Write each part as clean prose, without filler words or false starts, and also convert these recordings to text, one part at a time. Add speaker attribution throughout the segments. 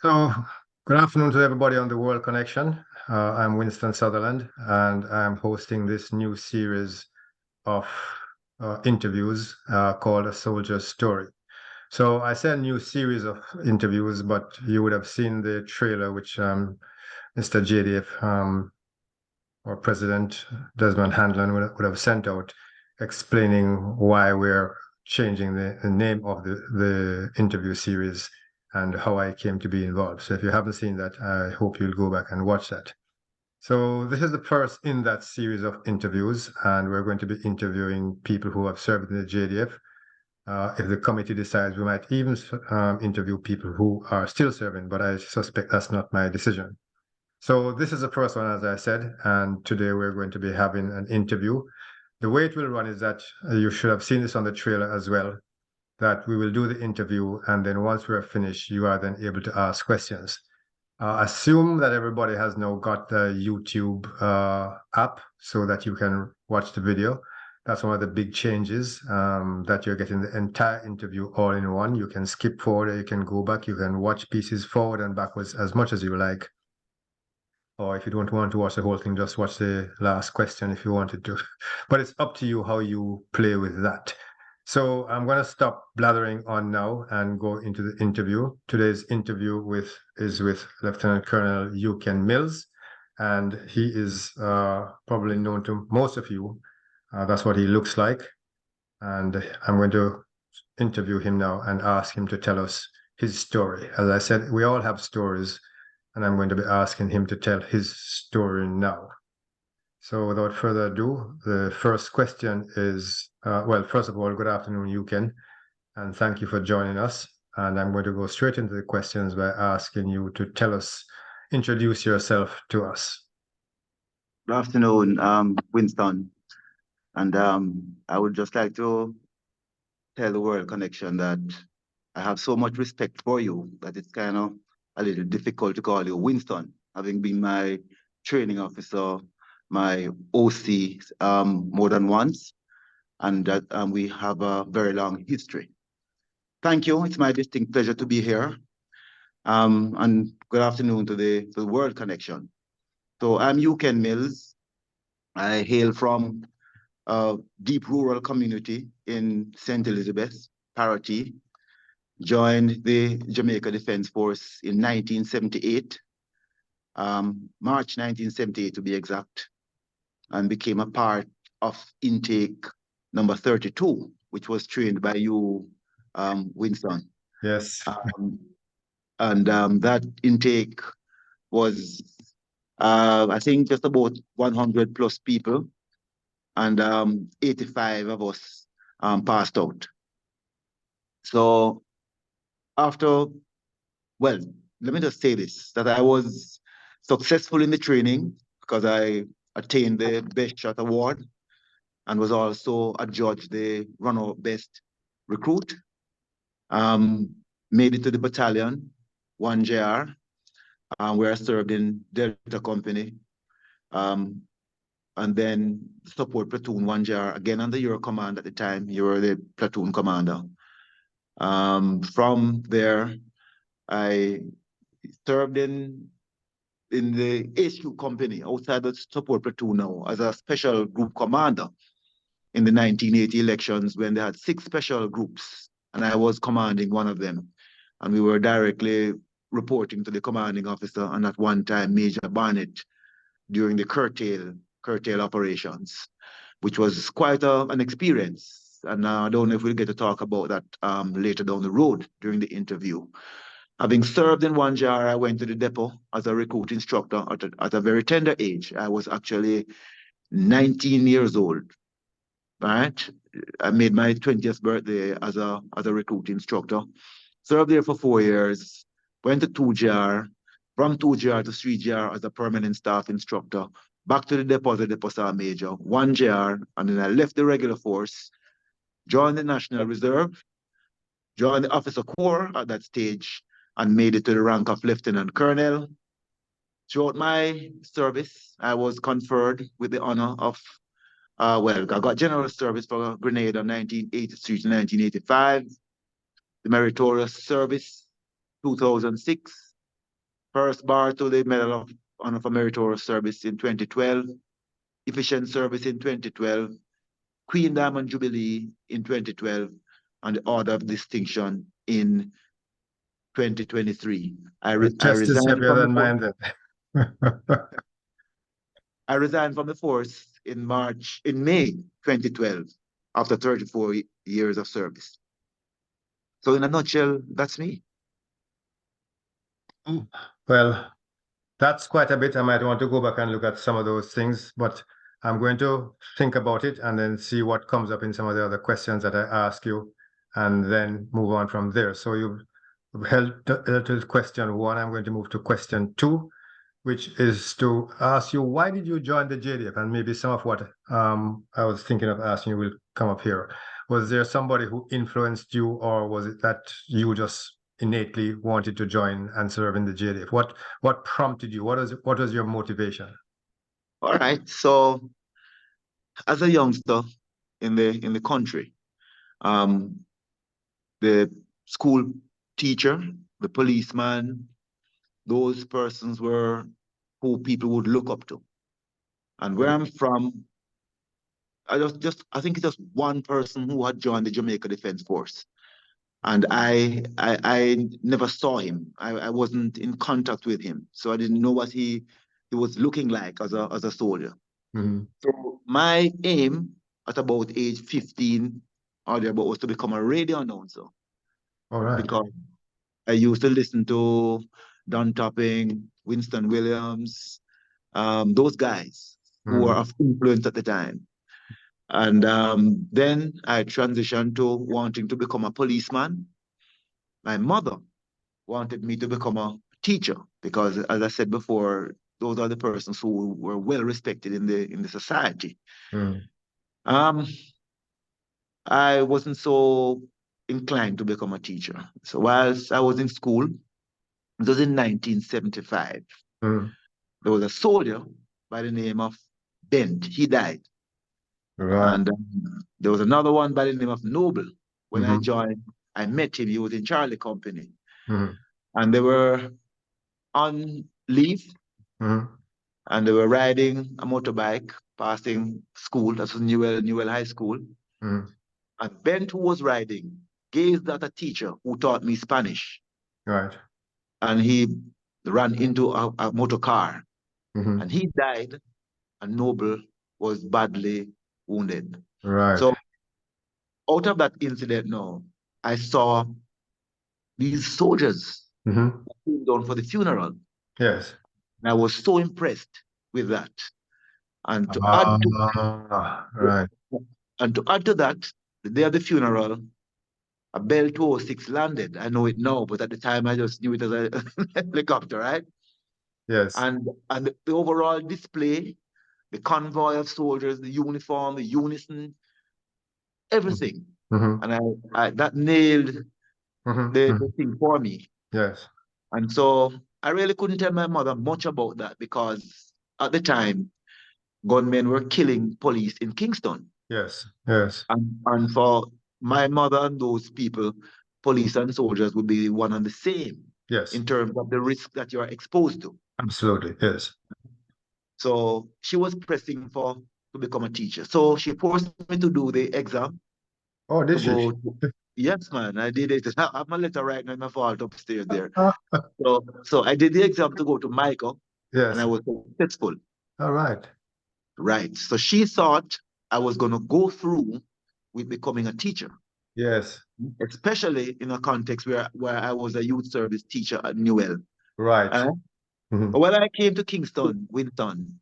Speaker 1: So, good afternoon to everybody on the World Connection. I'm Winston Sutherland, and I'm hosting this new series of interviews called A Soldier's Story. So, I said new series of interviews, but you would have seen the trailer, which Mr. JDF or President Desmond Handlin would have sent out, explaining why we're changing the name of the interview series and how I came to be involved. So if you haven't seen that, I hope you'll go back and watch that. So this is the first in that series of interviews, and we're going to be interviewing people who have served in the JDF. If the committee decides, we might even interview people who are still serving, but I suspect that's not my decision. So this is the first one, as I said, and today we're going to be having an interview. The way it will run is that you should have seen this on the trailer as well, that we will do the interview, and then once we're finished, you are then able to ask questions. Assume that everybody has now got the YouTube app so that you can watch the video. That's one of the big changes, that you're getting the entire interview all in one. You can skip forward, you can go back, you can watch pieces forward and backwards as much as you like. Or if you don't want to watch the whole thing, just watch the last question if you wanted to. But it's up to you how you play with that. So I'm going to stop blathering on now and go into the interview. Today's interview is with Lieutenant Colonel Euken Mills, and he is probably known to most of you. That's what he looks like. And I'm going to interview him now and ask him to tell us his story. As I said, we all have stories, and I'm going to be asking him to tell his story now. So without further ado, the first question is, well, first of all, good afternoon, Euken, and thank you for joining us. And I'm going to go straight into the questions by asking you to introduce yourself to us.
Speaker 2: Good afternoon, Winston. And I would just like to tell the World Connection that I have so much respect for you that it's kind of a little difficult to call you Winston, having been my training officer, my OC more than once, and that we have a very long history. Thank you. It's my distinct pleasure to be here. And good afternoon to the World Connection. So I'm Euken Mills. I hail from a deep rural community in St. Elizabeth, Paraty. Joined the Jamaica Defense Force in 1978, March 1978 to be exact, and became a part of intake number 32, which was trained by you, Winston.
Speaker 1: Yes.
Speaker 2: And that intake was, I think, just about 100 plus people, and 85 of us passed out. So after, well, let me just say this, that I was successful in the training because I attained the Best Shot Award and was also adjudged the runner best recruit. Made it to the battalion, 1JR, where I served in Delta Company. And then support platoon 1JR, again under your command at the time. You were the platoon commander. From there, I served in the HQ company outside the support platoon now as a special group commander in the 1980 elections when they had 6 special groups, and I was commanding one of them. And we were directly reporting to the commanding officer, and at one time, Major Barnett, during the curtail operations, which was quite an experience. And I don't know if we'll get to talk about that later down the road during the interview. Having served in 1JR, I went to the depot as a recruit instructor at a very tender age. I was actually 19 years old, right? I made my 20th birthday as a recruit instructor. Served there for 4 years, went to 2JR, from 2JR to 3JR as a permanent staff instructor, back to the depot as a depot sergeant major, 1JR, and then I left the regular force, joined the National Reserve, joined the Officer Corps at that stage, and made it to the rank of Lieutenant Colonel. Throughout my service, I was conferred with the honor of, well, I got General Service for Grenada 1983 to 1985, the Meritorious Service 2006, First bar to the Medal of Honor for Meritorious Service in 2012, Efficient Service in 2012, Queen Diamond Jubilee in 2012, and the Order of Distinction in 2023. I
Speaker 1: Chest is
Speaker 2: resigned
Speaker 1: heavier
Speaker 2: from the
Speaker 1: than
Speaker 2: force.
Speaker 1: mine then.
Speaker 2: I resigned from the force in May 2012, after 34 years of service. So in a nutshell, that's me.
Speaker 1: Well, that's quite a bit. I might want to go back and look at some of those things, but I'm going to think about it and then see what comes up in some of the other questions that I ask you, and then move on from there. So you've held to question one. I'm going to move to question two, which is to ask you, why did you join the JDF? And maybe some of what I was thinking of asking you will come up here. Was there somebody who influenced you, or was it that you just innately wanted to join and serve in the JDF? What prompted you? What was your motivation?
Speaker 2: All right. So as a youngster in the country, um, the school teacher, the policeman, those persons were who people would look up to. And where I'm from, I think it's just one person who had joined the Jamaica Defense Force. And I never saw him. I wasn't in contact with him. So I didn't know what he was looking like as a soldier.
Speaker 1: Mhm.
Speaker 2: So my aim at about age 15 or thereabout was to become a radio announcer,
Speaker 1: All right.
Speaker 2: because I used to listen to Don Topping, Winston Williams, those guys who were of influence at the time. And then I transitioned to wanting to become a policeman. My mother wanted me to become a teacher because, as I said before, those are the persons who were well respected in the society.
Speaker 1: Mm.
Speaker 2: Um, I wasn't so inclined to become a teacher. So whilst I was in school, it was in 1975.
Speaker 1: Mm.
Speaker 2: There was a soldier by the name of Bent. He died.
Speaker 1: Right.
Speaker 2: And there was another one by the name of Noble. When I
Speaker 1: Mhm.
Speaker 2: joined, I met him. He was in Charlie Company.
Speaker 1: Mhm.
Speaker 2: And they were on leave,
Speaker 1: Mhm.
Speaker 2: and they were riding a motorbike passing school. That was Newell High School.
Speaker 1: Mhm.
Speaker 2: And Bent, who was riding, gazed at a teacher who taught me Spanish.
Speaker 1: Right.
Speaker 2: And he ran into a motor car.
Speaker 1: Mhm.
Speaker 2: And he died, and Noble was badly wounded.
Speaker 1: Right.
Speaker 2: So out of that incident now, I saw these soldiers
Speaker 1: Mhm.
Speaker 2: who came down for the funeral.
Speaker 1: Yes.
Speaker 2: And I was so impressed with that. And to add
Speaker 1: Right.
Speaker 2: to that, the day of the funeral, a Bell 206 landed. I know it now, but at the time I just knew it as a helicopter, right?
Speaker 1: Yes.
Speaker 2: And the overall display, the convoy of soldiers, the uniform, the unison, everything.
Speaker 1: Mhm.
Speaker 2: And I that nailed
Speaker 1: Mhm.
Speaker 2: the
Speaker 1: Mhm.
Speaker 2: thing for me.
Speaker 1: Yes.
Speaker 2: And so I really couldn't tell my mother much about that, because at the time, gunmen were killing police in Kingston.
Speaker 1: Yes. Yes.
Speaker 2: And for my mother and those people, police and soldiers would be one and the same
Speaker 1: Yes.
Speaker 2: in terms of the risk that you're exposed to.
Speaker 1: Absolutely. Yes.
Speaker 2: So she was pressing to become a teacher. So she forced me to do the exam
Speaker 1: Oh,
Speaker 2: to
Speaker 1: did she?
Speaker 2: go. Yes, man, I did it. I have my letter right now in my vault upstairs there.
Speaker 1: Ah,
Speaker 2: So I did the exam to go to Michael, and
Speaker 1: yes.
Speaker 2: I was successful.
Speaker 1: All right.
Speaker 2: Right. So she thought I was going to go through with becoming a teacher,
Speaker 1: Yes.
Speaker 2: especially in a context where I was a youth service teacher at Newell.
Speaker 1: Right.
Speaker 2: Uh,
Speaker 1: Mhm.
Speaker 2: but when I came to Kingston, Winton,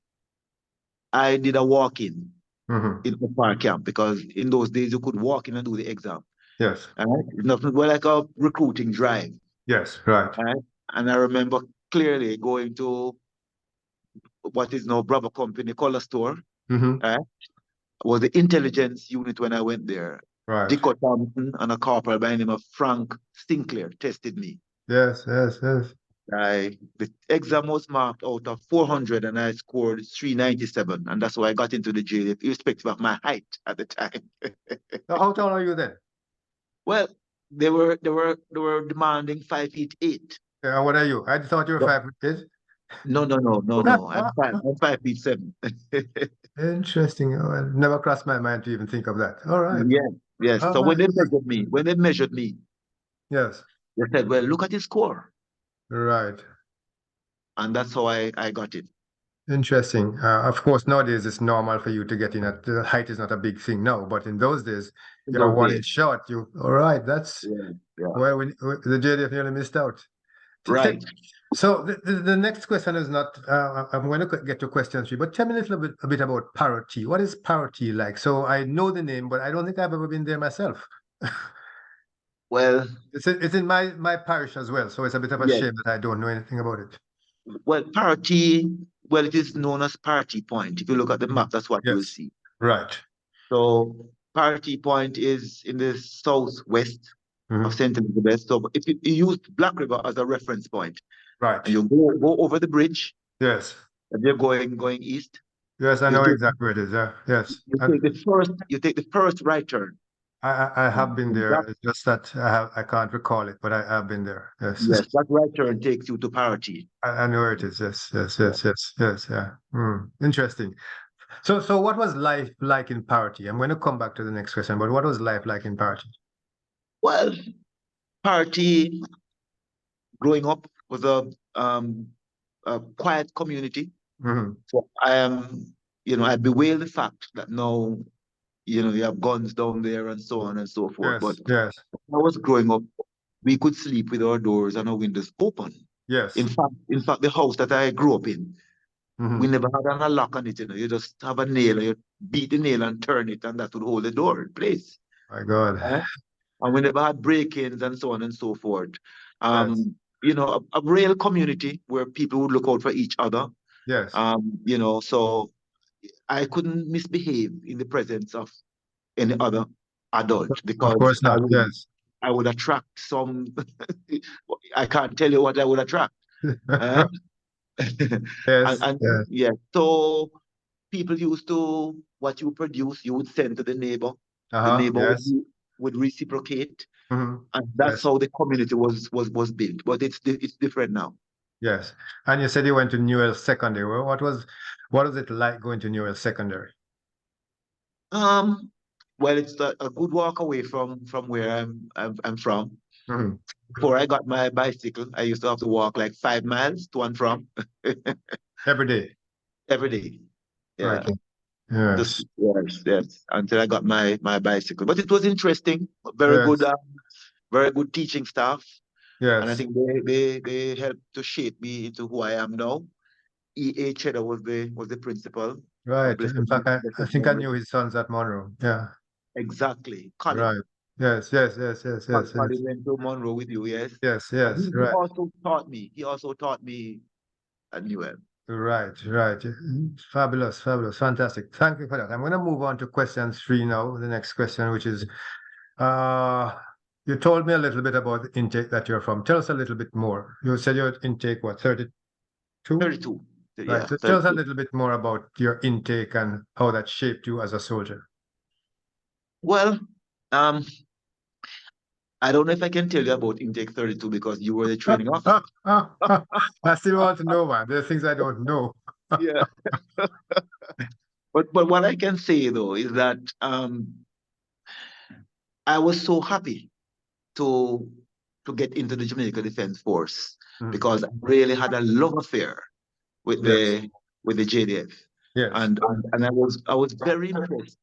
Speaker 2: I did a walk-in
Speaker 1: Mhm.
Speaker 2: in the park camp, because in those days you could walk in and do the exam.
Speaker 1: Yes.
Speaker 2: It's nothing well like a recruiting drive.
Speaker 1: Yes. Right.
Speaker 2: And I remember clearly going to what is now Bravo Company Color Store.
Speaker 1: Mhm.
Speaker 2: Was the intelligence unit when I went there.
Speaker 1: Right.
Speaker 2: Dicko Thompson and a corporal by the name of Frank Sinclair tested me.
Speaker 1: Yes. Yes. Yes.
Speaker 2: The exam was marked out of 400 and I scored 397. And that's why I got into the jail, irrespective of my height at the time.
Speaker 1: So how tall are you then?
Speaker 2: Well, they were demanding 5'8".
Speaker 1: What are you? I thought you were
Speaker 2: No,
Speaker 1: 5'8".
Speaker 2: no. I'm 5'7".
Speaker 1: Interesting. Oh, it never crossed my mind to even think of that. All right.
Speaker 2: Yes, yes.
Speaker 1: All
Speaker 2: So
Speaker 1: right.
Speaker 2: when they measured me,
Speaker 1: Yes.
Speaker 2: they said, "Well, look at his score,"
Speaker 1: Right.
Speaker 2: and that's how I got it.
Speaker 1: Interesting. Of course, nowadays it's normal for you to get in at the height is not a big thing now, but in those days,
Speaker 2: In
Speaker 1: you're
Speaker 2: those
Speaker 1: 1 inch
Speaker 2: days.
Speaker 1: short. You all right? That's
Speaker 2: Yeah, yeah.
Speaker 1: well, the JDF nearly missed out.
Speaker 2: Right.
Speaker 1: So the next question is not. I'm going to get to question 3, but tell me a bit about Parity. What is Parity like? So I know the name, but I don't think I've ever been there myself.
Speaker 2: Well,
Speaker 1: It's in my parish as well, so it's a bit of a
Speaker 2: yes.
Speaker 1: shame that I don't know anything about it.
Speaker 2: Well, it is known as Parity Point. If you look at the map, that's what you will
Speaker 1: Yes.
Speaker 2: see.
Speaker 1: Right.
Speaker 2: So Parity Point is in the southwest of
Speaker 1: Mhm.
Speaker 2: St. Elizabeth. So if you use Black River as a reference point,
Speaker 1: Right.
Speaker 2: and you go over the bridge,
Speaker 1: Yes.
Speaker 2: and you're going east,
Speaker 1: Yes, I
Speaker 2: you
Speaker 1: know
Speaker 2: take
Speaker 1: exactly where it is. Yeah. Yes.
Speaker 2: you
Speaker 1: And
Speaker 2: take the first right turn.
Speaker 1: I have been
Speaker 2: And
Speaker 1: there. It's just that I can't recall it, but I have been there. Yes.
Speaker 2: yes, that right turn takes you to Parity.
Speaker 1: I know where it is. Yes. Yes.
Speaker 2: Yeah.
Speaker 1: Yes. Yes. Yes. Yeah. Interesting. So what was life like in Parity? I'm going to come back to the next question, but what was life like in Parity?
Speaker 2: Well, Parity growing up was a quiet community.
Speaker 1: Hmm.
Speaker 2: So I bewail the fact that now, you have guns down there and so on and so forth. But
Speaker 1: Yes. Yes.
Speaker 2: when I was growing up, we could sleep with our doors and our windows open.
Speaker 1: Yes.
Speaker 2: In fact, the house that I grew up in, we
Speaker 1: Hmm.
Speaker 2: never had a lock on it. You just have a nail, and you beat the nail and turn it, and that would hold the door in place.
Speaker 1: My God.
Speaker 2: Right? And we never had break-ins and so on and so forth.
Speaker 1: Yes.
Speaker 2: A real community where people would look out for each other.
Speaker 1: Yes.
Speaker 2: So I couldn't misbehave in the presence of any other adult
Speaker 1: Of
Speaker 2: because
Speaker 1: course not. Yes.
Speaker 2: I would attract some. I can't tell you what I would attract. eh?
Speaker 1: Yes. Yes.
Speaker 2: Yeah, so people used to what you produce, you would send to the neighbor. The
Speaker 1: Uh-huh.
Speaker 2: neighbor
Speaker 1: Yes.
Speaker 2: would reciprocate,
Speaker 1: Hmm.
Speaker 2: and that's
Speaker 1: Yes.
Speaker 2: how the community was built. But it's different now.
Speaker 1: Yes. And you said you went to Newell Secondary. Well, what was it like going to Newell Secondary?
Speaker 2: Um, well, it's a good walk away from where I'm from.
Speaker 1: Hmm.
Speaker 2: Before I got my bicycle, I used to have to walk like 5 miles to and from
Speaker 1: Every day.
Speaker 2: every day. Yeah,
Speaker 1: Okay. Yes.
Speaker 2: yes, until I got my bicycle. But it was interesting.
Speaker 1: Yes.
Speaker 2: Very good teaching staff, and I
Speaker 1: Yes.
Speaker 2: think they helped to shape me into who I am now. E.A. Cheddar was the principal of
Speaker 1: Right. In fact, I
Speaker 2: blessed
Speaker 1: think I
Speaker 2: memory.
Speaker 1: knew his sons at Monroe. Yeah.
Speaker 2: Exactly,
Speaker 1: Right.
Speaker 2: Colin.
Speaker 1: Yes. Yes. Yes. Yes. Yes.
Speaker 2: Colin
Speaker 1: Yes.
Speaker 2: went to Monroe with you, yes.
Speaker 1: Yes.
Speaker 2: And
Speaker 1: Yes.
Speaker 2: he
Speaker 1: Right.
Speaker 2: also taught me. He also taught me at Newell.
Speaker 1: Right. Right. Fabulous. Fabulous. Fantastic. Thank you for that. I'm going to move on to question 3 now. The next question, which is, uh, you told me a little bit about the intake that you're from. Tell us a little bit more. You said your intake, what, 32?
Speaker 2: 32.
Speaker 1: Right.
Speaker 2: Yeah,
Speaker 1: So tell us a
Speaker 2: 32.
Speaker 1: little bit more about your intake and how that shaped you as a soldier.
Speaker 2: Well, um, I don't know if I can tell you about intake 32 because you were the training officer.
Speaker 1: I still want to know, man. There are things I don't know.
Speaker 2: Yeah. But what I can say though is that I was so happy to get into the Jamaica Defense Force
Speaker 1: Mm.
Speaker 2: because I really had a love affair with
Speaker 1: Yes.
Speaker 2: the JDF.
Speaker 1: Yes.
Speaker 2: And I was very impressed,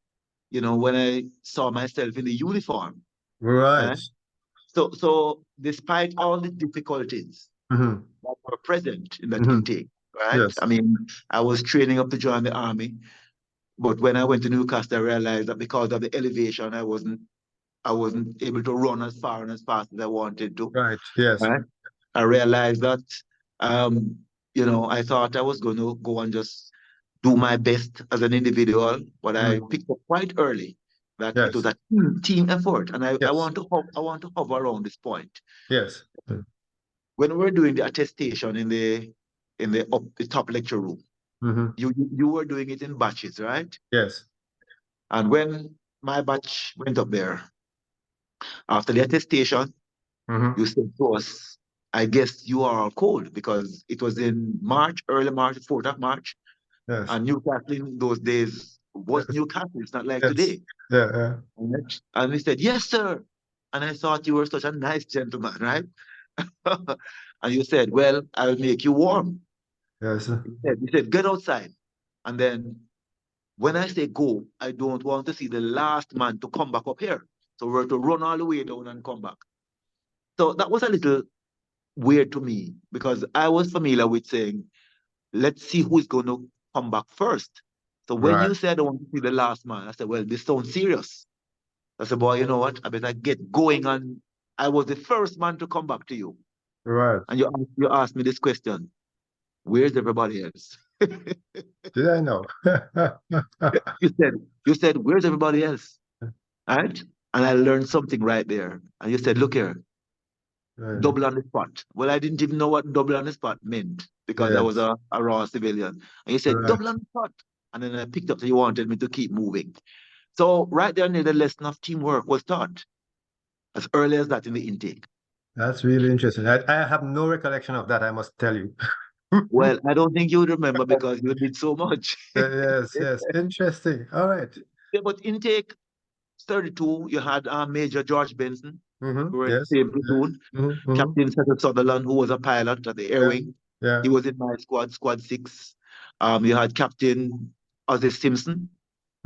Speaker 2: when I saw myself in the uniform. eh?
Speaker 1: Right.
Speaker 2: So despite all the difficulties
Speaker 1: Hmm.
Speaker 2: that were present in that
Speaker 1: Hmm.
Speaker 2: intake, right?
Speaker 1: Yes.
Speaker 2: I mean, I was training up to join the army, but when I went to Newcastle, I realized that because of the elevation, I wasn't able to run as far and as fast as I wanted to.
Speaker 1: Right. Yes.
Speaker 2: Right? I realized that, I thought I was going to go and just do my best as an individual, but I
Speaker 1: Mm.
Speaker 2: picked up quite early that it was
Speaker 1: Yes.
Speaker 2: a team effort, and I
Speaker 1: Yes.
Speaker 2: want to hover around this point.
Speaker 1: Yes.
Speaker 2: When we were doing the attestation in the top lecture room,
Speaker 1: Hmm.
Speaker 2: you were doing it in batches, right?
Speaker 1: Yes.
Speaker 2: And when my batch went up there after the attestation,
Speaker 1: Hmm.
Speaker 2: you said to us, I guess you are all cold because it was in March, early March, 4th of March.
Speaker 1: Yes.
Speaker 2: And Newcastle in those days was
Speaker 1: Yes.
Speaker 2: Newcastle. It's not like
Speaker 1: Yes.
Speaker 2: today.
Speaker 1: Yeah. Yeah.
Speaker 2: And he said, yes, sir. And I thought you were such a nice gentleman, right? And you said, well, I'll make you warm.
Speaker 1: Yes.
Speaker 2: He said, get outside. And then when I say go, I don't want to see the last man to come back up here. So we're to run all the way down and come back. So that was a little weird to me because I was familiar with saying, let's see who is going to come back first. So when
Speaker 1: Right.
Speaker 2: you said I want to see the last man, I said, well, this sounds serious. I said, boy, you know what? I better get going. And I was the first man to come back to you.
Speaker 1: Right.
Speaker 2: And you asked me this question, where's everybody else?
Speaker 1: Did I know?
Speaker 2: You said, where's everybody else? Right? And I learned something right there. And you said, look here,
Speaker 1: Right.
Speaker 2: double on the spot. Well, I didn't even know what double on the spot meant because I was
Speaker 1: Yes.
Speaker 2: a raw civilian. And you said,
Speaker 1: Right.
Speaker 2: double on the spot. And then I picked up that you wanted me to keep moving. So right there near the lesson of teamwork was taught as early as that in the intake.
Speaker 1: That's really interesting. I have no recollection of that, I must tell you.
Speaker 2: Well, I don't think you would remember because you did so much.
Speaker 1: Yes, yes. Interesting. All right.
Speaker 2: Yeah, but intake 32, you had Major George Benson, who were in
Speaker 1: Yes.
Speaker 2: the same platoon.
Speaker 1: Mm-hmm.
Speaker 2: Captain Cecil Sutherland, who was a pilot at the Air
Speaker 1: Yeah.
Speaker 2: Wing.
Speaker 1: Yeah.
Speaker 2: He was in my squad, Squad 6. You had Captain Ozzy Simpson.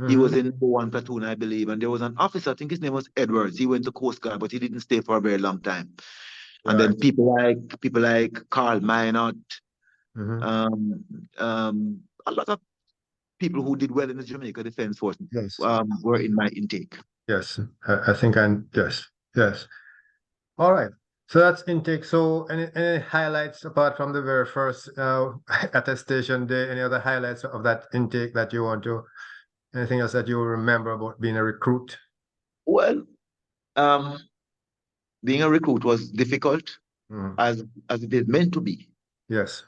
Speaker 2: He was
Speaker 1: Mm-hmm.
Speaker 2: in the one platoon, I believe. And there was an officer, I think his name was Edwards. He went to Coast Guard, but he didn't stay for a very long time. And
Speaker 1: Right.
Speaker 2: then people like Carl Minot,
Speaker 1: Mm-hmm.
Speaker 2: a lot of people who did well in the Jamaica Defense Force
Speaker 1: Yes.
Speaker 2: were in my intake.
Speaker 1: Yes. I think yes. Yes. All right. So that's intake. So any highlights apart from the very first attestation day, any other highlights of that intake that you want to, anything else that you remember about being a recruit?
Speaker 2: Well, um, being a recruit was difficult
Speaker 1: Mm.
Speaker 2: as it is meant to be.
Speaker 1: Yes.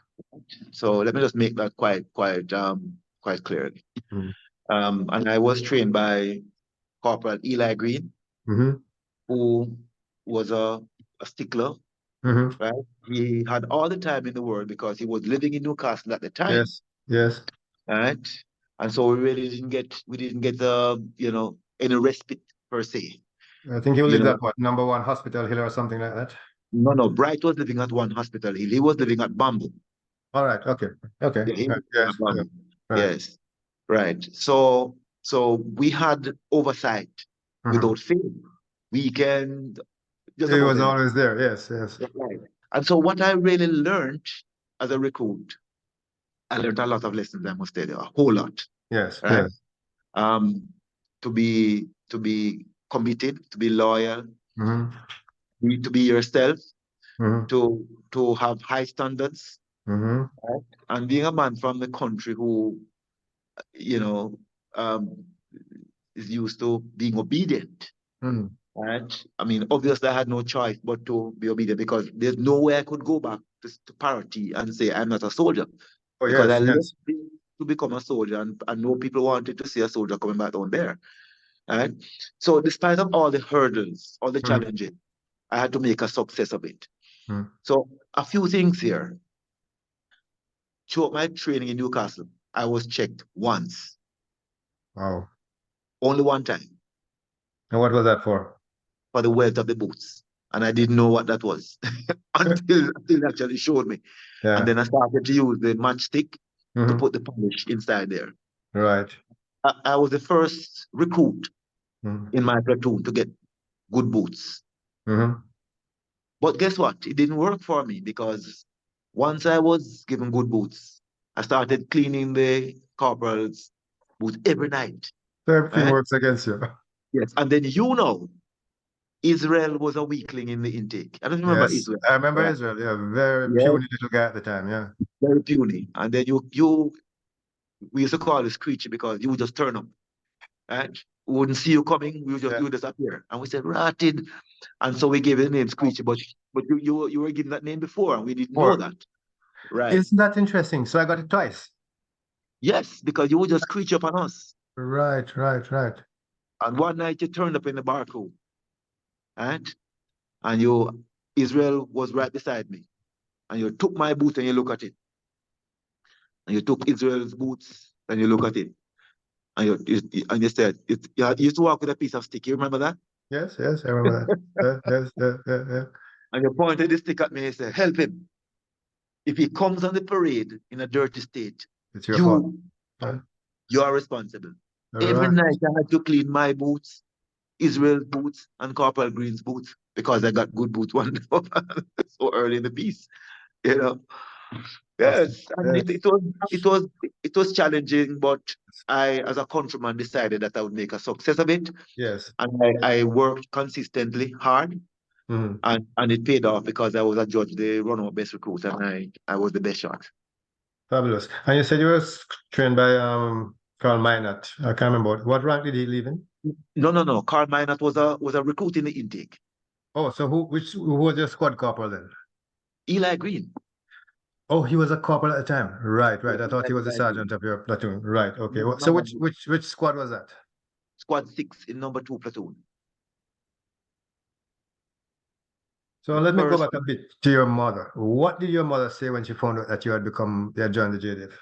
Speaker 2: So let me just make that quite clear.
Speaker 1: Mm.
Speaker 2: And I was trained by Corporal Eli Green,
Speaker 1: Mm-hmm.
Speaker 2: who was a stickler,
Speaker 1: Mm-hmm.
Speaker 2: right? He had all the time in the world because he was living in Newcastle at the time,
Speaker 1: Yes. Yes.
Speaker 2: right? And so we didn't get any respite per se.
Speaker 1: I think you
Speaker 2: You
Speaker 1: lived
Speaker 2: know,
Speaker 1: at what, number one Hospital Hill or something like that.
Speaker 2: no, Bright was living at one hospital. He was living at Bamboo.
Speaker 1: All right. Okay. Okay.
Speaker 2: Yeah, he
Speaker 1: Right.
Speaker 2: was living
Speaker 1: Yes.
Speaker 2: at
Speaker 1: Yeah.
Speaker 2: Bamboo.
Speaker 1: Right.
Speaker 2: Yes, right. So we had oversight
Speaker 1: Mm-hmm.
Speaker 2: without fail. Weekend, just
Speaker 1: He
Speaker 2: about
Speaker 1: was
Speaker 2: anything.
Speaker 1: always there. Yes. Yes.
Speaker 2: Yeah, right. And so what I really learned as a recruit, I learned a lot of lessons, I must tell you, a whole lot,
Speaker 1: Yes.
Speaker 2: right?
Speaker 1: Yes.
Speaker 2: Um, to be committed, to be loyal,
Speaker 1: Mm-hmm.
Speaker 2: to be yourself,
Speaker 1: Mm-hmm.
Speaker 2: to have high standards,
Speaker 1: Mm-hmm.
Speaker 2: right? And being a man from the country who, you know, um, is used to being obedient,
Speaker 1: Mm-hmm.
Speaker 2: right? I mean, obviously, I had no choice but to be obedient because there's no way I could go back to parity and say I'm not a soldier
Speaker 1: Oh,
Speaker 2: because I
Speaker 1: yes.
Speaker 2: left
Speaker 1: Yes.
Speaker 2: to become a soldier, and I know people wanted to see a soldier coming back down there, right? So, despite of all the hurdles, all the
Speaker 1: Mm-hmm.
Speaker 2: challenges, I had to make a success of it.
Speaker 1: Mm-hmm.
Speaker 2: So, a few things here. Throughout my training in Newcastle, I was checked once,
Speaker 1: Wow.
Speaker 2: only one time,
Speaker 1: And what was that for?
Speaker 2: for the wealth of the boots. And I didn't know what that was until they actually showed me. And
Speaker 1: Yeah.
Speaker 2: then I started to use the matchstick to
Speaker 1: Mm-hmm.
Speaker 2: put the polish inside there.
Speaker 1: Right.
Speaker 2: I was the first recruit
Speaker 1: Mm-hmm.
Speaker 2: in my platoon to get good boots.
Speaker 1: Mm-hmm.
Speaker 2: But guess what? It didn't work for me because once I was given good boots, I started cleaning the corporal's boots every night.
Speaker 1: So everything
Speaker 2: Right?
Speaker 1: works against you.
Speaker 2: Yes. And then Israel was a weakling in the intake. I don't remember
Speaker 1: Yes.
Speaker 2: Israel.
Speaker 1: I remember
Speaker 2: Right.
Speaker 1: Israel. Yeah. Very
Speaker 2: Yes,
Speaker 1: puny little guy at the time. Yeah.
Speaker 2: very puny. And then we used to call it screechy because you would just turn up, right? We wouldn't see you coming.
Speaker 1: Yeah.
Speaker 2: You would just appear, and we said ratted, and so we gave it the name screechy. But you were given that name before, and we didn't know
Speaker 1: Or
Speaker 2: that, right?
Speaker 1: isn't that interesting? So I got it twice.
Speaker 2: Yes, because you would just screech up on us.
Speaker 1: Right. Right. Right.
Speaker 2: And one night you turned up in the bar room, right? And Israel was right beside me. and you took my boot and you look at it, and you took Israel's boots and you look at it, and you said, you used to walk with a piece of stick. You remember that?
Speaker 1: Yes, yes, I remember that. Yes, yeah.
Speaker 2: And you pointed the stick at me and you said, help him. If he comes on the parade in a dirty state,
Speaker 1: It's your fault.
Speaker 2: you are responsible. Every
Speaker 1: Right.
Speaker 2: night I had to clean my boots, Israel's boots, and Corporal Green's boots because I got good boots one so early in the piece. You know. Yes, and
Speaker 1: Yes.
Speaker 2: it was challenging, but I, as a countryman, decided that I would make a success of it,
Speaker 1: Yes.
Speaker 2: and I worked consistently hard,
Speaker 1: Mhm.
Speaker 2: and it paid off because I was adjudged the run-out best recruit, and I was the best shot.
Speaker 1: Fabulous. And you said you were trained by Carl Minot. I can't remember what rank did he leave in?
Speaker 2: No. Carl Minot was a recruit in the intake.
Speaker 1: Oh, so who was your squad corporal then?
Speaker 2: Eli Green.
Speaker 1: Oh, he was a corporal at the time. Right. I thought he was the
Speaker 2: Eli Green.
Speaker 1: sergeant of your platoon. Right. Okay.
Speaker 2: No,
Speaker 1: So
Speaker 2: no.
Speaker 1: which squad was that?
Speaker 2: Squad 6 in number 2 platoon.
Speaker 1: So
Speaker 2: The
Speaker 1: let me go
Speaker 2: first.
Speaker 1: back a bit to your mother. What did your mother say when she found out that you had joined the JDF?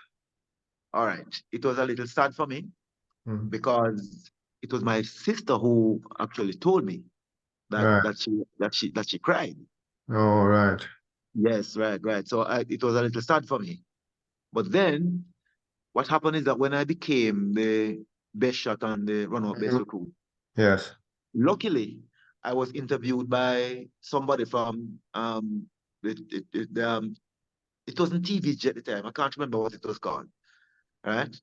Speaker 2: All right. It was a little sad for me
Speaker 1: Mhm.
Speaker 2: because it was my sister who actually told me
Speaker 1: Right.
Speaker 2: that she cried.
Speaker 1: Oh, right.
Speaker 2: Yes, right. So it was a little sad for me. But then what happened is that when I became the best shot on the run-out best recruit,
Speaker 1: Yes.
Speaker 2: luckily I was interviewed by somebody from it wasn't TVG at the time. I can't remember what it was called. Right.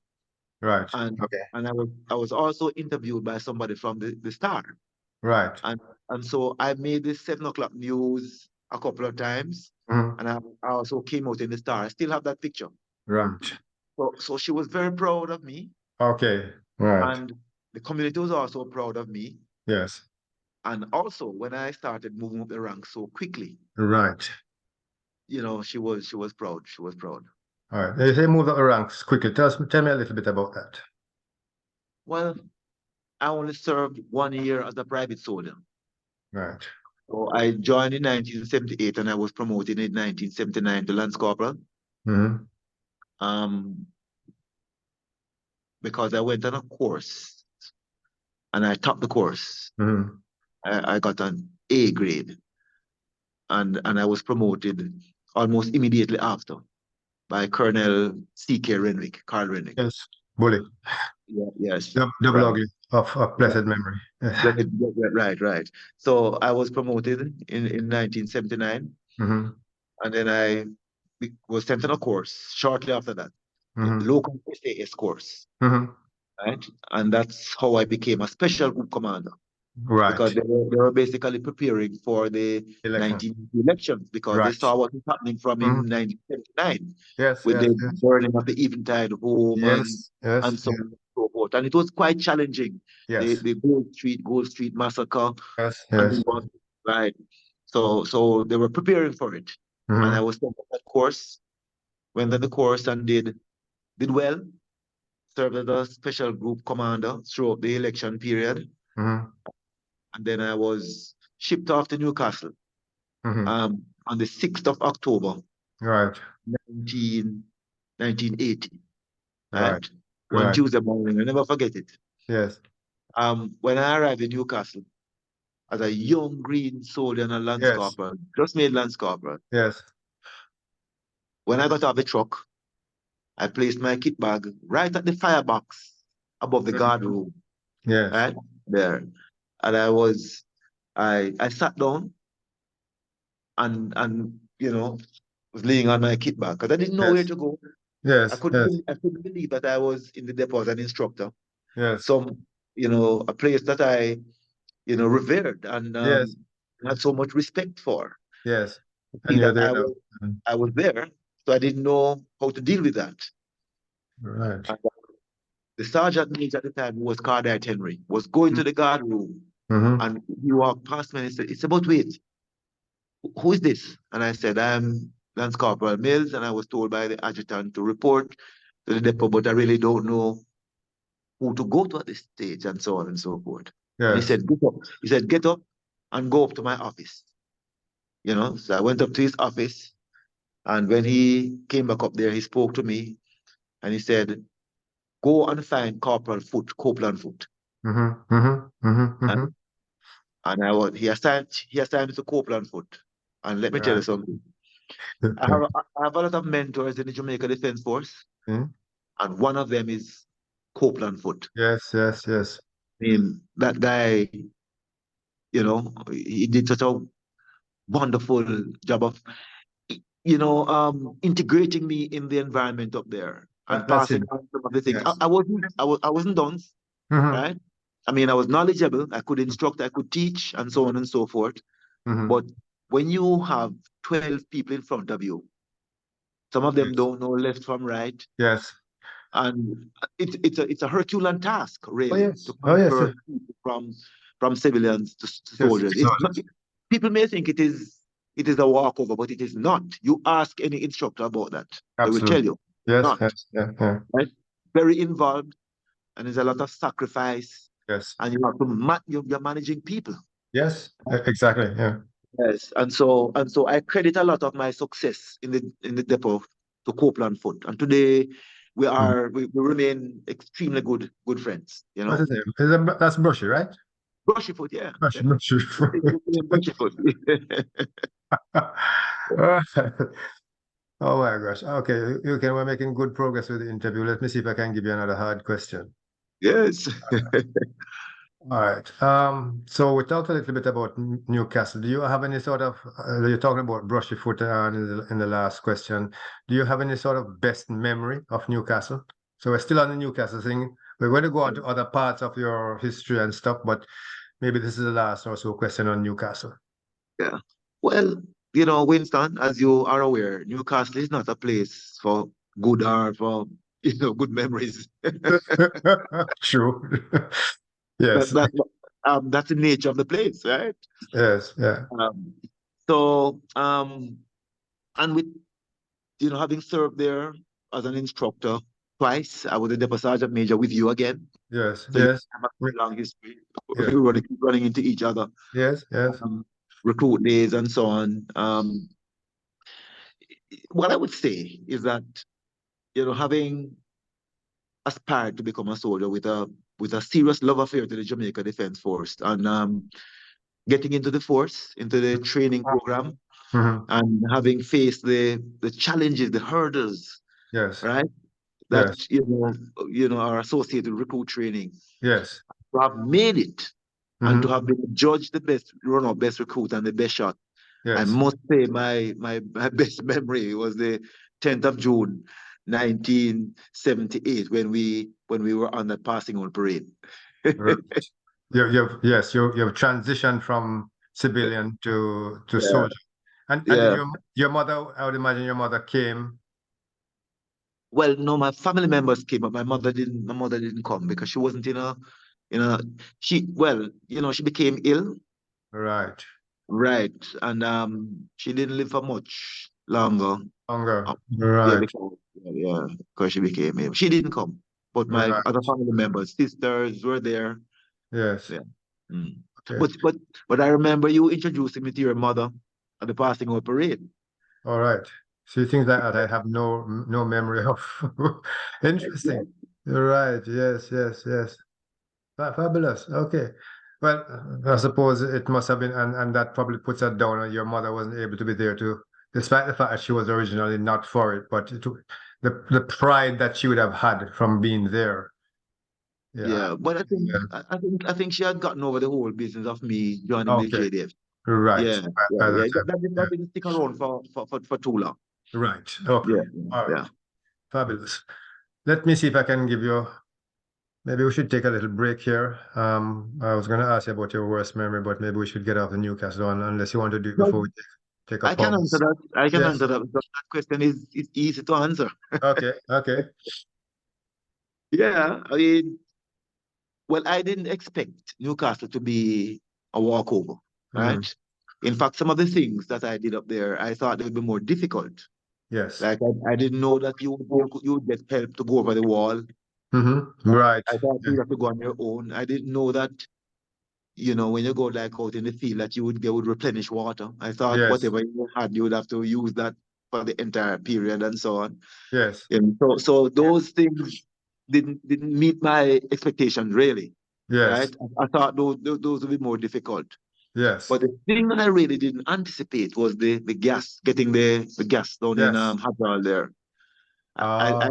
Speaker 1: Right.
Speaker 2: And
Speaker 1: Okay.
Speaker 2: I was also interviewed by somebody from the Star.
Speaker 1: Right.
Speaker 2: And so I made this 7 o'clock news a couple of times,
Speaker 1: Mhm.
Speaker 2: and I also came out in the Star. I still have that picture.
Speaker 1: Right.
Speaker 2: So she was very proud of me,
Speaker 1: Okay. Right.
Speaker 2: and the community was also proud of me.
Speaker 1: Yes.
Speaker 2: And also, when I started moving up the ranks so quickly,
Speaker 1: Right.
Speaker 2: she was proud. She was proud.
Speaker 1: All right. They say move up the ranks quickly. Tell me a little bit about that.
Speaker 2: Well, I only served 1 year as a private soldier.
Speaker 1: Right.
Speaker 2: So I joined in 1978, and I was promoted in 1979 to Lance Corporal.
Speaker 1: Mm-hmm.
Speaker 2: Because I went on a course and I topped the course.
Speaker 1: Mm-hmm.
Speaker 2: I got an A grade, and I was promoted almost immediately after by Colonel C.K. Renwick, Carl Renwick.
Speaker 1: Yes. Bully.
Speaker 2: Yeah, yes.
Speaker 1: Double
Speaker 2: Right.
Speaker 1: ugly of blessed memory.
Speaker 2: Right. So I was promoted in 1979,
Speaker 1: Mm-hmm.
Speaker 2: and then I was sent on a course shortly after that,
Speaker 1: Mm-hmm.
Speaker 2: local SAS course,
Speaker 1: Mm-hmm.
Speaker 2: right? And that's how I became a special group commander, because
Speaker 1: Right.
Speaker 2: they were basically preparing for the
Speaker 1: Election.
Speaker 2: 19 elections, because they
Speaker 1: Right.
Speaker 2: saw what was happening from in
Speaker 1: Mm-hmm.
Speaker 2: 1979
Speaker 1: Yes.
Speaker 2: with the burning of the Eventide home and so on and so forth. And it was quite challenging.
Speaker 1: Yes.
Speaker 2: The Gold Street massacre,
Speaker 1: Yes.
Speaker 2: and
Speaker 1: Yes.
Speaker 2: right. So they were preparing for it. And I
Speaker 1: Mm-hmm.
Speaker 2: was sent on that course, went on the course and did well, served as a special group commander throughout the election period.
Speaker 1: Mm-hmm.
Speaker 2: And then I was shipped off to Newcastle
Speaker 1: Mm-hmm.
Speaker 2: on the 6th of October,
Speaker 1: Right.
Speaker 2: 1980,
Speaker 1: Right.
Speaker 2: right? One
Speaker 1: Right.
Speaker 2: Tuesday morning, I never forget it.
Speaker 1: Yes.
Speaker 2: When I arrived in Newcastle as a young green soldier and a Lance
Speaker 1: Yes.
Speaker 2: Corporal, just made Lance Corporal.
Speaker 1: Yes.
Speaker 2: When I got off the truck, I placed my kit bag right at the firebox above the guard room,
Speaker 1: Yes.
Speaker 2: right there. And I sat down and was laying on my kit bag because I didn't know where
Speaker 1: Yes.
Speaker 2: to go. I
Speaker 1: Yes. Yes.
Speaker 2: couldn't believe that I was in the depot as an instructor.
Speaker 1: Yes.
Speaker 2: A place that I, revered and
Speaker 1: Yes.
Speaker 2: had so much respect for.
Speaker 1: Yes.
Speaker 2: See
Speaker 1: And you're
Speaker 2: that
Speaker 1: there now.
Speaker 2: I was there, so I didn't know how to deal with that.
Speaker 1: Right.
Speaker 2: And the sergeant major at the time, who was Cardite Henry, was going to the guard room,
Speaker 1: Mm-hmm.
Speaker 2: and he walked past me and he said, "It's about wait. Who is this?" And I said, "I'm Lance Corporal Mills," and I was told by the adjutant to report to the depot, but I really don't know who to go to at this stage, and so on and so forth. And he
Speaker 1: Yes.
Speaker 2: said, "Get up." He said, "Get up and go up to my office." So I went up to his office, And when he came back up there, he spoke to me and he said, "Go and find Corporal Foot, Copeland Foot." And,
Speaker 1: Mm-hmm.
Speaker 2: and he assigned me to Copeland Foot. And let me tell you
Speaker 1: Right.
Speaker 2: something. I have a lot of mentors in the Jamaica Defense Force,
Speaker 1: Mm.
Speaker 2: and one of them is Copeland Foot.
Speaker 1: Yes, yes, yes.
Speaker 2: I mean, that guy, he did such a wonderful job of, integrating me in the environment up there and
Speaker 1: That's it.
Speaker 2: passing on some of the things.
Speaker 1: Yes.
Speaker 2: I wasn't done,
Speaker 1: Mm-hmm.
Speaker 2: right? I mean, I was knowledgeable. I could instruct, I could teach, and so on and so forth.
Speaker 1: Mm-hmm.
Speaker 2: But when you have 12 people in front of you, some of them
Speaker 1: Yes.
Speaker 2: don't know left from right,
Speaker 1: Yes.
Speaker 2: and it's a Herculean task,
Speaker 1: Oh
Speaker 2: really, to
Speaker 1: yes. Oh yes.
Speaker 2: convert people from civilians to
Speaker 1: Yes.
Speaker 2: soldiers. It's not, people may think it is a walkover, but it is not. You ask any instructor about that, they will tell
Speaker 1: Absolutely.
Speaker 2: you
Speaker 1: Yes.
Speaker 2: not.
Speaker 1: Yes. Yeah. Yeah.
Speaker 2: Right? Very involved, and there's a lot of sacrifice,
Speaker 1: Yes.
Speaker 2: and you have to you're managing people.
Speaker 1: Yes. Exactly. Yeah.
Speaker 2: Yes, and so I credit a lot of my success in the depot to Copeland Foot, and today
Speaker 1: Mhm.
Speaker 2: we remain extremely good friends.
Speaker 1: What's his name? That's Brushy, right?
Speaker 2: Brushy Foot, yeah,
Speaker 1: Brushy.
Speaker 2: yeah.
Speaker 1: Brushy.
Speaker 2: Brushy Foot.
Speaker 1: Oh my gosh. Okay, we're making good progress with the interview. Let me see if I can give you another hard question.
Speaker 2: Yes.
Speaker 1: All right. So we talked a little bit about Newcastle. Do you have any sort of, you're talking about brushy foot in the last question. Do you have any sort of best memory of Newcastle? So we're still on the Newcastle thing. We're going to go on to other parts of your history and stuff, but maybe this is the last or so question on Newcastle.
Speaker 2: Yeah. Well, Winston, as you are aware, Newcastle is not a place for good or for good memories.
Speaker 1: True.
Speaker 2: That
Speaker 1: Yes.
Speaker 2: that that's the nature of the place, right?
Speaker 1: Yes. Yeah.
Speaker 2: Um, so and with having served there as an instructor twice, I was a depot sergeant major with you again.
Speaker 1: Yes.
Speaker 2: So you
Speaker 1: Yes.
Speaker 2: have a very long history.
Speaker 1: Yeah.
Speaker 2: We were keep running into each other,
Speaker 1: Yes. Yes.
Speaker 2: recruit days and so on. What I would say is that having aspired to become a soldier with a serious love affair to the Jamaica Defense Force, and getting into the force, into the training program,
Speaker 1: Mhm.
Speaker 2: and having faced the challenges, the hurdles,
Speaker 1: Yes.
Speaker 2: right, that
Speaker 1: Yes.
Speaker 2: are associated with recruit training.
Speaker 1: Yes.
Speaker 2: To have made it and to
Speaker 1: Hmm.
Speaker 2: have been judged the best runner, best recruit, and the best shot, I
Speaker 1: Yes.
Speaker 2: must say my best memory was the 10th of June, 1978, when we were on that passing on parade.
Speaker 1: Right. You've transitioned from civilian to
Speaker 2: Yeah,
Speaker 1: soldier. And did
Speaker 2: yeah.
Speaker 1: your mother, I would imagine your mother came.
Speaker 2: Well, no, my family members came, but my mother didn't. My mother didn't come because she wasn't in a. She became ill,
Speaker 1: Right.
Speaker 2: right, and she didn't live for much longer.
Speaker 1: Longer.
Speaker 2: Yeah,
Speaker 1: Right.
Speaker 2: because she became ill. She didn't come, but my
Speaker 1: Right.
Speaker 2: other family members, sisters, were there.
Speaker 1: Yes.
Speaker 2: Yeah. Mm.
Speaker 1: Okay.
Speaker 2: But I remember you introducing me to your mother at the passing out parade.
Speaker 1: All right. So you think that I have no memory of.
Speaker 2: Yeah.
Speaker 1: Interesting. Right. Yes. Yes. Yes. Fabulous. Okay. Well, I suppose it must have been, and that probably puts her down. And your mother wasn't able to be there to, despite the fact that she was originally not for it, but the pride that she would have had from being there. Yeah.
Speaker 2: Yeah, but I think
Speaker 1: Yeah.
Speaker 2: I think she had gotten over the whole business of me joining the
Speaker 1: Okay.
Speaker 2: JDF.
Speaker 1: Right.
Speaker 2: Yeah, yeah,
Speaker 1: By
Speaker 2: yeah.
Speaker 1: that time.
Speaker 2: That
Speaker 1: Yeah.
Speaker 2: didn't stick around for too long.
Speaker 1: Right. Okay.
Speaker 2: Yeah,
Speaker 1: All right.
Speaker 2: yeah.
Speaker 1: Fabulous. Let me see if I can give you. Maybe we should take a little break here. I was going to ask you about your worst memory, but maybe we should get off the Newcastle one, unless you want to do it
Speaker 2: No,
Speaker 1: before we take a
Speaker 2: I can answer
Speaker 1: pause.
Speaker 2: that. I can
Speaker 1: Yes.
Speaker 2: answer that because that question is easy to answer.
Speaker 1: Okay. Okay.
Speaker 2: Yeah, I mean, well, I didn't expect Newcastle to be a walkover,
Speaker 1: Mm,
Speaker 2: right? In fact, some of the things that I did up there, I thought they would be more difficult.
Speaker 1: yes.
Speaker 2: Like I didn't know that you would get help to go over the wall.
Speaker 1: Right.
Speaker 2: I thought
Speaker 1: Yeah.
Speaker 2: you would have to go on your own. I didn't know that, when you go like out in the field that you would replenish water. I thought
Speaker 1: Yes.
Speaker 2: whatever you had, you would have to use that. for the entire period and so on.
Speaker 1: Yes.
Speaker 2: And so those things didn't meet my expectations really.
Speaker 1: Yes.
Speaker 2: Right? I thought those would be more difficult.
Speaker 1: Yes.
Speaker 2: But the thing that I really didn't anticipate was the gas, getting the gas down in
Speaker 1: Yes.
Speaker 2: Hadral there. I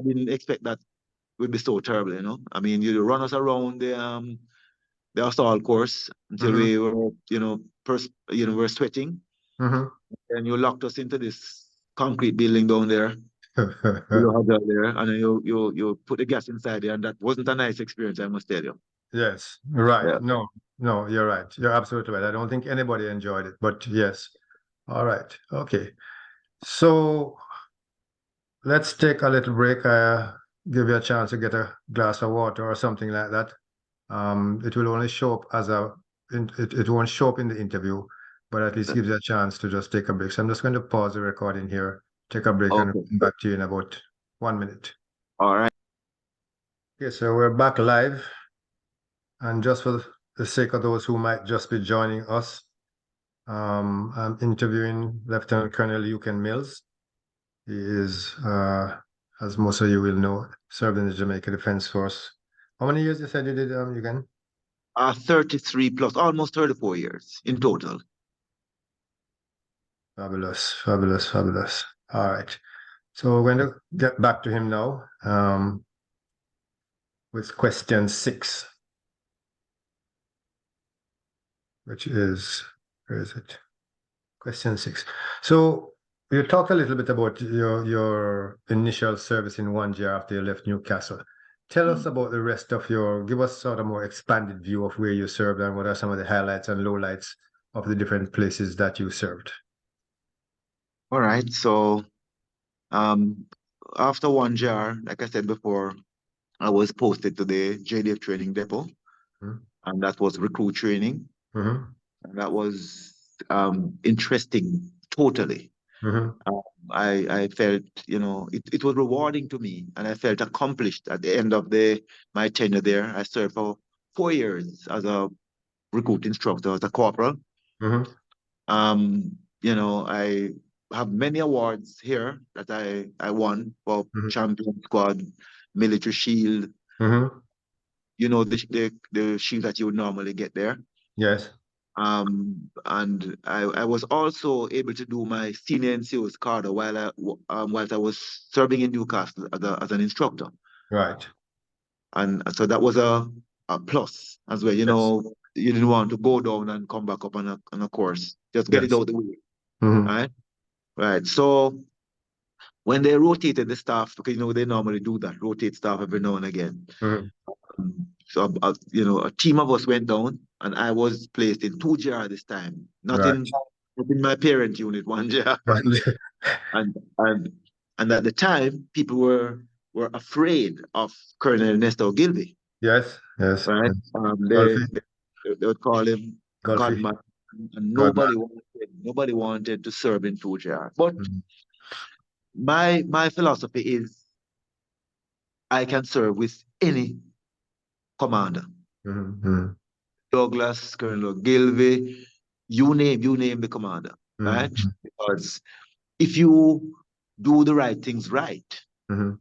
Speaker 2: didn't expect that would be so terrible, you know. I mean, you run us around the assault course until
Speaker 1: Mm-hmm.
Speaker 2: we were, we're sweating,
Speaker 1: Mm-hmm.
Speaker 2: and you locked us into this concrete building down there, below Hadral there, and then you put the gas inside there, and that wasn't a nice experience, I must tell you.
Speaker 1: Yes. Right.
Speaker 2: Yeah.
Speaker 1: No, no, you're right. You're absolutely right. I don't think anybody enjoyed it, but yes. All right. Okay. So let's take a little break. Give you a chance to get a glass of water or something like that. It will only show up as it won't show up in the interview, but at least gives you a chance to just take a break. So I'm just going to pause the recording here, take a break, and
Speaker 2: Okay.
Speaker 1: come back to you in about 1 minute.
Speaker 2: All right.
Speaker 1: Okay, so we're back live. And just for the sake of those who might just be joining us, I'm interviewing Lieutenant Colonel Euken Mills. He is, as most of you will know, served in the Jamaica Defense Force. How many years you said you did, Euken?
Speaker 2: 33 plus, almost 34 years in total.
Speaker 1: Fabulous, fabulous, fabulous. All right. So we're going to get back to him now with question 6, which is, where is it? Question 6. So you talked a little bit about your initial service in 1GR after you left Newcastle. Tell us about the rest of give us sort of more expanded view of where you served and what are some of the highlights and lowlights of the different places that you served.
Speaker 2: All right. So after 1GR, like I said before, I was posted to the JDF training depot, and that was recruit training.
Speaker 1: Mm-hmm.
Speaker 2: And that was interesting, totally.
Speaker 1: Mm-hmm.
Speaker 2: I felt, it was rewarding to me, and I felt accomplished at the end of my tenure there. I served for 4 years as a recruit instructor, as a corporal.
Speaker 1: Mm-hmm.
Speaker 2: I have many awards here that I won for
Speaker 1: Mm-hmm.
Speaker 2: champion squad, military shield,
Speaker 1: Mm-hmm.
Speaker 2: the shield that you would normally get there.
Speaker 1: Yes.
Speaker 2: And I was also able to do my senior NCO's card while I was serving in Newcastle as an instructor.
Speaker 1: Right.
Speaker 2: And so that was a plus as well.
Speaker 1: Yes.
Speaker 2: You didn't want to go down and come back up on a course. Just get it
Speaker 1: Yes.
Speaker 2: out the way.
Speaker 1: Mm-hmm.
Speaker 2: Right? Right. So when they rotated the staff, because they normally do that, rotate staff every now and again.
Speaker 1: Mm-hmm.
Speaker 2: So a team of us went down, and I was placed in 2GR this time, not
Speaker 1: Right.
Speaker 2: in my parent unit, 1GR. and at the time, people were afraid of Colonel Nestor Gilby.
Speaker 1: Yes. Yes.
Speaker 2: Right?
Speaker 1: Golfy.
Speaker 2: They would call him
Speaker 1: Golfy.
Speaker 2: Godman, and
Speaker 1: Godman.
Speaker 2: nobody wanted to serve in 2GR. But
Speaker 1: Mm-hmm.
Speaker 2: my philosophy is I can serve with any commander.
Speaker 1: Mm-hmm.
Speaker 2: Douglas, Colonel Gilvey, you name the commander, right?
Speaker 1: Mm-hmm.
Speaker 2: Because if you do the right things right,
Speaker 1: Mm-hmm.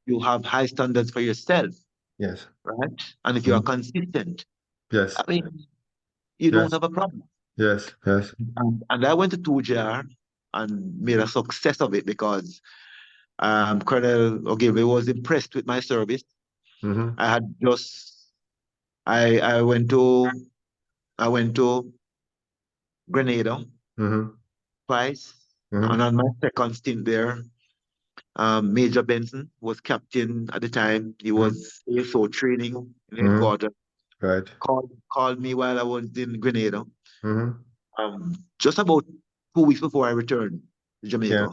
Speaker 2: you have high standards for yourself,
Speaker 1: Yes.
Speaker 2: right? And if you are consistent,
Speaker 1: Yes.
Speaker 2: I mean, you don't
Speaker 1: Yes.
Speaker 2: have a problem.
Speaker 1: Yes. Yes.
Speaker 2: And I went to 2GR and made a success of it because Colonel Ogilvy was impressed with my service.
Speaker 1: Mm-hmm.
Speaker 2: I had just I went to Grenada
Speaker 1: Mm-hmm.
Speaker 2: twice,
Speaker 1: Mm-hmm.
Speaker 2: and on my second stint there, Major Benson was captain at the time. He
Speaker 1: Mm-hmm.
Speaker 2: was ASO training in
Speaker 1: Mm-hmm.
Speaker 2: headquarters.
Speaker 1: Right.
Speaker 2: Called me while I was in Grenada.
Speaker 1: Mm-hmm.
Speaker 2: Just about 2 weeks before I returned to
Speaker 1: Yeah.
Speaker 2: Jamaica,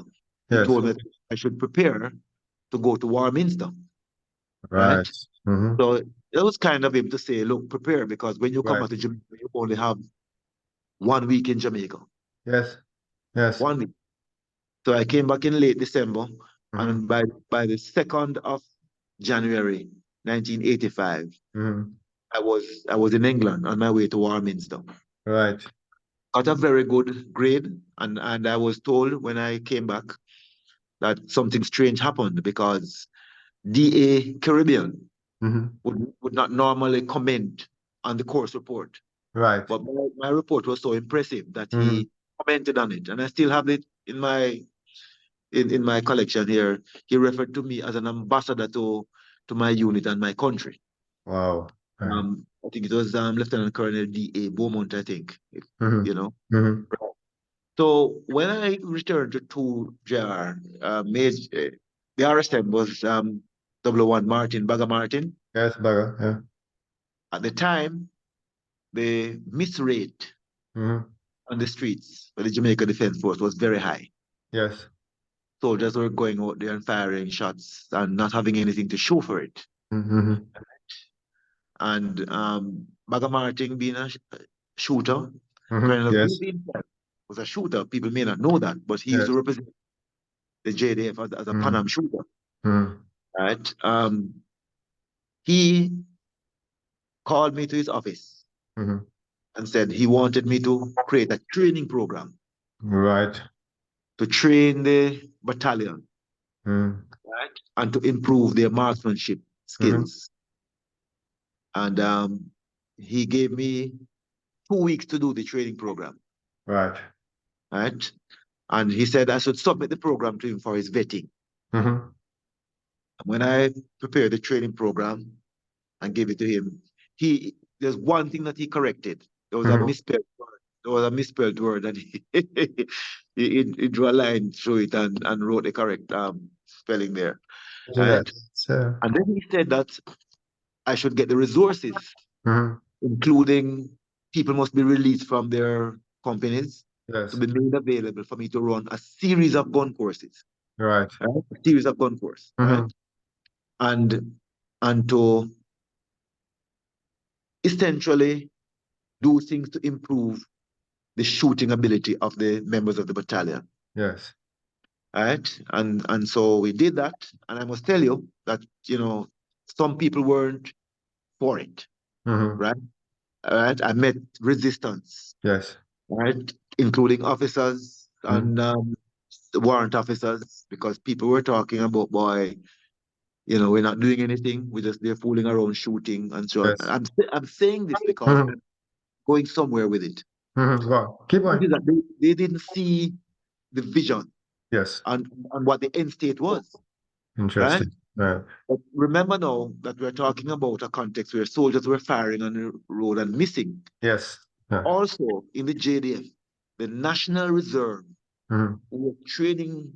Speaker 2: he
Speaker 1: Yes.
Speaker 2: told me that I should prepare to go to Warminster.
Speaker 1: Right.
Speaker 2: Right?
Speaker 1: Mm-hmm.
Speaker 2: So it was kind of him to say, look, prepare, because when you come
Speaker 1: Right.
Speaker 2: out to Jamaica, you only have 1 week in Jamaica.
Speaker 1: Yes. Yes.
Speaker 2: 1 week. So I came back in late December,
Speaker 1: Mm-hmm.
Speaker 2: and by the 2nd of January 1985,
Speaker 1: Mm-hmm.
Speaker 2: I was in England on my way to Warminster.
Speaker 1: Right.
Speaker 2: got a very good grade, and I was told when I came back that something strange happened because DA Caribbean would not normally comment on the course report.
Speaker 1: Right.
Speaker 2: But my report was so impressive that he commented on it, and I still have it in my collection here. He referred to me as an ambassador to my unit and my country.
Speaker 1: Wow. Right.
Speaker 2: I think it was Lieutenant Colonel D.A. Beaumont, I think, you know. So when I returned to JR, the RSM was 001 Martin, Baga Martin.
Speaker 1: Yes, Baga, yeah.
Speaker 2: At the time, the miss rate on the streets for the Jamaica Defense Force was very high.
Speaker 1: Yes.
Speaker 2: Soldiers were going out there and firing shots and not having anything to show for it. And Baga Martin being a shooter, Colonel
Speaker 1: Yes.
Speaker 2: was a shooter. People may not know that, but he used to represent the JDF as a Pan Am shooter. Right? He called me to his office and said he wanted me to create a training program.
Speaker 1: Right.
Speaker 2: To train the battalion, right, and to improve their marksmanship skills. And he gave me 2 weeks to do the training program.
Speaker 1: Right.
Speaker 2: Right. And he said I should submit the program to him for his vetting. When I prepared the training program and gave it to him, there's one thing that he corrected. There was a misspelled word. There was a misspelled word, and he drew a line through it and wrote the correct spelling there. Right? And then he said that I should get the resources, including people must be released from their companies to be made available for me to run a series of gun courses.
Speaker 1: Right.
Speaker 2: A series of gun courses. Right? And to essentially do things to improve the shooting ability of the members of the battalion.
Speaker 1: Yes.
Speaker 2: Right? And so we did that. And I must tell you that, some people weren't for it. Right? Right? I met resistance.
Speaker 1: Yes.
Speaker 2: Right? Including officers and warrant officers, because people were talking about, boy, we're not doing anything. They're fooling around shooting and so on.
Speaker 1: Yes.
Speaker 2: I'm saying this because I'm going somewhere with it.
Speaker 1: Wow. Keep going.
Speaker 2: That they didn't see the vision.
Speaker 1: Yes.
Speaker 2: And what the end state was.
Speaker 1: Interesting. Right?
Speaker 2: But remember now that we're talking about a context where soldiers were firing on the road and missing.
Speaker 1: Yes. Yeah.
Speaker 2: Also, in the JDF, the National Reserve who were training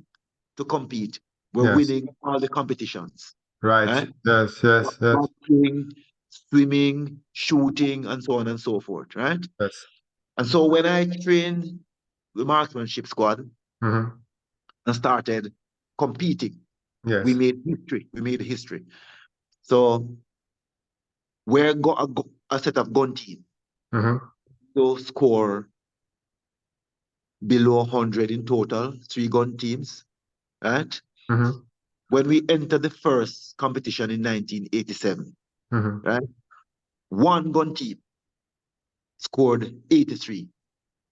Speaker 2: to compete were winning all the competitions.
Speaker 1: Right. Yes.
Speaker 2: Boxing, swimming, shooting, and so on and so forth. Right?
Speaker 1: Yes.
Speaker 2: And so when I trained the marksmanship squad and started competing, we made history. So we're a set of gun team. To score below 100 in total, 3 gun teams. Right? When we entered the first competition in 1987, right? 1 gun team scored 83.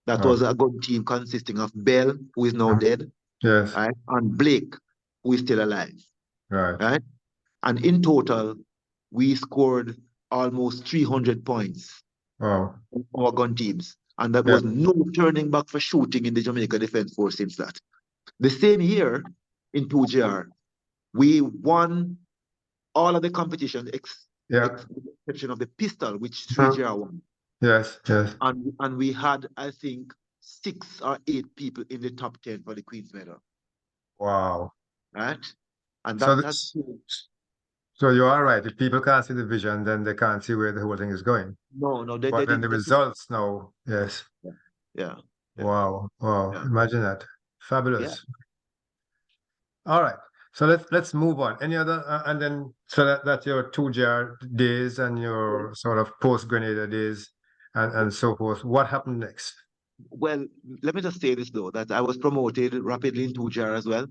Speaker 2: That was a gun team consisting of Bell, who is now dead, right? And Blake, who is still alive. Right? And in total, we scored almost 300 points on our gun teams. And that was no turning back for shooting in the Jamaica Defense Force since that. The same year, in 2GR, we won all of the competition, with the exception of the pistol, which 3GR won.
Speaker 1: Yes.
Speaker 2: And we had, I think, 6 or 8 people in the top 10 for the Queen's Medal.
Speaker 1: Wow.
Speaker 2: Right? And
Speaker 1: so you are right. If people can't see the vision, then they can't see where the whole thing is going.
Speaker 2: No.
Speaker 1: But then the results now, yes.
Speaker 2: Yeah.
Speaker 1: Wow.
Speaker 2: Yeah.
Speaker 1: Imagine that. Fabulous.
Speaker 2: Yeah.
Speaker 1: All right. So let's move on. Any other, and then so that's your 2GR days and your sort of post-Grenada days and so forth. What happened next?
Speaker 2: Well, let me just say this though, that I was promoted rapidly in 2GR as well.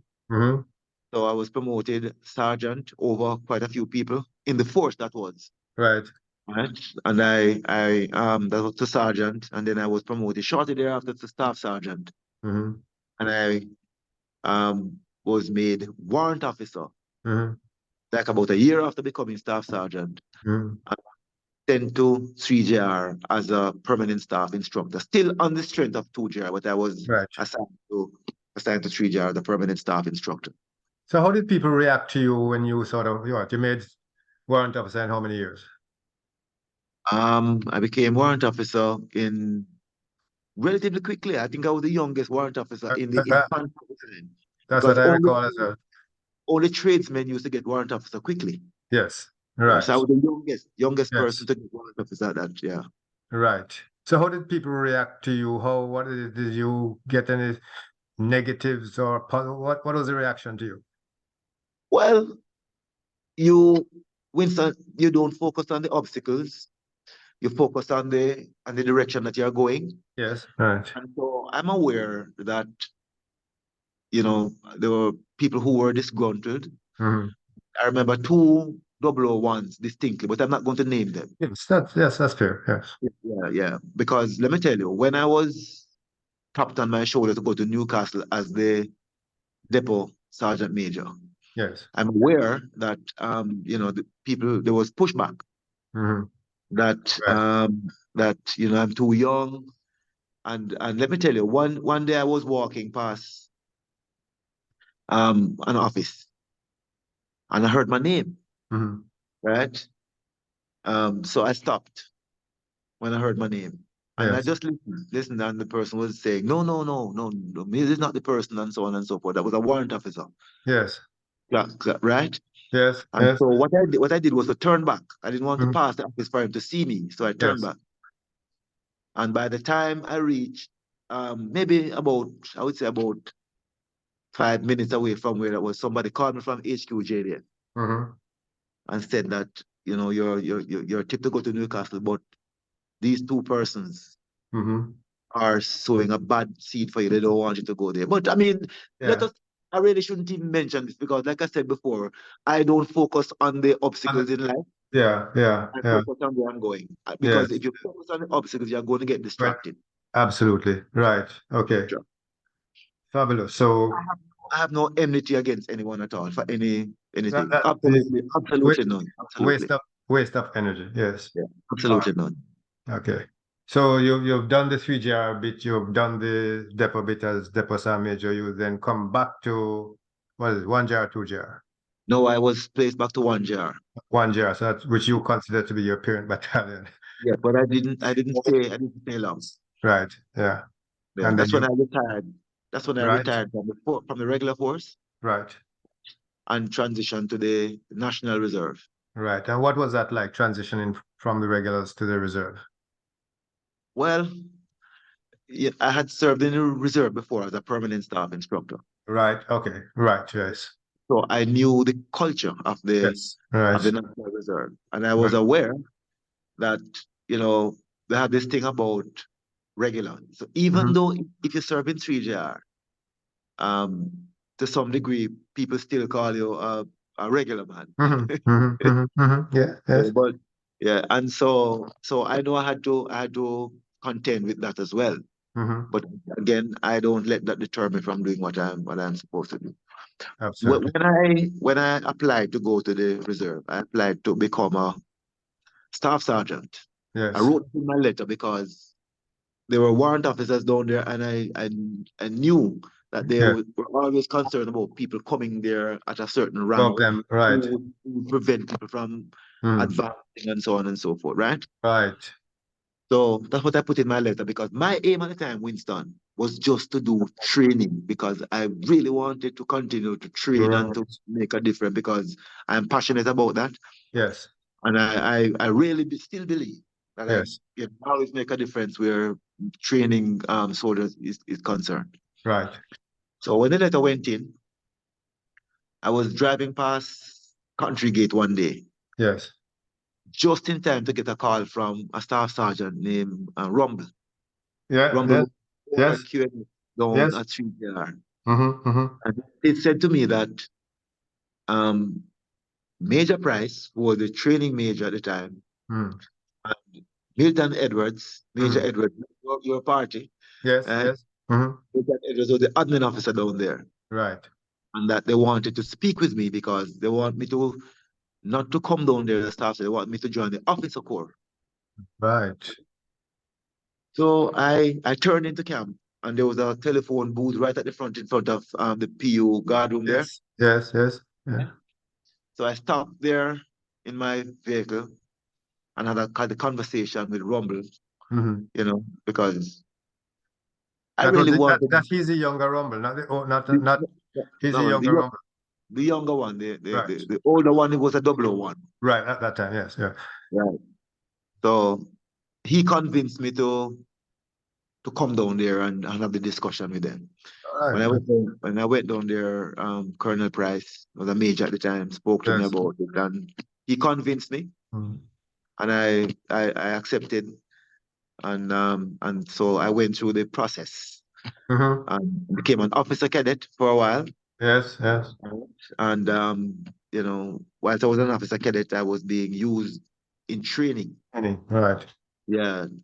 Speaker 2: So I was promoted sergeant over quite a few people in the force, that was.
Speaker 1: Right.
Speaker 2: right? And that was to sergeant, and then I was promoted shortly thereafter to staff sergeant,
Speaker 1: Mm-hmm.
Speaker 2: and I was made warrant officer,
Speaker 1: Mm-hmm.
Speaker 2: like about a year after becoming staff sergeant,
Speaker 1: Mm-hmm.
Speaker 2: and sent to 3JR as a permanent staff instructor, still on the strength of 2JR, but I was
Speaker 1: Right.
Speaker 2: assigned to 3JR, the permanent staff instructor.
Speaker 1: So how did people react to you when you sort of, you made warrant officer in how many years?
Speaker 2: I became warrant officer in relatively quickly. I think I was the youngest warrant officer
Speaker 1: Uh,
Speaker 2: in the
Speaker 1: uh, uh,
Speaker 2: infantry time,
Speaker 1: that's
Speaker 2: because
Speaker 1: what I recall as well.
Speaker 2: only tradesmen used to get warrant officer quickly.
Speaker 1: Yes.
Speaker 2: Yeah,
Speaker 1: Right.
Speaker 2: so I was the youngest person
Speaker 1: Yes.
Speaker 2: to get warrant officer at that. Yeah.
Speaker 1: Right. So how did people react to you? Did you get any negatives or what was the reaction to you?
Speaker 2: Well, you, Winston, you don't focus on the obstacles. You focus on the direction that you're going.
Speaker 1: Yes. Right.
Speaker 2: And so I'm aware that, there were people who were disgruntled.
Speaker 1: Mm-hmm.
Speaker 2: I remember two 001s distinctly, but I'm not going to name them.
Speaker 1: Yes, that's fair. Yes.
Speaker 2: Yeah, yeah. Because let me tell you, when I was tapped on my shoulder to go to Newcastle as the depot sergeant major,
Speaker 1: Yes.
Speaker 2: I'm aware that there was pushback
Speaker 1: Mm-hmm.
Speaker 2: that
Speaker 1: Right.
Speaker 2: I'm too young. And let me tell you, one day I was walking past an office and I heard my name,
Speaker 1: Mm-hmm.
Speaker 2: right? So I stopped when I heard my name. And I
Speaker 1: Yes.
Speaker 2: just listened, and the person was saying, no, no, no, no, no, me, this is not the person, and so on and so forth. That was a warrant officer.
Speaker 1: Yes.
Speaker 2: Yeah, right?
Speaker 1: Yes.
Speaker 2: And
Speaker 1: Yes.
Speaker 2: so what I did was to turn back. I didn't want to
Speaker 1: Mm-hmm.
Speaker 2: pass the office for him to see me, so I turned
Speaker 1: Yes.
Speaker 2: back. And by the time I reached, maybe about, I would say about 5 minutes away from where it was, somebody called me from HQ JDF
Speaker 1: Mm-hmm.
Speaker 2: and said that, you're tipped to go to Newcastle, but these two persons
Speaker 1: Mm-hmm.
Speaker 2: are sowing a bad seed for you. They don't want you to go there. But I mean, let
Speaker 1: Yeah.
Speaker 2: us. I really shouldn't even mention this because, like I said before, I don't focus on the obstacles in life.
Speaker 1: Yeah. Yeah.
Speaker 2: I
Speaker 1: Yeah.
Speaker 2: focus on where I'm going. Because
Speaker 1: Yes.
Speaker 2: if you focus on the obstacles, you're going to get
Speaker 1: Right.
Speaker 2: distracted.
Speaker 1: Absolutely. Right. Okay.
Speaker 2: Sure.
Speaker 1: Fabulous.
Speaker 2: I
Speaker 1: So
Speaker 2: have, I have no enmity against anyone at all for anything.
Speaker 1: that is
Speaker 2: Absolutely, absolutely none.
Speaker 1: waste
Speaker 2: Absolutely,
Speaker 1: of waste of energy. Yes.
Speaker 2: yeah, absolutely none.
Speaker 1: Okay. So you've done the 3GR bit, you've done the depot bit as depot sergeant major, you then come back to what is it, 1GR, 2GR?
Speaker 2: No, I was placed back to 1JR.
Speaker 1: 1GR, so that which you consider to be your parent battalion.
Speaker 2: Yeah, but I didn't stay long.
Speaker 1: Right. Yeah.
Speaker 2: Yeah,
Speaker 1: And then
Speaker 2: that's when
Speaker 1: you
Speaker 2: I retired. That's when I
Speaker 1: right,
Speaker 2: retired from the regular force
Speaker 1: right,
Speaker 2: and transitioned to the National Reserve.
Speaker 1: right. And what was that like transitioning from the regulars to the reserve?
Speaker 2: Well, yeah, I had served in the reserve before as a permanent staff instructor,
Speaker 1: Right. Okay. Right. Yes.
Speaker 2: so I knew the culture of the
Speaker 1: Yes. Right.
Speaker 2: National Reserve, and I was
Speaker 1: Right.
Speaker 2: aware that they have this thing about regular. So even
Speaker 1: Mhm.
Speaker 2: though if you serve in 3JR, um, to some degree, people still call you a regular man.
Speaker 1: Mhm. Mhm. Mhm. Mhm. Yeah.
Speaker 2: Yeah,
Speaker 1: Yes.
Speaker 2: but yeah, and so I know I had to contend with that as well.
Speaker 1: Mhm.
Speaker 2: But again, I don't let that deter me from doing what I'm supposed to do. When
Speaker 1: Absolutely.
Speaker 2: when I when I applied to go to the reserve, I applied to become a staff sergeant. I
Speaker 1: Yes.
Speaker 2: wrote in my letter because there were warrant officers down there, and I knew that they
Speaker 1: Yes.
Speaker 2: were always concerned about people coming there at a certain rank
Speaker 1: Problem. Right.
Speaker 2: who would prevent people from
Speaker 1: Mm.
Speaker 2: advancing and so on and so forth, right?
Speaker 1: Right.
Speaker 2: So that's what I put in my letter because my aim at the time, Winston, was just to do training because I really wanted to continue to train and to
Speaker 1: Right.
Speaker 2: make a difference because I'm passionate about that.
Speaker 1: Yes.
Speaker 2: And I really still believe that I
Speaker 1: Yes.
Speaker 2: always make a difference where training soldiers is concerned.
Speaker 1: Right.
Speaker 2: So when the letter went in, I was driving past Country Gate one day,
Speaker 1: Yes.
Speaker 2: just in time to get a call from a staff sergeant named Rumble.
Speaker 1: Yeah. Yes.
Speaker 2: Rumble over
Speaker 1: Yes.
Speaker 2: QN down
Speaker 1: Yes.
Speaker 2: at 3JR.
Speaker 1: Mm-hmm. Mm-hmm.
Speaker 2: And it said to me that um, Major Price, who was the training major at the time,
Speaker 1: Mm.
Speaker 2: Milton Edwards, Major
Speaker 1: Mm.
Speaker 2: Edwards, your party,
Speaker 1: Yes,
Speaker 2: right?
Speaker 1: yes. Hmm.
Speaker 2: Milton Edwards was the admin officer down there,
Speaker 1: Right,
Speaker 2: and that they wanted to speak with me because they want me to not to come down there as staff, so they want me to join the officer corps.
Speaker 1: right.
Speaker 2: So I turned into camp, and there was a telephone booth right at the front, in front of the PU guard room there.
Speaker 1: Yes, yes, yes. Yeah.
Speaker 2: So I stopped there in my vehicle and had a conversation with Rumble,
Speaker 1: Hmm.
Speaker 2: because I
Speaker 1: That was
Speaker 2: really
Speaker 1: that,
Speaker 2: wanted
Speaker 1: that he's the younger Rumble, not the oh, not
Speaker 2: the,
Speaker 1: not he's the
Speaker 2: no,
Speaker 1: younger Rumble.
Speaker 2: the younger one,
Speaker 1: Right,
Speaker 2: the older one, it was a double O one.
Speaker 1: right. At that time, yes, yeah.
Speaker 2: Right. So he convinced me to come down there and have the discussion with them.
Speaker 1: All right.
Speaker 2: When I went down there, Colonel Price was a major at the time, spoke to me
Speaker 1: Yes.
Speaker 2: about it, and he convinced me,
Speaker 1: Mm.
Speaker 2: and I accepted, and so I went through the process
Speaker 1: Hmm.
Speaker 2: and became an officer cadet for a while.
Speaker 1: Yes, yes.
Speaker 2: And whilst I was an officer cadet, I was being used in training.
Speaker 1: Right.
Speaker 2: Yeah, and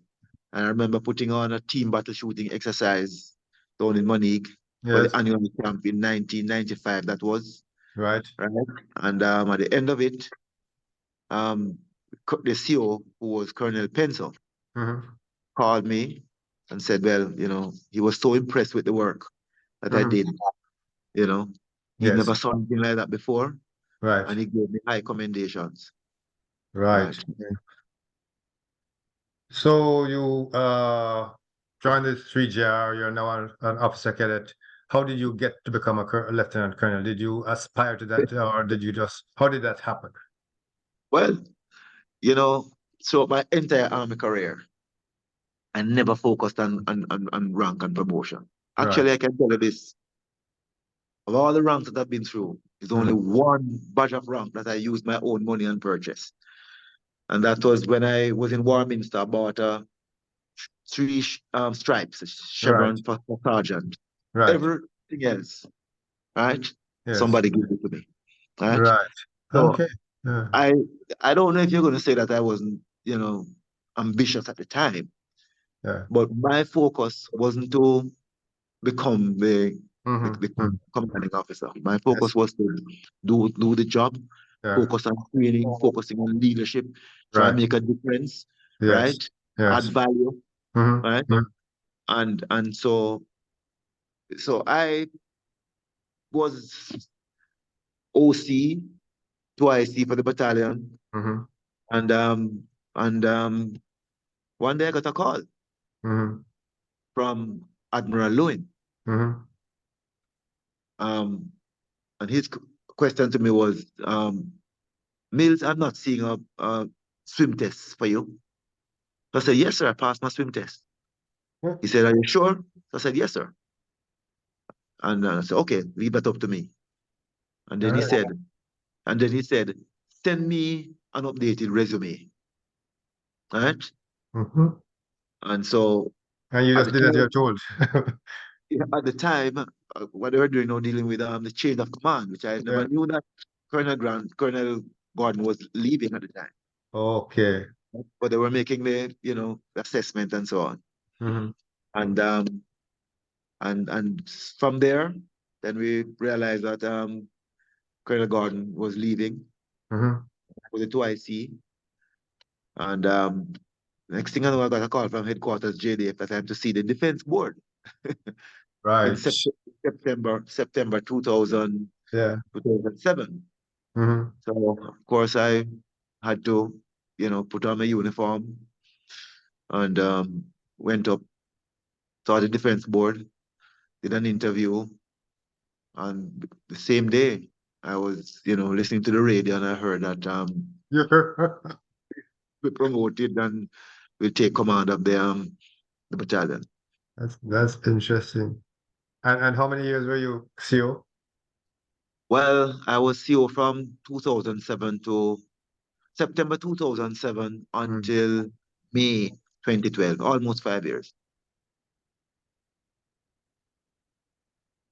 Speaker 2: I remember putting on a team battle shooting exercise down in Monique for the
Speaker 1: Yes.
Speaker 2: annual camp in 1995. That was
Speaker 1: Right.
Speaker 2: right, and at the end of it, um, the CO, who was Colonel Pencil,
Speaker 1: Hmm.
Speaker 2: called me and said, well, he was so impressed with the work that I
Speaker 1: Hmm.
Speaker 2: did. You know, he'd
Speaker 1: Yes.
Speaker 2: never saw anything like that before,
Speaker 1: Right.
Speaker 2: and he gave me high commendations.
Speaker 1: Right.
Speaker 2: Right.
Speaker 1: So you joined the 3GR, you're now an officer cadet. How did you get to become a lieutenant colonel? Did you aspire to that, or did you just, how did that happen?
Speaker 2: Well, you know, throughout my entire army career, I never focused on rank and promotion.
Speaker 1: Right.
Speaker 2: Actually, I can tell you this: of all the ranks that I've been through, there's only
Speaker 1: Mm.
Speaker 2: one badge of rank that I used my own money and purchase, and that was when I was in Warminster. I bought three stripes, a
Speaker 1: Right.
Speaker 2: chevron for sergeant.
Speaker 1: Right.
Speaker 2: Everything else, right?
Speaker 1: Yes.
Speaker 2: Somebody gave it to me, right?
Speaker 1: Right.
Speaker 2: So
Speaker 1: Okay. Yeah.
Speaker 2: I I don't know if you're going to say that I wasn't, ambitious at the time,
Speaker 1: Yeah.
Speaker 2: but my focus wasn't to become the
Speaker 1: Mm-hmm.
Speaker 2: commanding officer. My
Speaker 1: Yes.
Speaker 2: focus was to do the job,
Speaker 1: Yeah.
Speaker 2: focus on training, focusing on leadership, try and
Speaker 1: Right.
Speaker 2: make a difference,
Speaker 1: Yes.
Speaker 2: right? Add
Speaker 1: Yes.
Speaker 2: value, right?
Speaker 1: Mm-hmm.
Speaker 2: And so I was OC, 2IC for the battalion,
Speaker 1: Mm-hmm.
Speaker 2: and one day I got a call
Speaker 1: Mm-hmm.
Speaker 2: from Admiral Lewin.
Speaker 1: Mm-hmm.
Speaker 2: Um, and his question to me was, Mills, I'm not seeing a swim test for you. So I said, yes, sir, I passed my swim test.
Speaker 1: Mm-hmm.
Speaker 2: He said, are you sure? So I said, yes, sir. And I said, okay, leave that up to me. And
Speaker 1: All
Speaker 2: then he
Speaker 1: right.
Speaker 2: said, and then he said, send me an updated resume. All right.
Speaker 1: Mm-hmm.
Speaker 2: And so
Speaker 1: And you
Speaker 2: at
Speaker 1: just
Speaker 2: the
Speaker 1: did as you're
Speaker 2: time,
Speaker 1: told.
Speaker 2: at the time, what they were doing now, dealing with the chain of command, which I never
Speaker 1: Yeah.
Speaker 2: knew that Colonel Gordon was leaving at the time.
Speaker 1: Okay.
Speaker 2: But they were making the, assessment and so on.
Speaker 1: Mm-hmm.
Speaker 2: And from there, then we realized that Colonel Gordon was leaving
Speaker 1: Mm-hmm.
Speaker 2: with the 2IC. And next thing I know, I got a call from headquarters JDF that I had to see the defense board in
Speaker 1: Right.
Speaker 2: September
Speaker 1: Yeah.
Speaker 2: 2007.
Speaker 1: Mm-hmm.
Speaker 2: So of course I had to, put on my uniform and went up, saw the defense board, did an interview, and the same day I was, listening to the radio and I heard that
Speaker 1: Yeah.
Speaker 2: we promoted and we take command of the battalion.
Speaker 1: That's interesting. And how many years were you CO?
Speaker 2: Well, I was CO from 2007 to September 2007
Speaker 1: Mm.
Speaker 2: until May 2012, almost 5 years.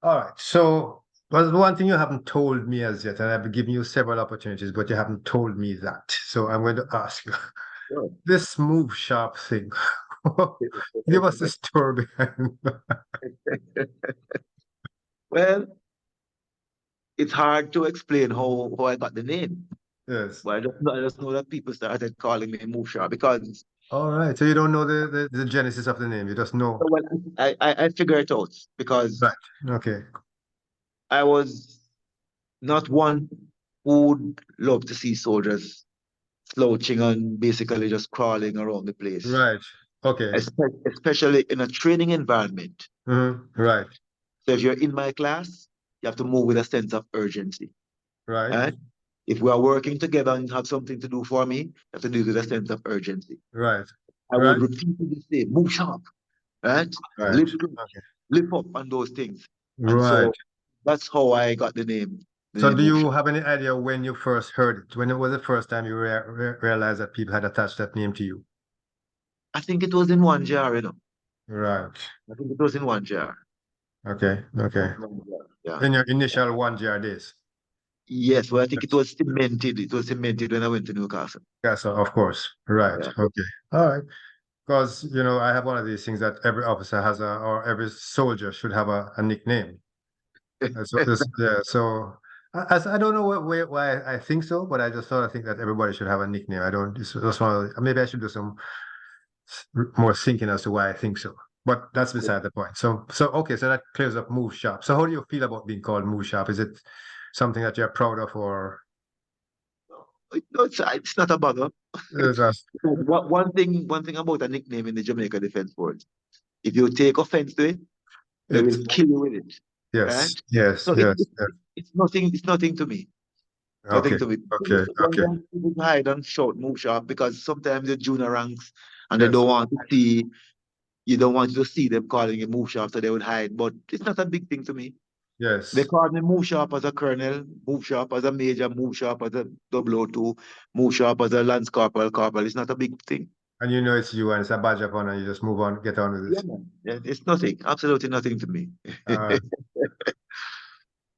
Speaker 1: All right. So, well, the one thing you haven't told me as yet, and I've given you several opportunities, but you haven't told me that. So I'm going to ask you.
Speaker 2: Sure.
Speaker 1: This move sharp thing. Give us the story behind.
Speaker 2: Well, it's hard to explain how I got the name.
Speaker 1: Yes.
Speaker 2: But I just know that people started calling me Musha because
Speaker 1: All right. So you don't know the genesis of the name. You just know.
Speaker 2: well, I figure it out
Speaker 1: Right.
Speaker 2: because
Speaker 1: Okay.
Speaker 2: I was not one who would love to see soldiers slouching and basically just crawling around the place,
Speaker 1: Right. Okay.
Speaker 2: especially in a training environment.
Speaker 1: Right.
Speaker 2: So if you're in my class, you have to move with a sense of urgency.
Speaker 1: Right.
Speaker 2: Right? If we are working together and have something to do for me, you have to do it with a sense of urgency.
Speaker 1: Right.
Speaker 2: I would
Speaker 1: Right.
Speaker 2: repeatedly say, move sharp, right?
Speaker 1: Right.
Speaker 2: Lift,
Speaker 1: Okay.
Speaker 2: lift up on those things. And
Speaker 1: Right.
Speaker 2: so that's how I got the name,
Speaker 1: So do
Speaker 2: move
Speaker 1: you
Speaker 2: sharp.
Speaker 1: have any idea when you first heard it? When it was the first time you realized that people had attached that name to you?
Speaker 2: I think it was in one jar, you know.
Speaker 1: Right.
Speaker 2: I think it was in one jar.
Speaker 1: Okay. Okay.
Speaker 2: One jar, yeah.
Speaker 1: In your initial 1 GR days.
Speaker 2: Yes, well, I think it
Speaker 1: Yes.
Speaker 2: was cemented. It was cemented when I went to Newcastle.
Speaker 1: Yes, of course. Right.
Speaker 2: Yeah.
Speaker 1: Okay. All right. Because, I have one of these things that every officer has or every soldier should have a nickname. So yeah, so I don't know why I think so, but I just sort of think that everybody should have a nickname. I don't, it's just one maybe I should do some more thinking as to why I think so. But that's beside the point. So okay, so that clears up move sharp. So how do you feel about being called move sharp? Is it something that you're proud of or
Speaker 2: No, it's not a bother.
Speaker 1: is that
Speaker 2: One thing about a nickname in the Jamaica Defense Force, if you take offense to it, they
Speaker 1: it?
Speaker 2: will kill you with it, right?
Speaker 1: Yes, yes,
Speaker 2: So
Speaker 1: yes, yes.
Speaker 2: it's nothing to me. Nothing
Speaker 1: Okay,
Speaker 2: to me.
Speaker 1: okay, okay.
Speaker 2: Sometimes people hide and shout, move sharp, because sometimes the junior ranks and they
Speaker 1: Yes,
Speaker 2: don't want to see, you don't want to see them calling you move sharp, so they would hide. But it's not a big thing to me. They
Speaker 1: yes.
Speaker 2: call me move sharp as a colonel, move sharp as a major, move sharp as a 002, move sharp as a lance corporal, corporal. It's not a big thing.
Speaker 1: And it's you and it's a badge of honor. You just move on, get on with
Speaker 2: Yeah,
Speaker 1: it.
Speaker 2: man. Yeah, it's nothing, absolutely nothing to me.
Speaker 1: Uh,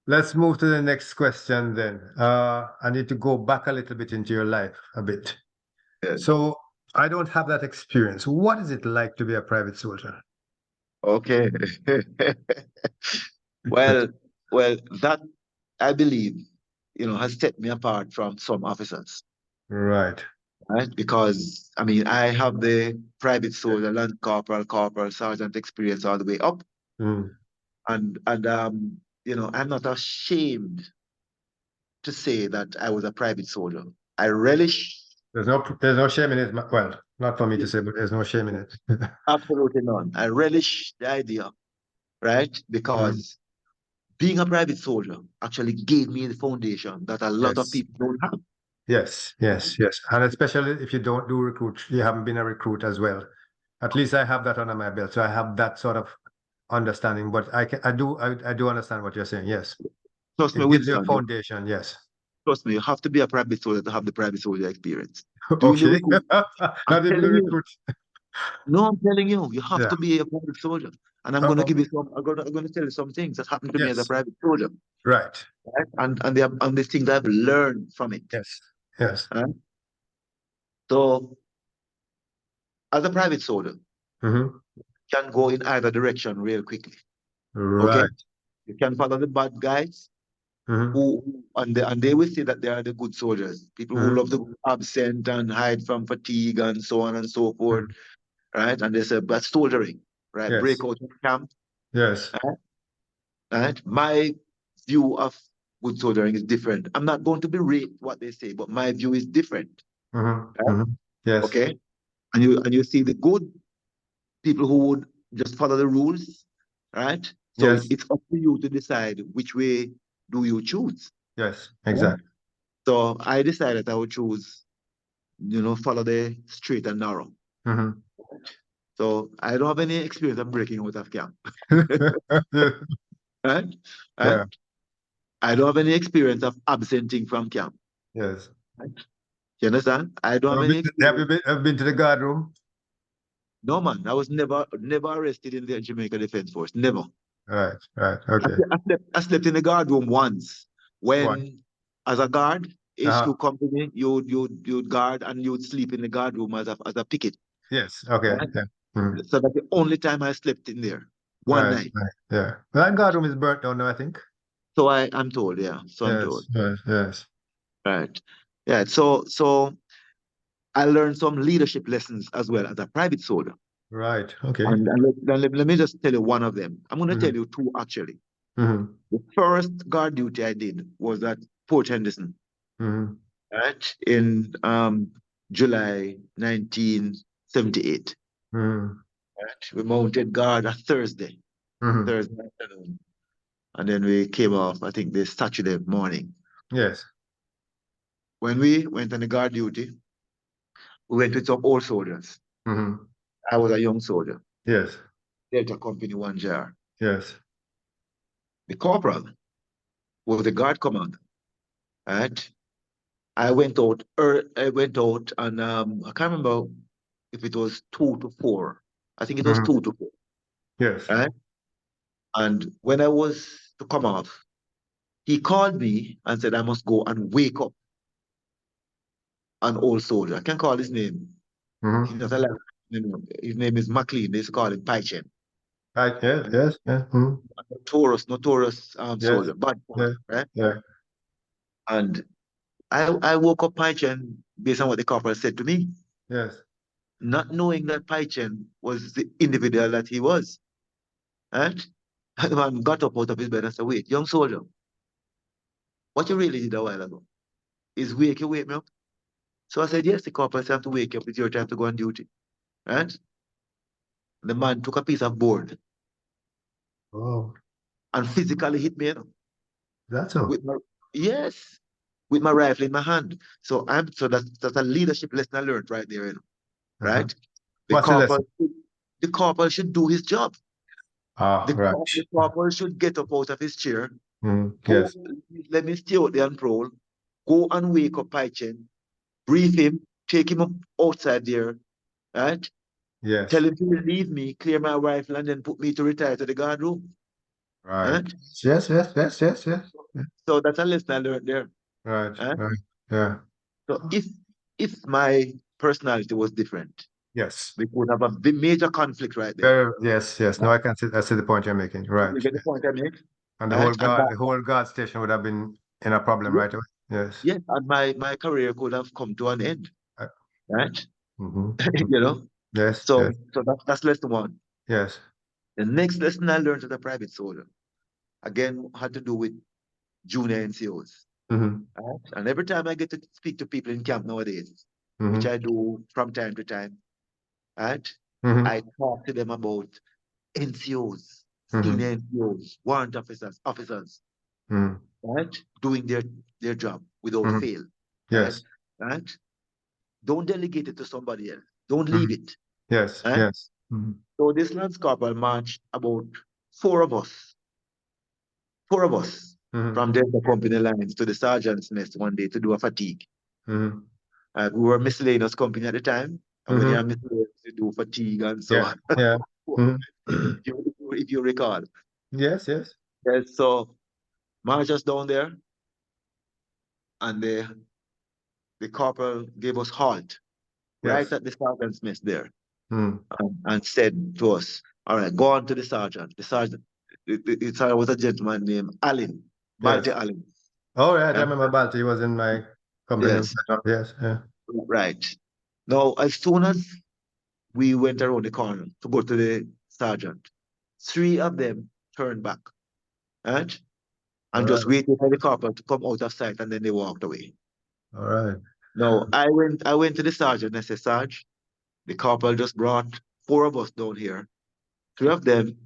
Speaker 1: let's move to the next question then. I need to go back a little bit into your life a bit.
Speaker 2: Yeah.
Speaker 1: So I don't have that experience. What is it like to be a private soldier?
Speaker 2: Okay. Well, well, that I believe, has set me apart from some officers,
Speaker 1: Right.
Speaker 2: right? Because I mean, I have the private soldier, lance corporal, corporal, sergeant experience all the way up,
Speaker 1: Mm.
Speaker 2: and I'm not ashamed to say that I was a private soldier. I relish,
Speaker 1: There's no shame in it. Well, not for me to say, but there's no shame in it.
Speaker 2: absolutely none. I relish the idea, right?
Speaker 1: Mm.
Speaker 2: Because being a private soldier actually gave me the foundation that a lot of
Speaker 1: Yes.
Speaker 2: people don't have.
Speaker 1: Yes, yes, yes. And especially if you don't do recruit, you haven't been a recruit as well. At least I have that under my belt. So I have that sort of understanding. But I do understand what you're saying. Yes.
Speaker 2: Trust me,
Speaker 1: It gives you a
Speaker 2: Winston,
Speaker 1: foundation. Yes.
Speaker 2: trust me, you have to be a private soldier to have the private soldier experience. Doing the
Speaker 1: Okay.
Speaker 2: recruit, I'm
Speaker 1: Not even the
Speaker 2: telling you,
Speaker 1: recruit.
Speaker 2: no, I'm telling you, you have
Speaker 1: Yeah.
Speaker 2: to be a private soldier. And I'm going to
Speaker 1: Uh-oh.
Speaker 2: give you some, I'm going to tell you some things that happened to me as a
Speaker 1: Yes.
Speaker 2: private soldier,
Speaker 1: Right.
Speaker 2: right? And the things I've learned from it,
Speaker 1: Yes. Yes.
Speaker 2: right? So, as a private soldier,
Speaker 1: Hmm.
Speaker 2: you can go in either direction real quickly, okay?
Speaker 1: Right.
Speaker 2: You can follow the bad guys
Speaker 1: Hmm.
Speaker 2: and they will say that they are the good soldiers, people who
Speaker 1: Hmm.
Speaker 2: love to go absent and hide from fatigue and so on and so forth,
Speaker 1: Hmm.
Speaker 2: right? And they say, but soldiering, right?
Speaker 1: Yes.
Speaker 2: Break out of camp,
Speaker 1: Yes.
Speaker 2: right? Right? My view of good soldiering is different. I'm not going to berate what they say, but my view is different,
Speaker 1: Hmm.
Speaker 2: right?
Speaker 1: Hmm. Yes.
Speaker 2: Okay? And you see the good people who would just follow the rules, right? So
Speaker 1: Yes.
Speaker 2: it's up to you to decide which way do you choose.
Speaker 1: Yes.
Speaker 2: Right?
Speaker 1: Exactly.
Speaker 2: So I decided I would choose, follow the straight and narrow.
Speaker 1: Hmm.
Speaker 2: So I don't have any experience of breaking out of camp, right? Right?
Speaker 1: Yeah.
Speaker 2: I don't have any experience of absenting from camp.
Speaker 1: Yes.
Speaker 2: Right? You understand? I don't have any
Speaker 1: Have
Speaker 2: experience.
Speaker 1: you been to the guard room?
Speaker 2: No, man, I was never arrested in the Jamaica Defense Force. Never.
Speaker 1: Right. Right. Okay.
Speaker 2: I slept in the guard room once
Speaker 1: What?
Speaker 2: when, as a guard,
Speaker 1: Uh-huh.
Speaker 2: HQ company, you'd guard and you'd sleep in the guard room as a picket.
Speaker 1: Yes. Okay.
Speaker 2: Right?
Speaker 1: Yeah. Mhm.
Speaker 2: So that's the only time I slept in there, one
Speaker 1: Right.
Speaker 2: night.
Speaker 1: Right. Yeah. That guard room is burnt down now, I think.
Speaker 2: So I'm told, yeah. So I'm told.
Speaker 1: Yes. Yes. Yes.
Speaker 2: Right. Yeah. So I learned some leadership lessons as well as a private soldier.
Speaker 1: Right. Okay.
Speaker 2: And let me just tell you one of them. I'm going to tell
Speaker 1: Mm-hmm.
Speaker 2: you two actually.
Speaker 1: Mm-hmm.
Speaker 2: The first guard duty I did was at Port Henderson,
Speaker 1: Mm-hmm.
Speaker 2: right, in July 1978.
Speaker 1: Mm-hmm.
Speaker 2: Right? We mounted guard a Thursday,
Speaker 1: Mm-hmm.
Speaker 2: Thursday afternoon, and then we came off, I think, the Saturday morning.
Speaker 1: Yes.
Speaker 2: When we went on the guard duty, we went with some old soldiers.
Speaker 1: Mm-hmm.
Speaker 2: I was a young soldier,
Speaker 1: Yes.
Speaker 2: Delta Company 1 JR.
Speaker 1: Yes.
Speaker 2: The corporal was the guard commander, right? I went out, and I can't remember if it was 2 to 4. I think it was
Speaker 1: Mm-hmm.
Speaker 2: 2 to 4,
Speaker 1: Yes.
Speaker 2: right? And when I was to come off, he called me and said I must go and wake up an old soldier. I can't call his name. He's
Speaker 1: Mm-hmm.
Speaker 2: not alive. His name is McLean. They used to call him Paichen.
Speaker 1: Right. Yes. Yes. Yeah. Mm-hmm.
Speaker 2: Notorious
Speaker 1: Yes.
Speaker 2: soldier, bad boy,
Speaker 1: Yeah.
Speaker 2: right?
Speaker 1: Yeah.
Speaker 2: And I woke up Paichen based on what the corporal said to me,
Speaker 1: Yes.
Speaker 2: not knowing that Paichen was the individual that he was. Right? And the man got up out of his bed and said, "Wait, young soldier, what you really did a while ago is wake me up." So I said, "Yes, the corporal said I have to wake you up. It's your time to go on duty." Right? The man took a piece of board
Speaker 1: Oh,
Speaker 2: and physically hit me,
Speaker 1: that's all.
Speaker 2: with my, yes, with my rifle in my hand. So that's a leadership lesson I learned right there,
Speaker 1: Uh-huh.
Speaker 2: right? The
Speaker 1: What's the lesson?
Speaker 2: corporal, the corporal should do his job.
Speaker 1: Ah, right.
Speaker 2: The corporal should get up out of his chair,
Speaker 1: Mm,
Speaker 2: go,
Speaker 1: yes.
Speaker 2: let me stay out there and prowl, go and wake up Paichen, brief him, take him up outside there, right?
Speaker 1: Yes.
Speaker 2: Tell him to relieve me, clear my rifle, and then put me to retire to the guard room.
Speaker 1: Right.
Speaker 2: Right?
Speaker 1: Yes. Yes. Yes. Yes. Yes. Yeah.
Speaker 2: So that's a lesson I learned there.
Speaker 1: Right.
Speaker 2: Right?
Speaker 1: Right. Yeah.
Speaker 2: So if my personality was different,
Speaker 1: Yes.
Speaker 2: we could have a major conflict right there.
Speaker 1: Yes. Yes. No,
Speaker 2: Right?
Speaker 1: I see the point you're making. Right.
Speaker 2: You get the point I make?
Speaker 1: And
Speaker 2: Right?
Speaker 1: the whole guard station would have been in a problem right away. Yes.
Speaker 2: Yes, and my career could have come to an end.
Speaker 1: Uh,
Speaker 2: Right?
Speaker 1: mm-hmm.
Speaker 2: You know?
Speaker 1: Yes.
Speaker 2: So
Speaker 1: Yes.
Speaker 2: that's lesson one.
Speaker 1: Yes.
Speaker 2: The next lesson I learned as a private soldier, again, had to do with junior NCOs.
Speaker 1: Mm-hmm.
Speaker 2: Right? And every time I get to speak to people in camp nowadays, which
Speaker 1: Mm-hmm.
Speaker 2: I do from time to time, right?
Speaker 1: Mm-hmm.
Speaker 2: I talk to them about NCOs,
Speaker 1: Mm-hmm.
Speaker 2: senior NCOs, warrant officers,
Speaker 1: Mm-hmm.
Speaker 2: right? Doing their job without
Speaker 1: Mm-hmm.
Speaker 2: fail, right?
Speaker 1: Yes.
Speaker 2: Right? Don't delegate it to somebody else. Don't
Speaker 1: Mm-hmm.
Speaker 2: leave it.
Speaker 1: Yes.
Speaker 2: Right?
Speaker 1: Yes. Mm-hmm.
Speaker 2: So this Lance Corporal marched about four of us, four of us
Speaker 1: Mm-hmm.
Speaker 2: from Delta Company lines to the sergeant's mess one day to do a fatigue.
Speaker 1: Mm-hmm.
Speaker 2: We were miscellaneous company at the time, and when
Speaker 1: Mm-hmm.
Speaker 2: you're miscellaneous, you do fatigue and so
Speaker 1: Yeah.
Speaker 2: on.
Speaker 1: Yeah. Mm-hmm.
Speaker 2: if you recall.
Speaker 1: Yes. Yes.
Speaker 2: Yes, so march us down there, and the corporal gave us halt right
Speaker 1: Yes.
Speaker 2: at the sergeant's mess there,
Speaker 1: Mm.
Speaker 2: and said to us, "All right, go on to the sergeant." The sergeant, the sergeant was a gentleman named Allen, Balti
Speaker 1: Yes.
Speaker 2: Allen.
Speaker 1: Oh, right. I
Speaker 2: Uh,
Speaker 1: remember Balti. He was in my company.
Speaker 2: yes,
Speaker 1: Yes. Yeah.
Speaker 2: right. Now, as soon as we went around the corner to go to the sergeant, three of them turned back, right?
Speaker 1: All
Speaker 2: And just
Speaker 1: right.
Speaker 2: waited for the corporal to come out of sight, and then they walked away.
Speaker 1: All right.
Speaker 2: Now, I went to the sergeant and I said, "Sarge, the corporal just brought four of us down here. Three of them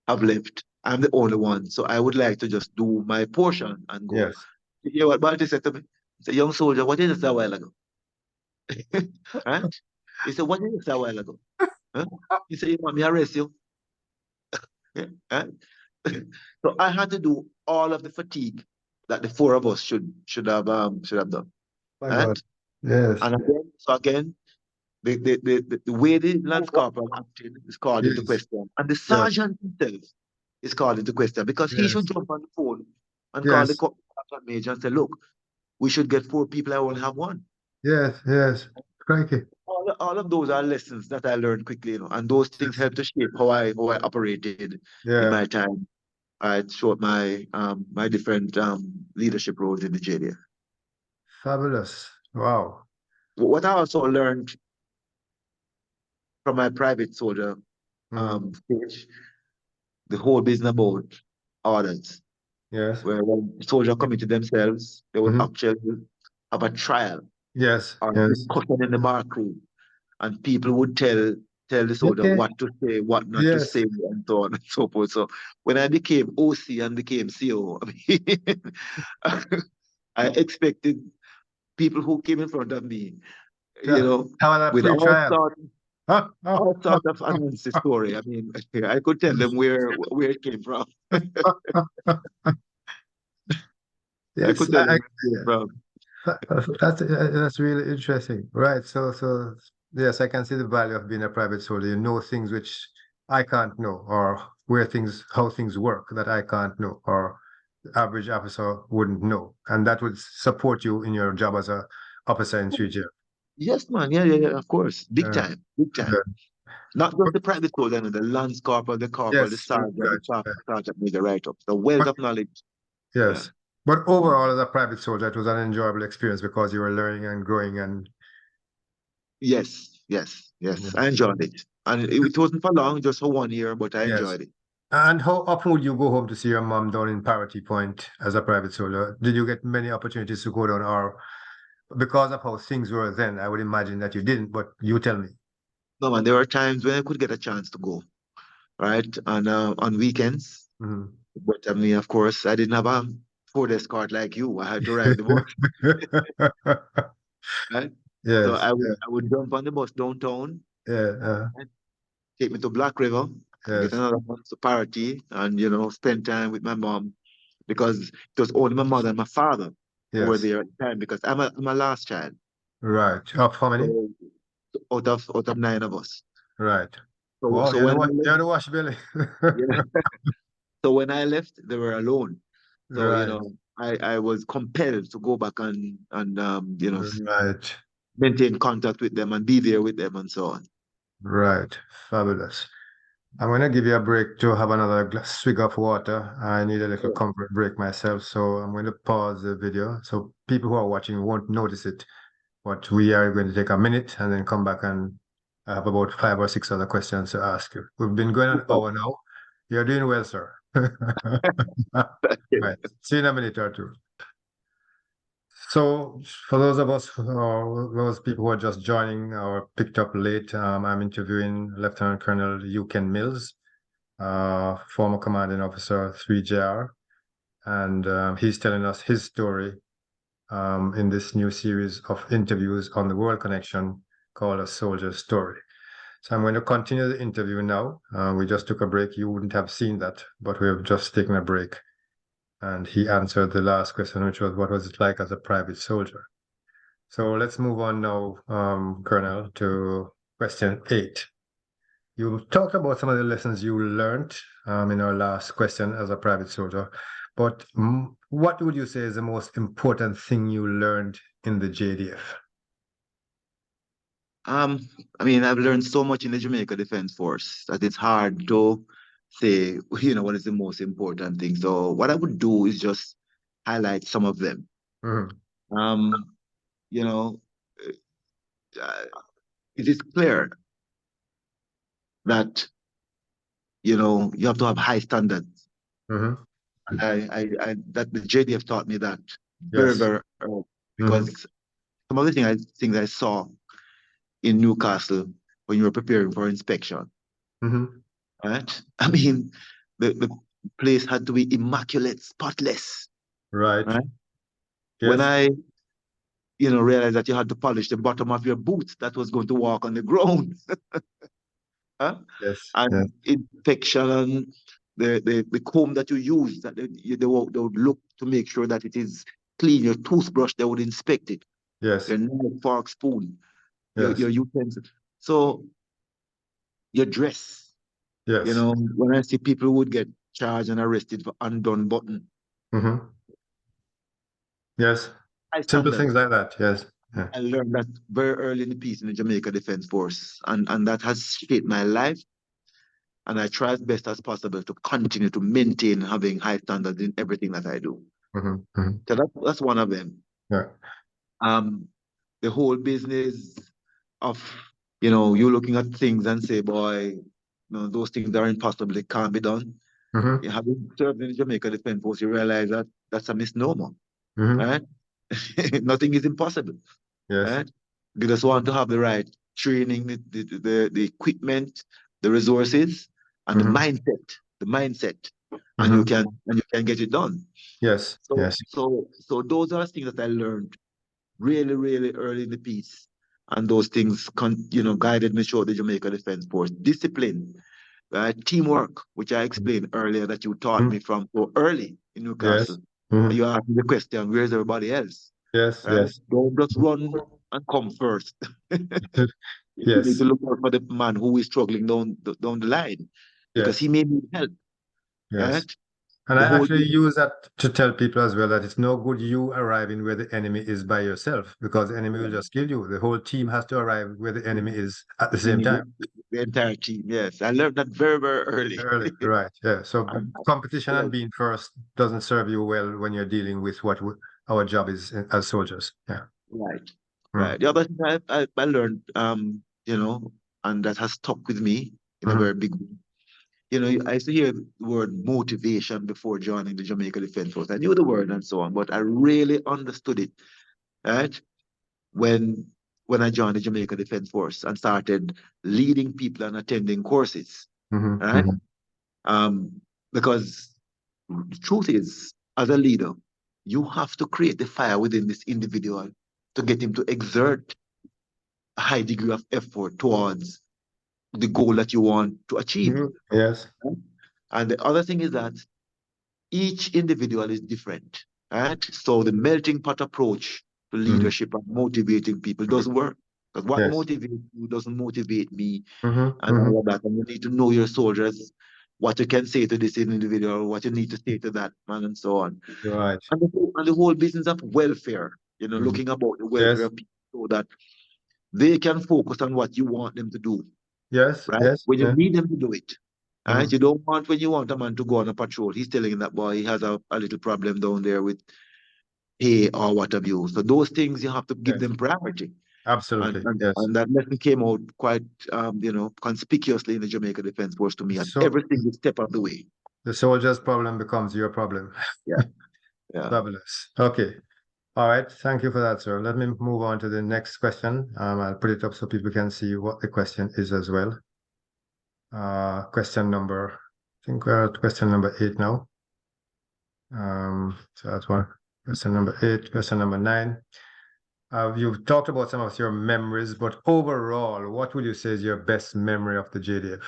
Speaker 2: have left. I'm the only one. So I would like to just do my portion and go."
Speaker 1: Yes.
Speaker 2: You hear what Balti said to me? He said, "Young soldier, what did you say a while ago?" Right? He said, "What did you say a while ago?" Huh? He said, "You want me to arrest you?" Right? So I had to do all of the fatigue that the four of us should have done.
Speaker 1: My God.
Speaker 2: Right?
Speaker 1: Yes.
Speaker 2: And again, the way the Lance Corporal acted is called into
Speaker 1: Yes.
Speaker 2: question. And the
Speaker 1: Yes.
Speaker 2: sergeant himself is called into question because he should
Speaker 1: Yes.
Speaker 2: jump on the phone and call the
Speaker 1: Yes.
Speaker 2: sergeant major and say, "Look, we should get 4 people, I only have 1.
Speaker 1: Yes, yes. Crikey.
Speaker 2: All of those are lessons that I learned quickly, you know, and those things help to shape how I operated in
Speaker 1: Yeah,
Speaker 2: my time throughout my different leadership roles in the JDF.
Speaker 1: fabulous. Wow.
Speaker 2: What I also learned from my private soldier
Speaker 1: Mm,
Speaker 2: stage, the whole business about orders,
Speaker 1: yes.
Speaker 2: where when soldiers commit to themselves, they would
Speaker 1: Hmm.
Speaker 2: actually have a trial
Speaker 1: Yes,
Speaker 2: or
Speaker 1: yes.
Speaker 2: discussion in the back room, and people would tell the soldier
Speaker 1: Okay.
Speaker 2: what to say, what not to
Speaker 1: Yes.
Speaker 2: say, and so on and so forth. So when I became OC and became CO, I mean, I expected people who came in front of me, you
Speaker 1: Yeah.
Speaker 2: know,
Speaker 1: Have a
Speaker 2: with
Speaker 1: free trial. Huh? Oh,
Speaker 2: all sorts of unanswered story. I mean, I could tell them where it came from. I
Speaker 1: yes.
Speaker 2: could tell them where it came from.
Speaker 1: That's really interesting. Right. So yes, I can see the value of being a private soldier. You know things which I can't know, or how things work that I can't know, or the average officer wouldn't know. And that would support you in your job as a officer in 3G.
Speaker 2: Yes, man. Yeah, of course. Big
Speaker 1: Uh,
Speaker 2: time. Big time. Not just the private soldier, no, the lance corporal, the corporal, the
Speaker 1: yes,
Speaker 2: sergeant, the
Speaker 1: right.
Speaker 2: sergeant major, right up. The wealth
Speaker 1: But
Speaker 2: of knowledge. Yeah.
Speaker 1: yes, but overall, as a private soldier, it was an enjoyable experience because you were learning and growing and
Speaker 2: Yes. I enjoyed it. And it wasn't for long, just for 1 year, but I
Speaker 1: yes.
Speaker 2: enjoyed it.
Speaker 1: And how often would you go home to see your mom down in Parity Point as a private soldier? Did you get many opportunities to go down, or because of how things were then, I would imagine that you didn't, but you tell me.
Speaker 2: No, man, there were times when I could get a chance to go, right? On weekends.
Speaker 1: Mhm.
Speaker 2: But I mean, of course, I didn't have a Ford Escort like you. I had to ride the bus, right? So
Speaker 1: Yes,
Speaker 2: I would jump on the bus downtown,
Speaker 1: yeah,
Speaker 2: and take me to Black River, and get
Speaker 1: yes,
Speaker 2: another bus to Parity, and spend time with my mom because it was only my mother and my father who were
Speaker 1: yes,
Speaker 2: there at the time because I'm a last child.
Speaker 1: right. Of how many?
Speaker 2: So out of 9 of us.
Speaker 1: Right.
Speaker 2: So
Speaker 1: Wow,
Speaker 2: so when I
Speaker 1: you're
Speaker 2: left,
Speaker 1: the wash belly.
Speaker 2: yeah, so when I left, they were alone. So
Speaker 1: Right,
Speaker 2: I was compelled to go back and
Speaker 1: right,
Speaker 2: maintain contact with them and be there with them and so on.
Speaker 1: right. Fabulous. I'm gonna give you a break to have another swig of water. I need a little
Speaker 2: Yeah.
Speaker 1: comfort break myself, so I'm going to pause the video so people who are watching won't notice it. But we are going to take a minute and then come back and I have about 5 or 6 other questions to ask you. We've been going an hour now. You're doing well, sir. Right. See you in a minute or two. So, for those of us, those people who are just joining or picked up late, I'm interviewing Lieutenant Colonel Euken Mills, former commanding officer, 3JR, and he's telling us his story in this new series of interviews on the World Connection called A Soldier's Story. So I'm going to continue the interview now. We just took a break. You wouldn't have seen that, but we have just taken a break. And he answered the last question, which was, what was it like as a private soldier? So let's move on now, Colonel, to question 8. You talked about some of the lessons you learned in our last question as a private soldier, but what would you say is the most important thing you learned in the JDF?
Speaker 2: I mean, I've learned so much in the Jamaica Defense Force that it's hard to say, what is the most important thing. So what I would do is just highlight some of them.
Speaker 1: Mhm,
Speaker 2: Um, you know, uh, it is clear that, you have to have high standards.
Speaker 1: mhm.
Speaker 2: That the JDF taught me that very,
Speaker 1: Yes.
Speaker 2: very early
Speaker 1: Mhm,
Speaker 2: because some of the things I saw in Newcastle when you were preparing for inspection,
Speaker 1: mhm.
Speaker 2: right? I mean, the place had to be immaculate, spotless,
Speaker 1: Right.
Speaker 2: right? When
Speaker 1: Yes.
Speaker 2: I, realized that you had to polish the bottom of your boots that was going to walk on the ground, huh?
Speaker 1: Yes. Yes.
Speaker 2: And inspection and the comb that you use, that they would look to make sure that it is clean. Your toothbrush, they would inspect it.
Speaker 1: Yes.
Speaker 2: Your knife, fork, spoon, your
Speaker 1: Yes.
Speaker 2: utensils. So your dress,
Speaker 1: Yes.
Speaker 2: when I see people who would get charged and arrested for undone button,
Speaker 1: Mhm. Yes.
Speaker 2: high
Speaker 1: Simple
Speaker 2: standard.
Speaker 1: things like that. Yes. Yeah.
Speaker 2: I learned that very early in the piece in the Jamaica Defense Force, and that has shaped my life. And I try as best as possible to continue to maintain having high standards in everything that I do. So that's one of them.
Speaker 1: Yeah.
Speaker 2: The whole business of, you looking at things and say, boy, those things are impossible, it can't be done. Having served in the Jamaica Defense Force, you realize that that's a misnomer, right? Nothing is impossible,
Speaker 1: Yes.
Speaker 2: right? You just want to have the right training, the equipment, the resources, and the mindset, and you can get it done.
Speaker 1: Yes.
Speaker 2: So,
Speaker 1: Yes.
Speaker 2: so those are things that I learned really, really early in the piece. And those things, guided me through the Jamaica Defense Force. Discipline, teamwork, which I explained earlier that you taught me from so early in Newcastle.
Speaker 1: Yes.
Speaker 2: You asked me the question, where's everybody else?
Speaker 1: Yes.
Speaker 2: Right?
Speaker 1: Yes.
Speaker 2: Don't just run and come first. You need
Speaker 1: Yes.
Speaker 2: to look out for the man who is struggling down the line because
Speaker 1: Yes.
Speaker 2: he may need help.
Speaker 1: Yes.
Speaker 2: Right?
Speaker 1: And
Speaker 2: The
Speaker 1: I
Speaker 2: whole
Speaker 1: actually use that to tell people as well that it's no good you arriving where the enemy is by yourself because the enemy will just kill you. The whole team has to arrive where the enemy is at the
Speaker 2: you
Speaker 1: same
Speaker 2: need
Speaker 1: time.
Speaker 2: the entire team. Yes, I learned that very, very early.
Speaker 1: Early, right? Yeah. So
Speaker 2: And,
Speaker 1: competition
Speaker 2: yeah,
Speaker 1: and being first doesn't serve you well when you're dealing with what our job is as soldiers. Yeah.
Speaker 2: right,
Speaker 1: Mm.
Speaker 2: right. The other thing I learned, and that has stuck with me in a
Speaker 1: Mhm.
Speaker 2: very big way. I used to hear the word motivation before joining the Jamaica Defense Force. I knew the word and so on, but I really understood it, right? When when I joined the Jamaica Defense Force and started leading people and attending courses,
Speaker 1: Mhm.
Speaker 2: right?
Speaker 1: Mhm.
Speaker 2: Because the truth is, as a leader, you have to create the fire within this individual to get him to exert a high degree of effort towards the goal that you want to achieve.
Speaker 1: Mhm. Yes.
Speaker 2: Right? And the other thing is that each individual is different, right? So the melting pot approach to
Speaker 1: Mhm.
Speaker 2: leadership and motivating people doesn't work. Because what
Speaker 1: Yes.
Speaker 2: motivates you doesn't motivate me,
Speaker 1: Mhm.
Speaker 2: and
Speaker 1: Mhm.
Speaker 2: all of that. And you need to know your soldiers, what you can say to this individual, what you need to say to that man, and so on.
Speaker 1: Right.
Speaker 2: And the whole business of welfare,
Speaker 1: Mhm.
Speaker 2: looking about the welfare
Speaker 1: Yes.
Speaker 2: of people so that they can focus on what you want them to do,
Speaker 1: Yes.
Speaker 2: right?
Speaker 1: Yes.
Speaker 2: When you
Speaker 1: Yeah.
Speaker 2: need them to do it. Right?
Speaker 1: Mhm.
Speaker 2: You don't want when you want a man to go on a patrol, he's telling that boy he has a little problem down there with pay or what have you. So those things you have to give
Speaker 1: Yes.
Speaker 2: them priority. And,
Speaker 1: Absolutely.
Speaker 2: and,
Speaker 1: Yes.
Speaker 2: and that lesson came out quite conspicuously in the Jamaica Defense Force to me at
Speaker 1: So
Speaker 2: every single step of the way.
Speaker 1: the soldier's problem becomes your problem.
Speaker 2: Yeah, yeah.
Speaker 1: Fabulous. Okay. All right. Thank you for that, sir. Let me move on to the next question. I'll put it up so people can see what the question is as well. Question number, I think we're at question number 8 now. So that's one. Question number 8, question number 9. You've talked about some of your memories, but overall, what would you say is your best memory of the JDF?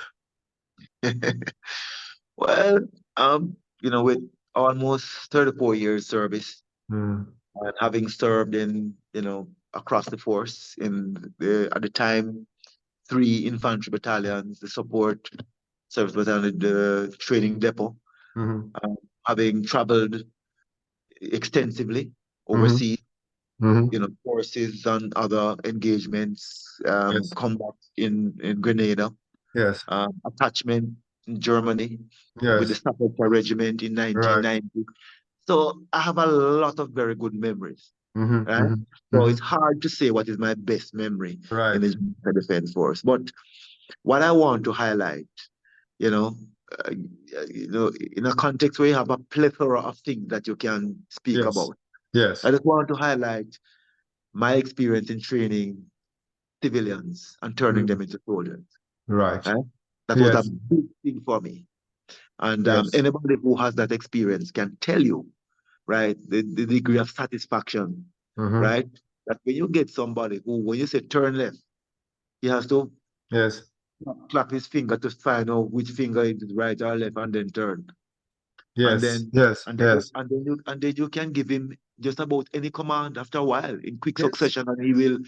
Speaker 2: Well, with almost 34 years service
Speaker 1: Mm,
Speaker 2: and having served in, across the force at the time, 3 infantry battalions, the support service battalion, the training depot,
Speaker 1: mm-hmm,
Speaker 2: um, having traveled extensively
Speaker 1: mm-hmm,
Speaker 2: overseas,
Speaker 1: mm-hmm.
Speaker 2: forces and other engagements,
Speaker 1: Yes,
Speaker 2: combat in Grenada,
Speaker 1: yes,
Speaker 2: attachment in Germany with the
Speaker 1: yes.
Speaker 2: Sapper Regiment in
Speaker 1: Right.
Speaker 2: 1990. So I have a lot of very good memories,
Speaker 1: Mm-hmm,
Speaker 2: right?
Speaker 1: mm-hmm,
Speaker 2: So
Speaker 1: mm-hmm.
Speaker 2: it's hard to say what is my best memory in
Speaker 1: Right.
Speaker 2: the Jamaica Defense Force. But what I want to highlight, you know, uh, in a context where you have a plethora of things that you can speak
Speaker 1: Yes.
Speaker 2: about,
Speaker 1: Yes.
Speaker 2: I just want to highlight my experience in training civilians and turning
Speaker 1: Mm,
Speaker 2: them into soldiers.
Speaker 1: right.
Speaker 2: Right? That was a
Speaker 1: Yes.
Speaker 2: big thing for me. And
Speaker 1: Yes.
Speaker 2: anybody who has that experience can tell you, right, the degree of satisfaction,
Speaker 1: Mm-hmm.
Speaker 2: right? That when you get somebody who, when you say turn left, he has to
Speaker 1: Yes.
Speaker 2: clap his finger to find out which finger is right or left and then turn. And
Speaker 1: Yes.
Speaker 2: then
Speaker 1: Yes.
Speaker 2: and then
Speaker 1: Yes.
Speaker 2: and then you can give him just about any command after a while in quick
Speaker 1: Yes.
Speaker 2: succession and he'll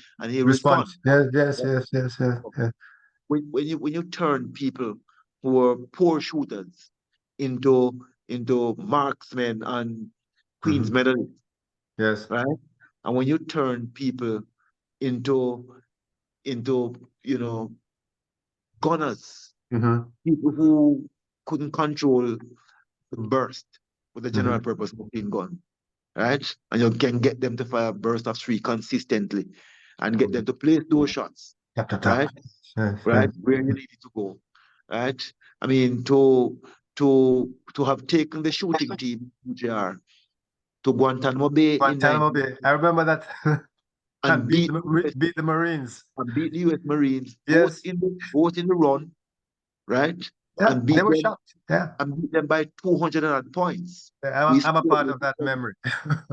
Speaker 2: respond.
Speaker 1: Response. Yes. Yes.
Speaker 2: Right?
Speaker 1: Yes. Yes. Yes. Yes.
Speaker 2: When you turn people who are poor shooters into marksmen and Queen's
Speaker 1: Mm-hmm.
Speaker 2: medalists,
Speaker 1: Yes.
Speaker 2: right? And when you turn people into gunners, people who couldn't control the burst with the general purpose machine gun, right? And you can get them to fire a burst of 3 consistently and get them to place those shots,
Speaker 1: Tap, tap, tap.
Speaker 2: right?
Speaker 1: Yes,
Speaker 2: Right,
Speaker 1: yes.
Speaker 2: where you need it to go, right? I mean, to have taken the shooting team, UJR, to Guantanamo Bay in
Speaker 1: Guantanamo Bay. I remember that. And
Speaker 2: and beat
Speaker 1: beat the Marines.
Speaker 2: the US Marines
Speaker 1: Yes.
Speaker 2: both in the run, right?
Speaker 1: Yeah,
Speaker 2: And
Speaker 1: they
Speaker 2: beat
Speaker 1: were
Speaker 2: them
Speaker 1: shocked. Yeah.
Speaker 2: by 200 odd points.
Speaker 1: I'm a part of that memory.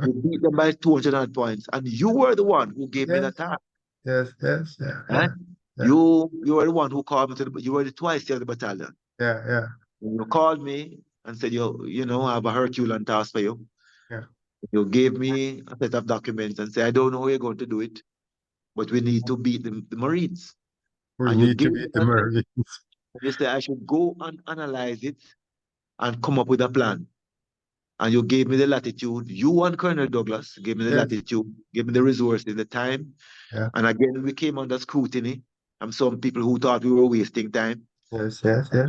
Speaker 2: We beat them by 200 odd points, and you were the one who gave me
Speaker 1: Yes,
Speaker 2: the task,
Speaker 1: yes, yes, yeah,
Speaker 2: right?
Speaker 1: yeah,
Speaker 2: You were the one who called me you were the twice of the battalion.
Speaker 1: yeah, yeah,
Speaker 2: You called me and said, I have a Herculean task for you.
Speaker 1: yeah.
Speaker 2: You gave me a set of documents and said, I don't know how you're going to do it, but we need to beat the Marines.
Speaker 1: We
Speaker 2: And you
Speaker 1: need to
Speaker 2: gave me
Speaker 1: beat the
Speaker 2: that,
Speaker 1: Marines.
Speaker 2: you said I should go and analyze it and come up with a plan. And you gave me the latitude. You and Colonel Douglas gave me the
Speaker 1: Yes,
Speaker 2: latitude, gave me the resources, the time.
Speaker 1: yeah,
Speaker 2: And again, we came under scrutiny. And some people who thought we were wasting time,
Speaker 1: yes, yes, yeah,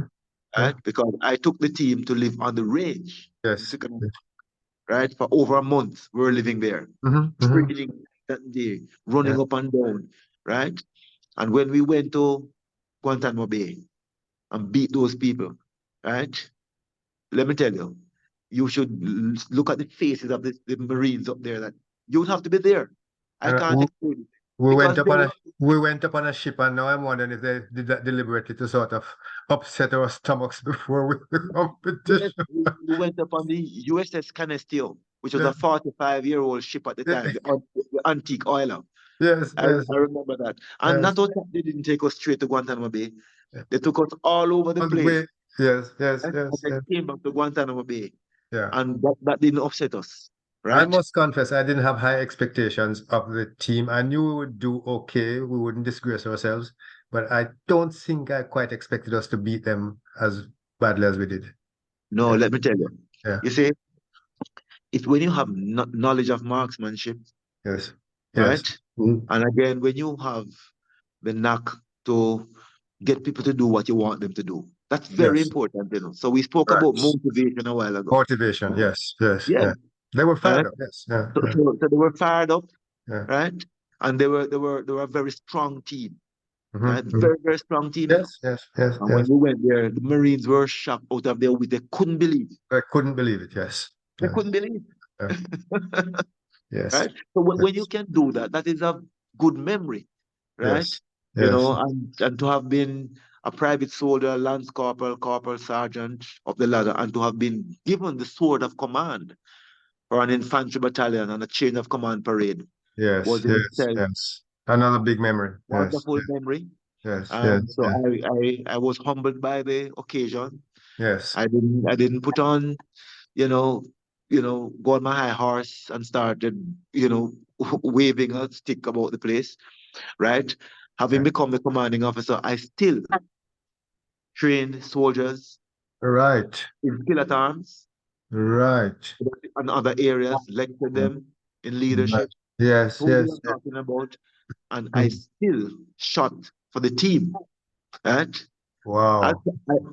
Speaker 1: yeah.
Speaker 2: right? Because I took the team to live on the range.
Speaker 1: Yes.
Speaker 2: Right? For over a month, we were living there, training that day, running
Speaker 1: Yeah.
Speaker 2: up and down, right? And when we went to Guantanamo Bay and beat those people, right? Let me tell you, you should look at the faces of the Marines up there. That you would have to be there. I
Speaker 1: And
Speaker 2: can't explain it
Speaker 1: we went
Speaker 2: because
Speaker 1: up on a ship, and now I'm wondering if they did that deliberately to sort of upset our stomachs before we the competition.
Speaker 2: yes, we went up on the USS Canesteo, which was
Speaker 1: Yeah.
Speaker 2: a 45-year-old ship at the time, the antique oiler.
Speaker 1: Yes,
Speaker 2: I
Speaker 1: yes,
Speaker 2: remember that. And
Speaker 1: yes.
Speaker 2: not only that, they didn't take us straight to Guantanamo Bay. They took us all over the
Speaker 1: On the
Speaker 2: place.
Speaker 1: way. Yes, yes,
Speaker 2: And
Speaker 1: yes,
Speaker 2: then
Speaker 1: yes.
Speaker 2: came back to Guantanamo Bay.
Speaker 1: Yeah.
Speaker 2: And that didn't upset us,
Speaker 1: I
Speaker 2: right?
Speaker 1: must confess, I didn't have high expectations of the team. I knew we would do okay. We wouldn't disgrace ourselves, but I don't think I quite expected us to beat them as badly as we did.
Speaker 2: No,
Speaker 1: Yeah.
Speaker 2: let me tell you.
Speaker 1: Yeah.
Speaker 2: You see, it's when you have knowledge of marksmanship,
Speaker 1: Yes. Yes.
Speaker 2: right? And again, when you have the knack to get people to do what you want them to do. That's very
Speaker 1: Yes.
Speaker 2: important. So we spoke
Speaker 1: Right.
Speaker 2: about motivation a while ago.
Speaker 1: Motivation. Yes. Yes.
Speaker 2: Yeah.
Speaker 1: Yeah. They were
Speaker 2: Right?
Speaker 1: fired up. Yes. Yeah.
Speaker 2: So,
Speaker 1: Yeah.
Speaker 2: so they were fired up,
Speaker 1: Yeah.
Speaker 2: right? And they were a very strong team. Right?
Speaker 1: Mhm.
Speaker 2: Very, very strong team.
Speaker 1: Yes. Yes. Yes.
Speaker 2: And when
Speaker 1: Yes.
Speaker 2: we went there, the Marines were shocked out of their wit. They couldn't believe.
Speaker 1: I couldn't believe it. Yes.
Speaker 2: They
Speaker 1: Yeah.
Speaker 2: couldn't believe.
Speaker 1: Yeah. Yes.
Speaker 2: Right? So when you
Speaker 1: Yes.
Speaker 2: can do that, that is a good memory, right?
Speaker 1: Yes. Yes.
Speaker 2: And to have been a private soldier, lance corporal, corporal sergeant of the ladder, and to have been given the sword of command for an infantry battalion and a chain of command parade
Speaker 1: Yes.
Speaker 2: was in
Speaker 1: Yes.
Speaker 2: itself
Speaker 1: Yes. Another big memory. Yes.
Speaker 2: wonderful memory.
Speaker 1: Yes. Yes.
Speaker 2: So
Speaker 1: Yes.
Speaker 2: I was humbled by the occasion.
Speaker 1: Yes.
Speaker 2: I didn't put on, go on my high horse and started, waving a stick about the place, right? Having
Speaker 1: Yeah.
Speaker 2: become the commanding officer, I still trained soldiers
Speaker 1: Right.
Speaker 2: in skill at arms
Speaker 1: Right.
Speaker 2: and other areas, lectured them in
Speaker 1: Right.
Speaker 2: leadership,
Speaker 1: Yes.
Speaker 2: told them
Speaker 1: Yes.
Speaker 2: what I'm talking about, and I
Speaker 1: Yes.
Speaker 2: still shot for the team, right?
Speaker 1: Wow.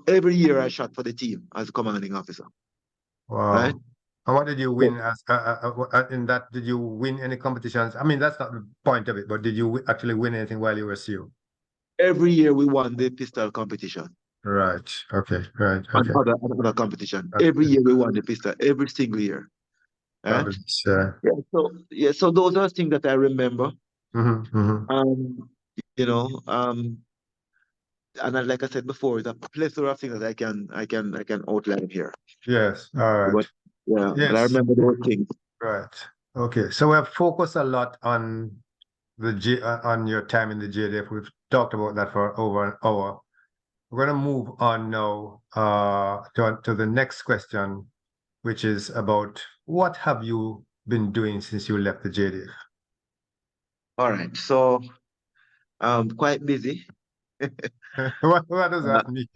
Speaker 2: Every year I shot for the team as a commanding officer, right?
Speaker 1: Wow. And what did you
Speaker 2: So
Speaker 1: win as in that? Did you win any competitions? I mean, that's not the point of it, but did you actually win anything while you were SEAL?
Speaker 2: every year we won the pistol competition
Speaker 1: Right. Okay. Right.
Speaker 2: and
Speaker 1: Okay.
Speaker 2: other competition. Every
Speaker 1: Okay.
Speaker 2: year we won the pistol, every single year. Right?
Speaker 1: Fabulous.
Speaker 2: So those are things that I remember.
Speaker 1: Mm-hmm.
Speaker 2: Um, you know, um, like I said before, it's a plethora of things that I can outline here.
Speaker 1: Yes. All right.
Speaker 2: But yeah, but I
Speaker 1: Yes.
Speaker 2: remember those things.
Speaker 1: Right. Okay. So we have focused a lot on on your time in the JDF. We've talked about that for over an hour. We're going to move on now to the next question, which is about what have you been doing since you left the JDF?
Speaker 2: All right. So quite busy.
Speaker 1: What does
Speaker 2: Uh,
Speaker 1: that mean?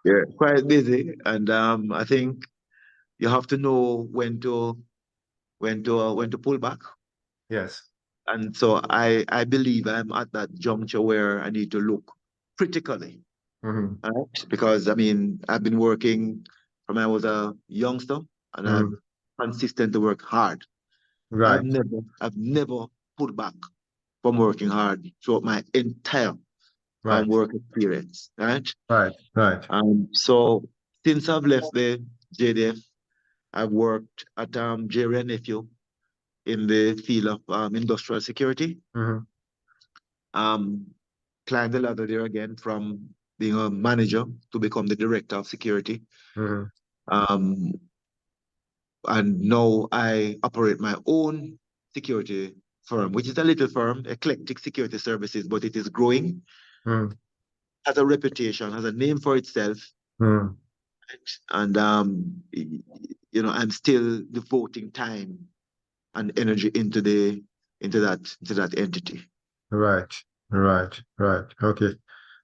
Speaker 2: yeah, quite busy. And I think you have to know when to pull back,
Speaker 1: Yes.
Speaker 2: And so I believe I'm at that juncture where I need to look critically,
Speaker 1: Mm-hmm.
Speaker 2: right? Because I mean, I've been working from when I was a youngster, and I've
Speaker 1: Mm-hmm.
Speaker 2: consistently worked hard. I've
Speaker 1: Right.
Speaker 2: never, I've never pulled back from working hard throughout my entire
Speaker 1: Right.
Speaker 2: work experience, right?
Speaker 1: Right. Right.
Speaker 2: So since I've left the JDF, I've worked at Jerry and Nephew in the field of industrial security.
Speaker 1: Mm-hmm.
Speaker 2: Um, climbed the ladder there again from being a manager to become the director of security.
Speaker 1: Mm-hmm.
Speaker 2: Um, and now I operate my own security firm, which is a little firm, Eclectic Security Services, but it is growing,
Speaker 1: Mm-hmm.
Speaker 2: has a reputation, has a name for itself.
Speaker 1: Mm-hmm.
Speaker 2: And I'm still devoting time and energy into that entity.
Speaker 1: Right. Right. Right. Okay.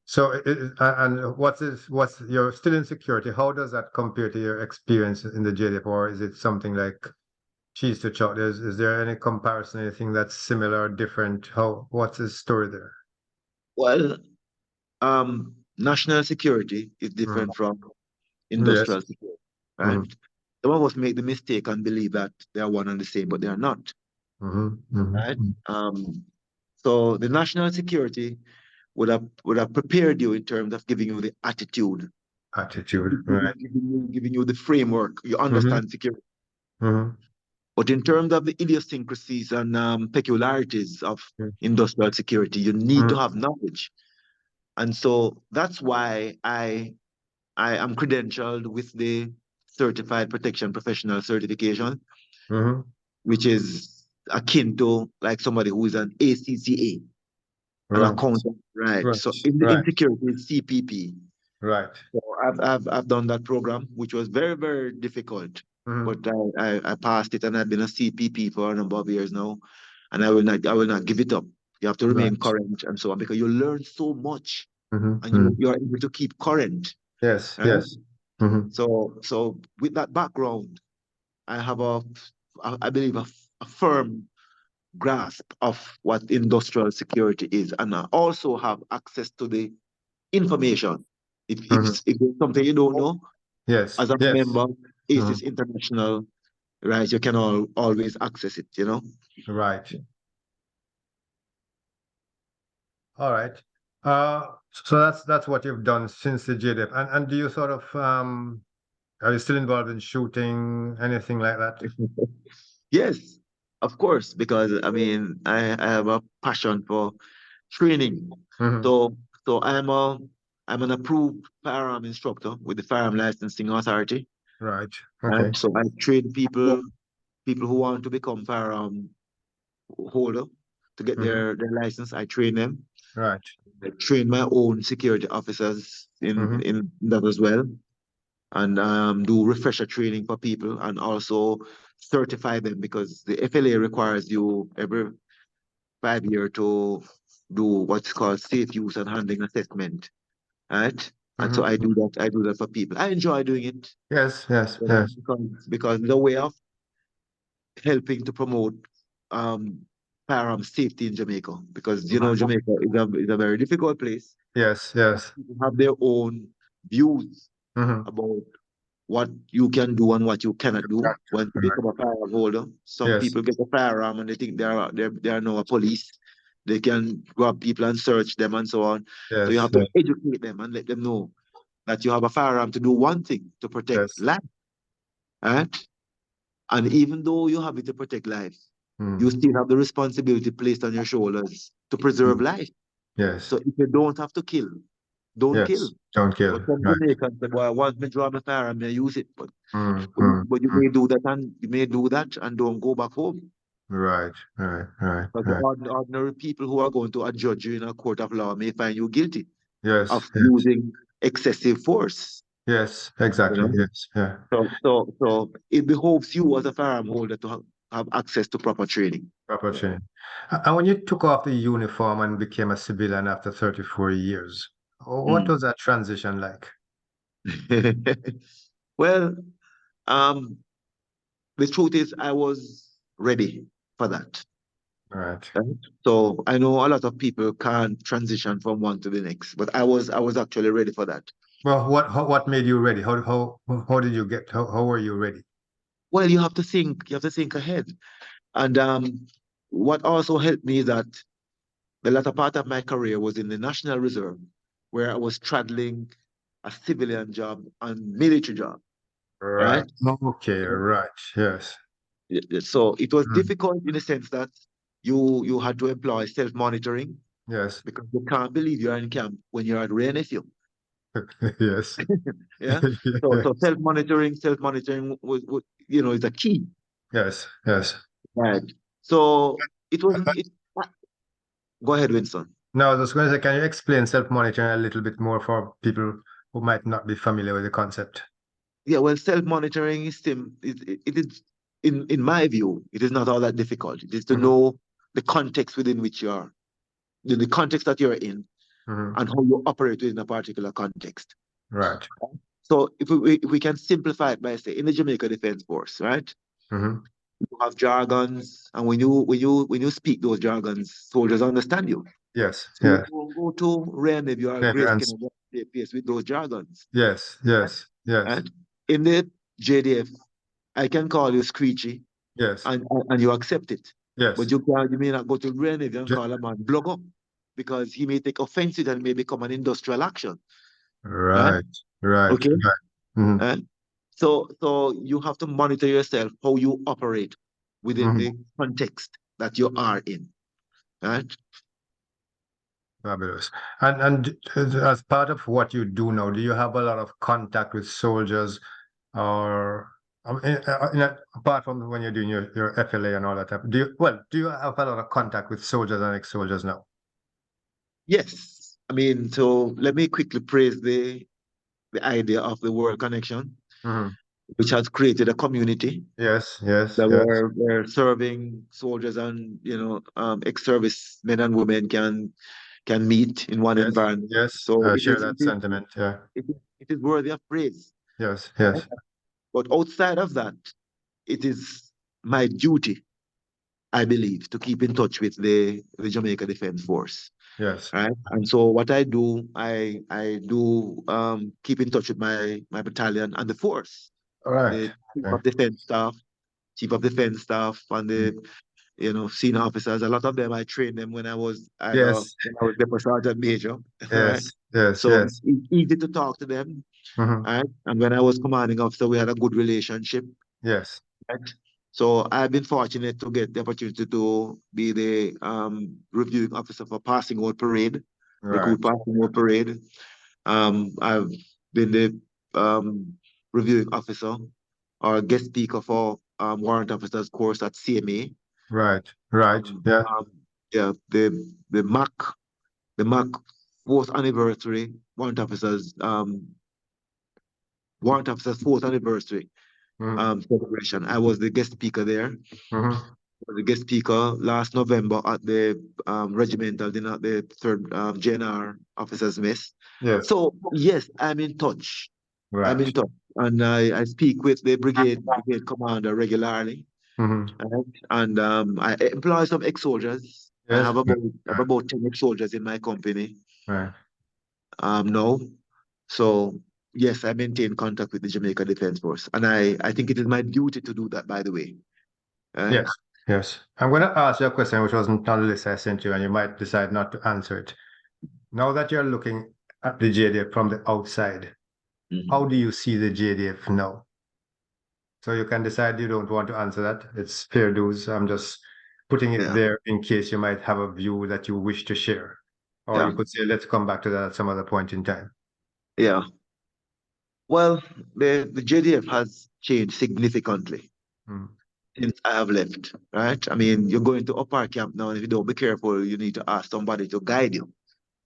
Speaker 1: So, and what's you're still in security? How does that compare to your experience in the JDF, or is it something like cheese to chalk? Is there any comparison, anything that's similar or different? What's the story there?
Speaker 2: Well, national security is
Speaker 1: Mm.
Speaker 2: different from
Speaker 1: Yes.
Speaker 2: industrial security, right?
Speaker 1: Mm-hmm.
Speaker 2: Some of us make the mistake and believe that they are one and the same, but they are not,
Speaker 1: Mm-hmm.
Speaker 2: right?
Speaker 1: Mm-hmm.
Speaker 2: So the national security would have prepared you in terms of giving you the attitude,
Speaker 1: Attitude. Right.
Speaker 2: giving you the framework. You
Speaker 1: Mm-hmm.
Speaker 2: understand security.
Speaker 1: Mm-hmm.
Speaker 2: But in terms of the idiosyncrasies and peculiarities of industrial security, you need to
Speaker 1: Mm-hmm.
Speaker 2: have knowledge. And so that's why I am credentialed with the Certified Protection Professional certification,
Speaker 1: Mm-hmm.
Speaker 2: which is akin to like somebody who is an ACCA, an
Speaker 1: Right.
Speaker 2: accountant, right?
Speaker 1: Right.
Speaker 2: So in
Speaker 1: Right.
Speaker 2: security, it's CPP.
Speaker 1: Right.
Speaker 2: So I've done that program, which was very, very difficult,
Speaker 1: Mm-hmm.
Speaker 2: but I passed it, and I've been a CPP for a number of years now, and I will not give it up. You have to remain
Speaker 1: Right.
Speaker 2: current and so on, because you learn so much, and
Speaker 1: Mm-hmm.
Speaker 2: you are able to keep current,
Speaker 1: Yes.
Speaker 2: right?
Speaker 1: Yes. Mm-hmm.
Speaker 2: So with that background, I have I believe a firm grasp of what industrial security is, and I also have access to the information.
Speaker 1: Mm-hmm.
Speaker 2: If there's something you don't know,
Speaker 1: Yes.
Speaker 2: as a
Speaker 1: Yes.
Speaker 2: member,
Speaker 1: Mm-hmm.
Speaker 2: ACES International, right? You can always access it, you know?
Speaker 1: Right. All right. So that's what you've done since the JDF. And do you sort of are you still involved in shooting, anything like that?
Speaker 2: Yes, of course, because I mean, I have a passion for training.
Speaker 1: Mm-hmm.
Speaker 2: So so I'm an approved firearm instructor with the Firearm Licensing Authority.
Speaker 1: Right. Okay.
Speaker 2: And so I train people who want to become firearm holder to get
Speaker 1: Mm-hmm.
Speaker 2: their license. I train them.
Speaker 1: Right.
Speaker 2: I train my own security officers
Speaker 1: Mm-hmm.
Speaker 2: in that as well, and do refresher training for people, and also certify them, because the FLA requires you every 5 years to do what's called safe use and handling assessment, right? And so I
Speaker 1: Mm-hmm.
Speaker 2: do that. I do that for people. I enjoy doing it,
Speaker 1: Yes. Yes.
Speaker 2: you know,
Speaker 1: Yes.
Speaker 2: because it's a way of helping to promote um, firearm safety in Jamaica, because you know
Speaker 1: Mhm.
Speaker 2: Jamaica is a very difficult place.
Speaker 1: Yes. Yes.
Speaker 2: People have their own views
Speaker 1: Mm-hmm.
Speaker 2: about what you can do and what you cannot do when you
Speaker 1: Right.
Speaker 2: become a firearm holder. Some
Speaker 1: Yes.
Speaker 2: people get a firearm and they think they are now a police. They can grab people and search them and so on. So you
Speaker 1: Yes.
Speaker 2: have to
Speaker 1: Yes.
Speaker 2: educate them and let them know that you have a firearm to do one thing, to protect
Speaker 1: Yes.
Speaker 2: life, right? And even though you have it to protect life, you
Speaker 1: Mm.
Speaker 2: still have the responsibility placed on your shoulders to preserve
Speaker 1: Mm.
Speaker 2: life.
Speaker 1: Yes.
Speaker 2: So if you don't have to kill, don't kill.
Speaker 1: Yes. Don't
Speaker 2: But
Speaker 1: kill.
Speaker 2: some
Speaker 1: Right.
Speaker 2: Jamaicans say, boy, once me draw my firearm, I use it.
Speaker 1: Mm.
Speaker 2: But you,
Speaker 1: Mm.
Speaker 2: but you
Speaker 1: Mm.
Speaker 2: may do that, and you may do that and don't go back home.
Speaker 1: Right. Right. Right.
Speaker 2: Because the
Speaker 1: Right.
Speaker 2: ordinary people who are going to adjudge you in a court of law may find you guilty
Speaker 1: Yes.
Speaker 2: of
Speaker 1: Yes.
Speaker 2: using excessive force.
Speaker 1: Yes.
Speaker 2: You
Speaker 1: Exactly.
Speaker 2: know,
Speaker 1: Yes. Yeah.
Speaker 2: so it behoves you as a firearm holder to have access to proper training.
Speaker 1: Proper training. And when you took off the uniform and became a civilian after 34 years, what
Speaker 2: Mm.
Speaker 1: was that transition like?
Speaker 2: Well, um, the truth is, I was ready for that.
Speaker 1: Right.
Speaker 2: Right? So I know a lot of people can't transition from one to the next, but I was actually ready for that.
Speaker 1: Well, what made you ready? How did you get how were you ready?
Speaker 2: Well, you have to think ahead. And what also helped me is that the latter part of my career was in the National Reserve, where I was straddling a civilian job and military job,
Speaker 1: Right.
Speaker 2: right?
Speaker 1: Okay, right. Yes.
Speaker 2: So it was
Speaker 1: Mm.
Speaker 2: difficult in the sense that you had to employ self-monitoring
Speaker 1: Yes.
Speaker 2: because you can't believe you're in camp when you're at RNFU.
Speaker 1: Yes.
Speaker 2: Yeah. So
Speaker 1: Yes.
Speaker 2: self-monitoring was is a key.
Speaker 1: Yes. Yes.
Speaker 2: Right. So it was it. Go ahead, Winston.
Speaker 1: Now, I was going to say, can you explain self-monitoring a little bit more for people who might not be familiar with the concept?
Speaker 2: Yeah, well, self-monitoring is it is in my view, it is not all that difficult. It is to
Speaker 1: Hmm.
Speaker 2: know the context within which you are, the context that you're in,
Speaker 1: Hmm.
Speaker 2: and how you operate within a particular context.
Speaker 1: Right.
Speaker 2: So if we can simplify it by say in the Jamaica Defense Force, right?
Speaker 1: Hmm.
Speaker 2: You have jargons, and when you speak those jargons, soldiers understand you.
Speaker 1: Yes.
Speaker 2: So you
Speaker 1: Yes.
Speaker 2: don't go to random if you are
Speaker 1: Maybe
Speaker 2: grace
Speaker 1: ans-
Speaker 2: can face with those jargons.
Speaker 1: Yes. Yes. Yes.
Speaker 2: Right? In the JDF, I can call you screechy
Speaker 1: Yes.
Speaker 2: and you accept it. But
Speaker 1: Yes.
Speaker 2: you may not go to Grenadier and
Speaker 1: J-
Speaker 2: call a man blogger because he may take offense to it and may become an industrial action. Right?
Speaker 1: Right. Right.
Speaker 2: Okay.
Speaker 1: Right. Hmm.
Speaker 2: Right? So you have to monitor yourself how you operate within
Speaker 1: Hmm.
Speaker 2: the context that you are in. Right?
Speaker 1: Fabulous. And as part of what you do now, do you have a lot of contact with soldiers, or apart from when you're doing your FLA and all that type, do you have a lot of contact with soldiers and ex-soldiers now?
Speaker 2: Yes. I mean, so let me quickly praise the idea of the World Connection,
Speaker 1: Hmm.
Speaker 2: which has created a community
Speaker 1: Yes, yes,
Speaker 2: that
Speaker 1: yes,
Speaker 2: where serving soldiers and ex-service men and women can meet in one
Speaker 1: yes,
Speaker 2: environment.
Speaker 1: yes.
Speaker 2: So
Speaker 1: I
Speaker 2: it
Speaker 1: share
Speaker 2: is
Speaker 1: that sentiment. Yeah.
Speaker 2: it is worthy of praise.
Speaker 1: Yes,
Speaker 2: Right?
Speaker 1: yes,
Speaker 2: But outside of that, it is my duty, I believe, to keep in touch with the Jamaica Defense Force.
Speaker 1: yes.
Speaker 2: Right. And so what I do, I do keep in touch with my battalion and the force,
Speaker 1: All right.
Speaker 2: the
Speaker 1: Okay.
Speaker 2: chief of defense staff, and
Speaker 1: Mm.
Speaker 2: the senior officers. A lot of them I trained them
Speaker 1: Yes,
Speaker 2: when I was Depot Sergeant Major, right?
Speaker 1: yes, yes,
Speaker 2: So
Speaker 1: yes.
Speaker 2: it's easy to talk to them,
Speaker 1: Hmm.
Speaker 2: right? And when I was commanding officer, we had a good relationship,
Speaker 1: Yes.
Speaker 2: right? So I've been fortunate to get the opportunity to be the reviewing officer for passing out parade, recruit
Speaker 1: Right,
Speaker 2: passing out parade. I've been the reviewing officer or guest speaker for warrant officers course at CMA.
Speaker 1: right, right.
Speaker 2: Um,
Speaker 1: Yeah.
Speaker 2: um, yeah, the MAC fourth anniversary warrant officers fourth anniversary
Speaker 1: Mm-hmm.
Speaker 2: celebration. I was the guest speaker there.
Speaker 1: Mm-hmm.
Speaker 2: Was the guest speaker last November at the regimental dinner, the third JNR officers mess.
Speaker 1: Yes.
Speaker 2: So yes, I'm in touch. I'm in
Speaker 1: Right.
Speaker 2: touch, and I speak with the brigade commander regularly,
Speaker 1: Mm-hmm.
Speaker 2: right? And I employ some ex-soldiers. I
Speaker 1: Yes.
Speaker 2: have
Speaker 1: Right.
Speaker 2: about 10 ex-soldiers in my company
Speaker 1: Right.
Speaker 2: now. So yes, I maintain contact with the Jamaica Defense Force, and I think it is my duty to do that. By the way, right?
Speaker 1: Yes. Yes. I'm going to ask you a question which wasn't on the list I sent you, and you might decide not to answer it. Now that you're looking at the JDF from the outside, how
Speaker 2: Mhm.
Speaker 1: do you see the JDF now? So you can decide you don't want to answer that. It's fair dues. I'm just putting it
Speaker 2: Yeah,
Speaker 1: there in case you might have a view that you wish to share. Or
Speaker 2: yeah,
Speaker 1: you could say, let's come back to that at some other point in time.
Speaker 2: yeah. Well, the JDF has changed significantly
Speaker 1: Mm.
Speaker 2: since I have left, right? I mean, you're going to upper camp now, and if you don't be careful, you need to ask somebody to guide you,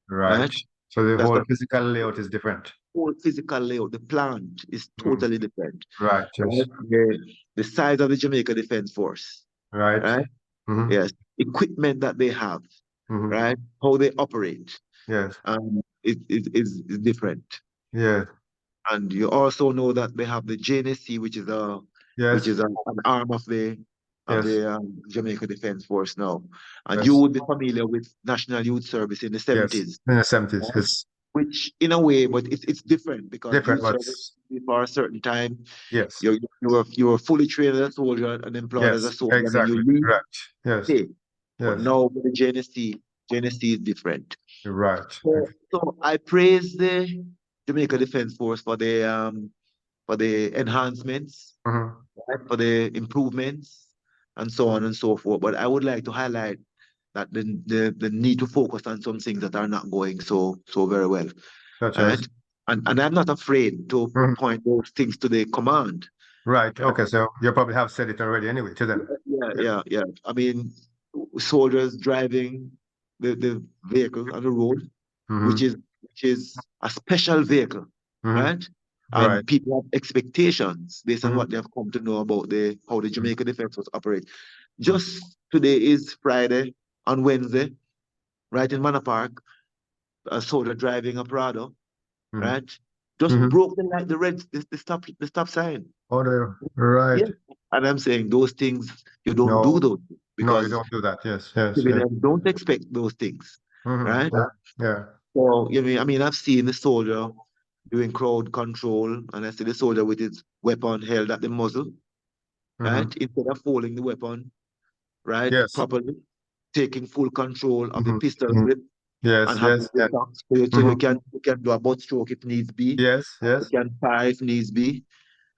Speaker 1: Right.
Speaker 2: right?
Speaker 1: So the
Speaker 2: That's
Speaker 1: whole
Speaker 2: the
Speaker 1: physical layout is different.
Speaker 2: whole physical layout. The plant is
Speaker 1: Mm.
Speaker 2: totally different,
Speaker 1: Right. Yes.
Speaker 2: right? The size of the Jamaica Defense Force,
Speaker 1: Right.
Speaker 2: right?
Speaker 1: Hmm.
Speaker 2: Yes, equipment that they have,
Speaker 1: Hmm.
Speaker 2: right? How they operate,
Speaker 1: Yes.
Speaker 2: is different.
Speaker 1: Yes.
Speaker 2: And you also know that they have the JNSC, which is
Speaker 1: Yes.
Speaker 2: an arm of the of
Speaker 1: Yes.
Speaker 2: the Jamaica Defense Force now. And you
Speaker 1: Yes.
Speaker 2: would be familiar with National Youth Service in the
Speaker 1: Yes.
Speaker 2: 70s,
Speaker 1: In the 70s.
Speaker 2: right?
Speaker 1: It's
Speaker 2: Which in a way, but it's different because
Speaker 1: different,
Speaker 2: youth
Speaker 1: but
Speaker 2: service for a certain time,
Speaker 1: yes.
Speaker 2: you were fully trained as a soldier and employed as a
Speaker 1: Yes.
Speaker 2: soldier, and then you
Speaker 1: Exactly.
Speaker 2: leave.
Speaker 1: Right. Yes.
Speaker 2: Hey, but
Speaker 1: Yes.
Speaker 2: now with the JNSC is different.
Speaker 1: You're right.
Speaker 2: So I praise the Jamaica Defense Force for the enhancements,
Speaker 1: Mhm.
Speaker 2: right, for the improvements, and so on and so forth. But I would like to highlight that the need to focus on some things that are not going so very well,
Speaker 1: Such as.
Speaker 2: right? And I'm not afraid to
Speaker 1: Mhm.
Speaker 2: point those things to the command.
Speaker 1: Right. Okay. So you probably have said it already anyway to them.
Speaker 2: Yeah. I mean, soldiers driving the vehicle on the road, which
Speaker 1: Hmm.
Speaker 2: is a special vehicle,
Speaker 1: Hmm.
Speaker 2: right?
Speaker 1: Right.
Speaker 2: And people have expectations based on what
Speaker 1: Hmm.
Speaker 2: they have come to know about how the Jamaica Defense Force operate.
Speaker 1: Hmm.
Speaker 2: Just today is Friday. On Wednesday, right in Manor Park, a soldier driving a Prado,
Speaker 1: Hmm.
Speaker 2: right, just
Speaker 1: Hmm.
Speaker 2: broke the stop sign.
Speaker 1: Oh, right.
Speaker 2: Yeah, and I'm saying those things you don't do
Speaker 1: No,
Speaker 2: those
Speaker 1: no, you
Speaker 2: because
Speaker 1: don't do that. Yes, yes, yes.
Speaker 2: civilians don't expect those things,
Speaker 1: Hmm.
Speaker 2: right?
Speaker 1: Yeah, yeah.
Speaker 2: So I mean, I've seen the soldier doing crowd control, and I see the soldier with his weapon held at the muzzle,
Speaker 1: Hmm.
Speaker 2: right, instead of holding the weapon, right,
Speaker 1: Yes.
Speaker 2: properly, taking full control of the
Speaker 1: Hmm.
Speaker 2: pistol
Speaker 1: Hmm.
Speaker 2: grip
Speaker 1: Yes,
Speaker 2: and having
Speaker 1: yes,
Speaker 2: the
Speaker 1: yes.
Speaker 2: shock, so
Speaker 1: Hmm.
Speaker 2: you can do a butt stroke if needs be,
Speaker 1: Yes,
Speaker 2: you
Speaker 1: yes,
Speaker 2: can fire if needs be,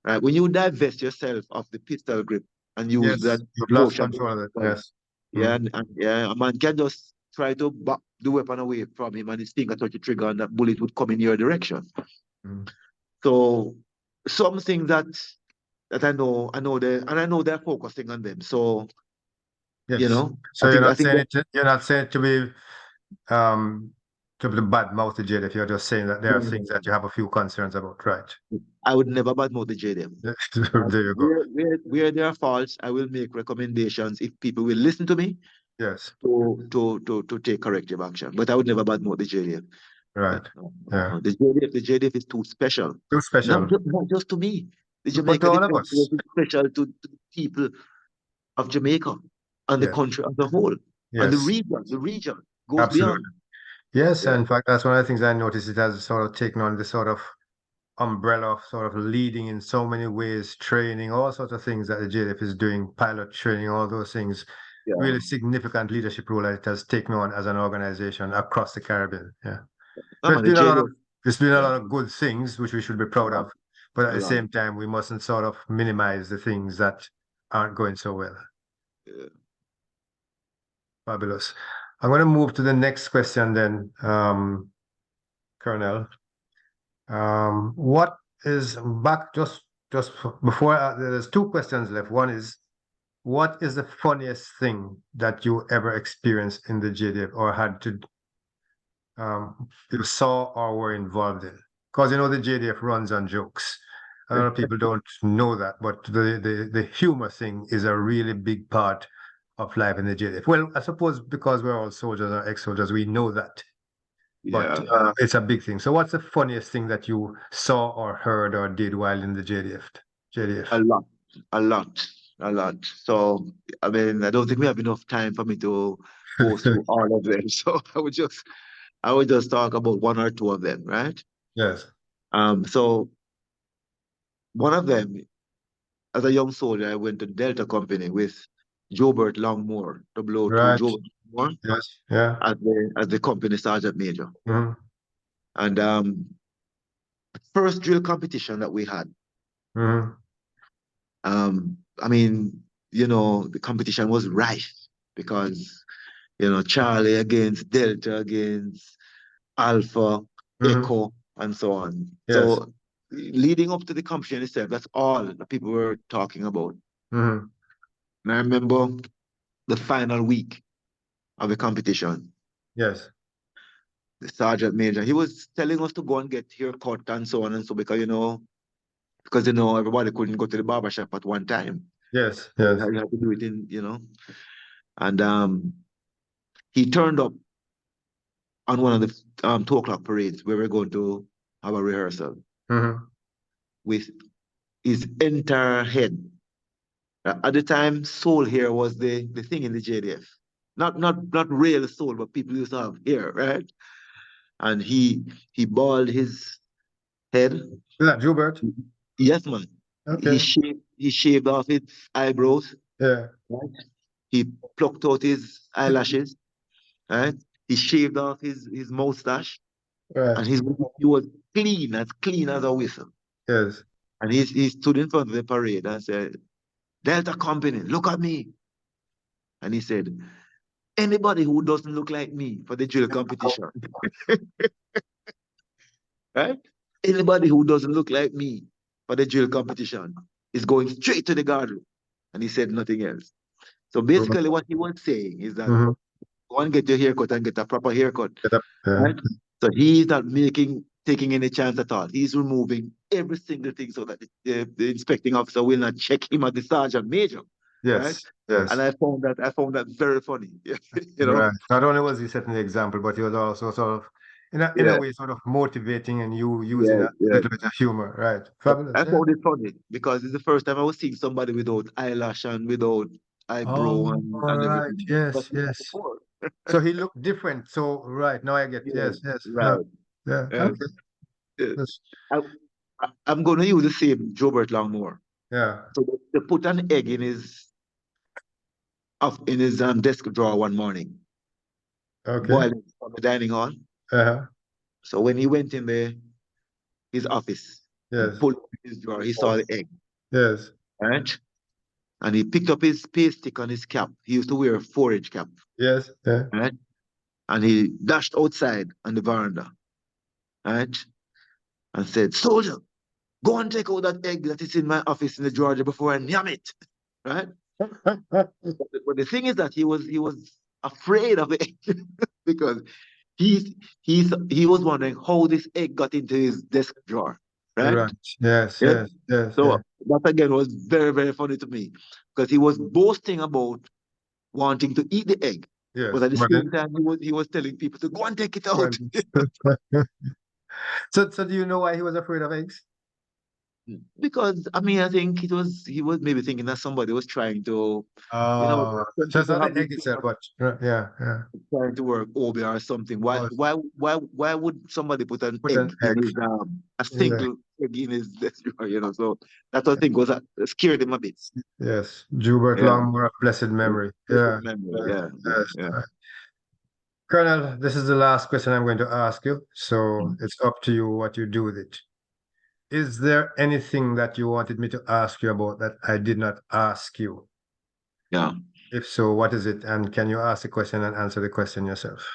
Speaker 2: right? When you divest yourself of the pistol grip and use that
Speaker 1: yes. You've lost
Speaker 2: motion,
Speaker 1: control of it. Yes.
Speaker 2: yeah,
Speaker 1: Mm.
Speaker 2: and yeah, a man can just try to back the weapon away from him, and his finger touch the trigger, and that bullet would come in your direction.
Speaker 1: Mm.
Speaker 2: So something that I know they're focusing on them. So
Speaker 1: Yes.
Speaker 2: I
Speaker 1: So
Speaker 2: think I think that
Speaker 1: you're not saying it to be um bad mouth the JDF. You're just saying that there
Speaker 2: no,
Speaker 1: are
Speaker 2: no,
Speaker 1: things that
Speaker 2: no,
Speaker 1: you have a few concerns about, right?
Speaker 2: no. I would never badmouth the JDM. Right?
Speaker 1: There you go.
Speaker 2: Where there are faults, I will make recommendations if people will listen to me
Speaker 1: Yes.
Speaker 2: to take corrective action. But I would never badmouth the JDF.
Speaker 1: Right. Yeah.
Speaker 2: The JDF is too special.
Speaker 1: Too special.
Speaker 2: Not just to me. The
Speaker 1: But to
Speaker 2: Jamaica
Speaker 1: all of
Speaker 2: Defense Force
Speaker 1: us.
Speaker 2: is special to the people of Jamaica and the
Speaker 1: Yes.
Speaker 2: country as a whole. And the
Speaker 1: Yes.
Speaker 2: region, the region goes beyond.
Speaker 1: Absolutely. Yes.
Speaker 2: Yeah.
Speaker 1: And in fact, that's one of the things I noticed. It has sort of taken on this sort of umbrella of sort of leading in so many ways, training, all sorts of things that the JDF is doing, pilot training, all those things.
Speaker 2: Yeah.
Speaker 1: Really significant leadership role that it has taken on as an organization across the Caribbean. Yeah.
Speaker 2: No,
Speaker 1: So it's
Speaker 2: man, the
Speaker 1: been a lot of
Speaker 2: JDF.
Speaker 1: it's been a
Speaker 2: Yeah.
Speaker 1: lot of good things which we should be
Speaker 2: A
Speaker 1: proud
Speaker 2: lot.
Speaker 1: of. But at
Speaker 2: A
Speaker 1: the
Speaker 2: lot.
Speaker 1: same time, we mustn't sort of minimize the things that aren't going so well.
Speaker 2: Yeah.
Speaker 1: Fabulous. I'm going to move to the next question then, Colonel. What is back just before there's two questions left. One is, what is the funniest thing that you ever experienced in the JDF or had to you saw or were involved in? Because the JDF runs on jokes. A lot of people don't know that, but the humor thing is a really big part of life in the JDF. Well, I suppose because we're all soldiers or ex-soldiers, we know that, but
Speaker 2: Yeah.
Speaker 1: it's a big thing. So, what's the funniest thing that you saw or heard or did while in the JDF? JDF.
Speaker 2: A lot. A lot. A lot. So I mean, I don't think we have enough time for me to go through all of them. So I would just talk about one or two of them, right?
Speaker 1: Yes.
Speaker 2: So one of them, as a young soldier, I went to Delta Company with Jobert Longmore, 002
Speaker 1: Right.
Speaker 2: Jobert Longmore,
Speaker 1: Yes. Yeah.
Speaker 2: as the company sergeant major.
Speaker 1: Hmm.
Speaker 2: And first drill competition that we had,
Speaker 1: Hmm.
Speaker 2: I mean, the competition was rife because, Charlie against Delta against Alpha,
Speaker 1: Hmm.
Speaker 2: Echo, and so on.
Speaker 1: Yes.
Speaker 2: So leading up to the competition itself, that's all that people were talking about.
Speaker 1: Hmm.
Speaker 2: And I remember the final week of the competition,
Speaker 1: Yes.
Speaker 2: the sergeant major, he was telling us to go and get haircut and so on and so because everybody couldn't go to the barber shop at one time.
Speaker 1: Yes.
Speaker 2: So
Speaker 1: Yes.
Speaker 2: you had to do it and he turned up on one of the 2 o'clock parades where we're going to have a rehearsal
Speaker 1: Hmm.
Speaker 2: with his entire head At the time, soul hair was the thing in the JDF. Not real soul, but people used to have hair, right? And he bald his head.
Speaker 1: Is that Jubert?
Speaker 2: Yes, man.
Speaker 1: Okay.
Speaker 2: He shaved off his eyebrows,
Speaker 1: Yeah.
Speaker 2: right? He plucked out his eyelashes, right? He shaved off his mustache,
Speaker 1: Right.
Speaker 2: and he was clean as a whistle.
Speaker 1: Yes.
Speaker 2: And he stood in front of the parade and said, Delta Company, look at me. And he said, anybody who doesn't look like me for the drill competition, right? Anybody who doesn't look like me for the drill competition is going straight to the guard room. And he said nothing else. So basically, what he was saying is that
Speaker 1: Mm-hmm.
Speaker 2: go and get your haircut and get a proper haircut,
Speaker 1: Get up. Yeah.
Speaker 2: right? So he's not taking any chance at all. He's removing every single thing so that the inspecting officer will not check him at the sergeant major, right?
Speaker 1: Yes.
Speaker 2: And
Speaker 1: Yes.
Speaker 2: I found that very funny, you know.
Speaker 1: Right. Not only was he setting the example, but he was also sort of, in a
Speaker 2: Yeah,
Speaker 1: way, sort of motivating and you using
Speaker 2: yeah,
Speaker 1: a
Speaker 2: yeah.
Speaker 1: little bit of humor. Right. Fabulous.
Speaker 2: I
Speaker 1: Yeah.
Speaker 2: found it funny because it's the first time I was seeing somebody without eyelash and without eyebrow
Speaker 1: Oh, all
Speaker 2: and
Speaker 1: right.
Speaker 2: everything. But
Speaker 1: Yes.
Speaker 2: seen that
Speaker 1: Yes.
Speaker 2: before.
Speaker 1: So he looked different. So right now I get.
Speaker 2: Yeah,
Speaker 1: Yes. Yes. Huh.
Speaker 2: right.
Speaker 1: Yeah.
Speaker 2: Yes.
Speaker 1: Okay.
Speaker 2: Yes.
Speaker 1: Yes.
Speaker 2: I, I'm going to use the same Jobert Longmore.
Speaker 1: Yeah.
Speaker 2: So they put an egg in his desk drawer one morning,
Speaker 1: Okay.
Speaker 2: boiling from the dining hall.
Speaker 1: Uh-huh.
Speaker 2: So when he went in his office and
Speaker 1: Yes.
Speaker 2: pulled up his drawer, he saw the egg,
Speaker 1: Yes.
Speaker 2: right? And he picked up his pay stick on his cap. He used to wear a forage cap,
Speaker 1: Yes. Yeah.
Speaker 2: right? And he dashed outside on the veranda, right? And said, Soldier, go and take out that egg that is in my office in the drawer before I yam it, right? But the thing is that he was afraid of the egg because he was wondering how this egg got into his desk drawer, right?
Speaker 1: Right. Yes.
Speaker 2: Yeah.
Speaker 1: Yes. Yes.
Speaker 2: So
Speaker 1: Yes.
Speaker 2: that again was very, very funny to me because he was boasting about wanting to eat the egg, but
Speaker 1: Yes.
Speaker 2: at the
Speaker 1: But
Speaker 2: same time he was telling people to go and take it out.
Speaker 1: then, so do you know why he was afraid of eggs?
Speaker 2: Because I mean I think he was maybe thinking that somebody was trying to, when
Speaker 1: So it's
Speaker 2: people
Speaker 1: not
Speaker 2: have
Speaker 1: the
Speaker 2: this
Speaker 1: egg
Speaker 2: thing
Speaker 1: itself,
Speaker 2: of
Speaker 1: but yeah. Yeah.
Speaker 2: trying to work OB or something. Why
Speaker 1: Oh,
Speaker 2: why why why would somebody put an
Speaker 1: put an
Speaker 2: egg in
Speaker 1: egg.
Speaker 2: his a
Speaker 1: Yeah.
Speaker 2: single egg in his desk drawer, So that I think was scared him a bit.
Speaker 1: Yes. Jubert
Speaker 2: Yeah.
Speaker 1: Longmore of blessed memory. Yeah.
Speaker 2: Memory.
Speaker 1: Yeah.
Speaker 2: Yeah, yeah,
Speaker 1: Yes.
Speaker 2: yeah.
Speaker 1: Colonel, this is the last question I'm going to ask you. So it's up to you what you do with it. Is there anything that you wanted me to ask you about that I did not ask you?
Speaker 2: Yeah.
Speaker 1: If so, what is it? And can you ask the question and answer the question yourself?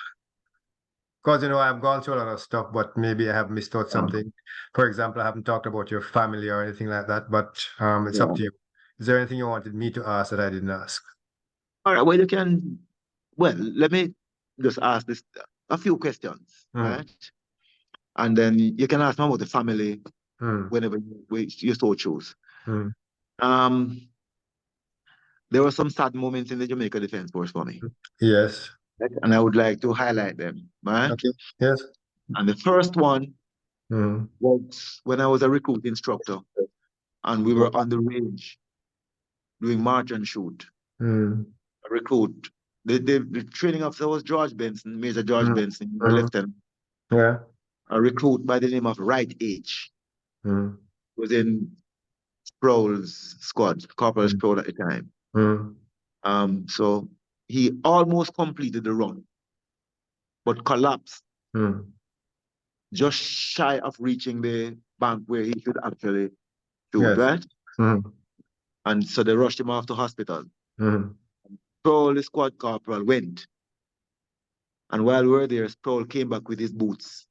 Speaker 1: Because, I've gone through a lot of stuff, but maybe I have missed out
Speaker 2: Yeah.
Speaker 1: something. For example, I haven't talked about your family or anything like that, but it's up
Speaker 2: Yeah.
Speaker 1: to you. Is there anything you wanted me to ask that I didn't ask?
Speaker 2: All right. Well, let me just ask this a few questions,
Speaker 1: Mm,
Speaker 2: right? And then you can ask me about the family
Speaker 1: mm,
Speaker 2: whenever you so choose.
Speaker 1: mm.
Speaker 2: Um, there were some sad moments in the Jamaica Defense Force for me,
Speaker 1: Yes.
Speaker 2: right? And I would like to highlight them, right?
Speaker 1: Okay. Yes.
Speaker 2: And the first one
Speaker 1: Mm,
Speaker 2: was when I was a recruit instructor and we were on the range doing march and shoot.
Speaker 1: mm,
Speaker 2: A recruit. The training officer was George Benson, Major George
Speaker 1: mm,
Speaker 2: Benson, a
Speaker 1: mm.
Speaker 2: lieutenant.
Speaker 1: Yeah.
Speaker 2: A recruit by the name of Right H
Speaker 1: Mm,
Speaker 2: was in Sproul's squad, Corporal
Speaker 1: mm,
Speaker 2: Sproul at the time.
Speaker 1: mm,
Speaker 2: So he almost completed the run, but collapsed
Speaker 1: mm.
Speaker 2: just shy of reaching the bank where he should actually shoot,
Speaker 1: Yes.
Speaker 2: right?
Speaker 1: Mm,
Speaker 2: And so they rushed him off to hospital.
Speaker 1: mm.
Speaker 2: Sproul, the squad corporal, went. And while we were there, Sproul came back with his boots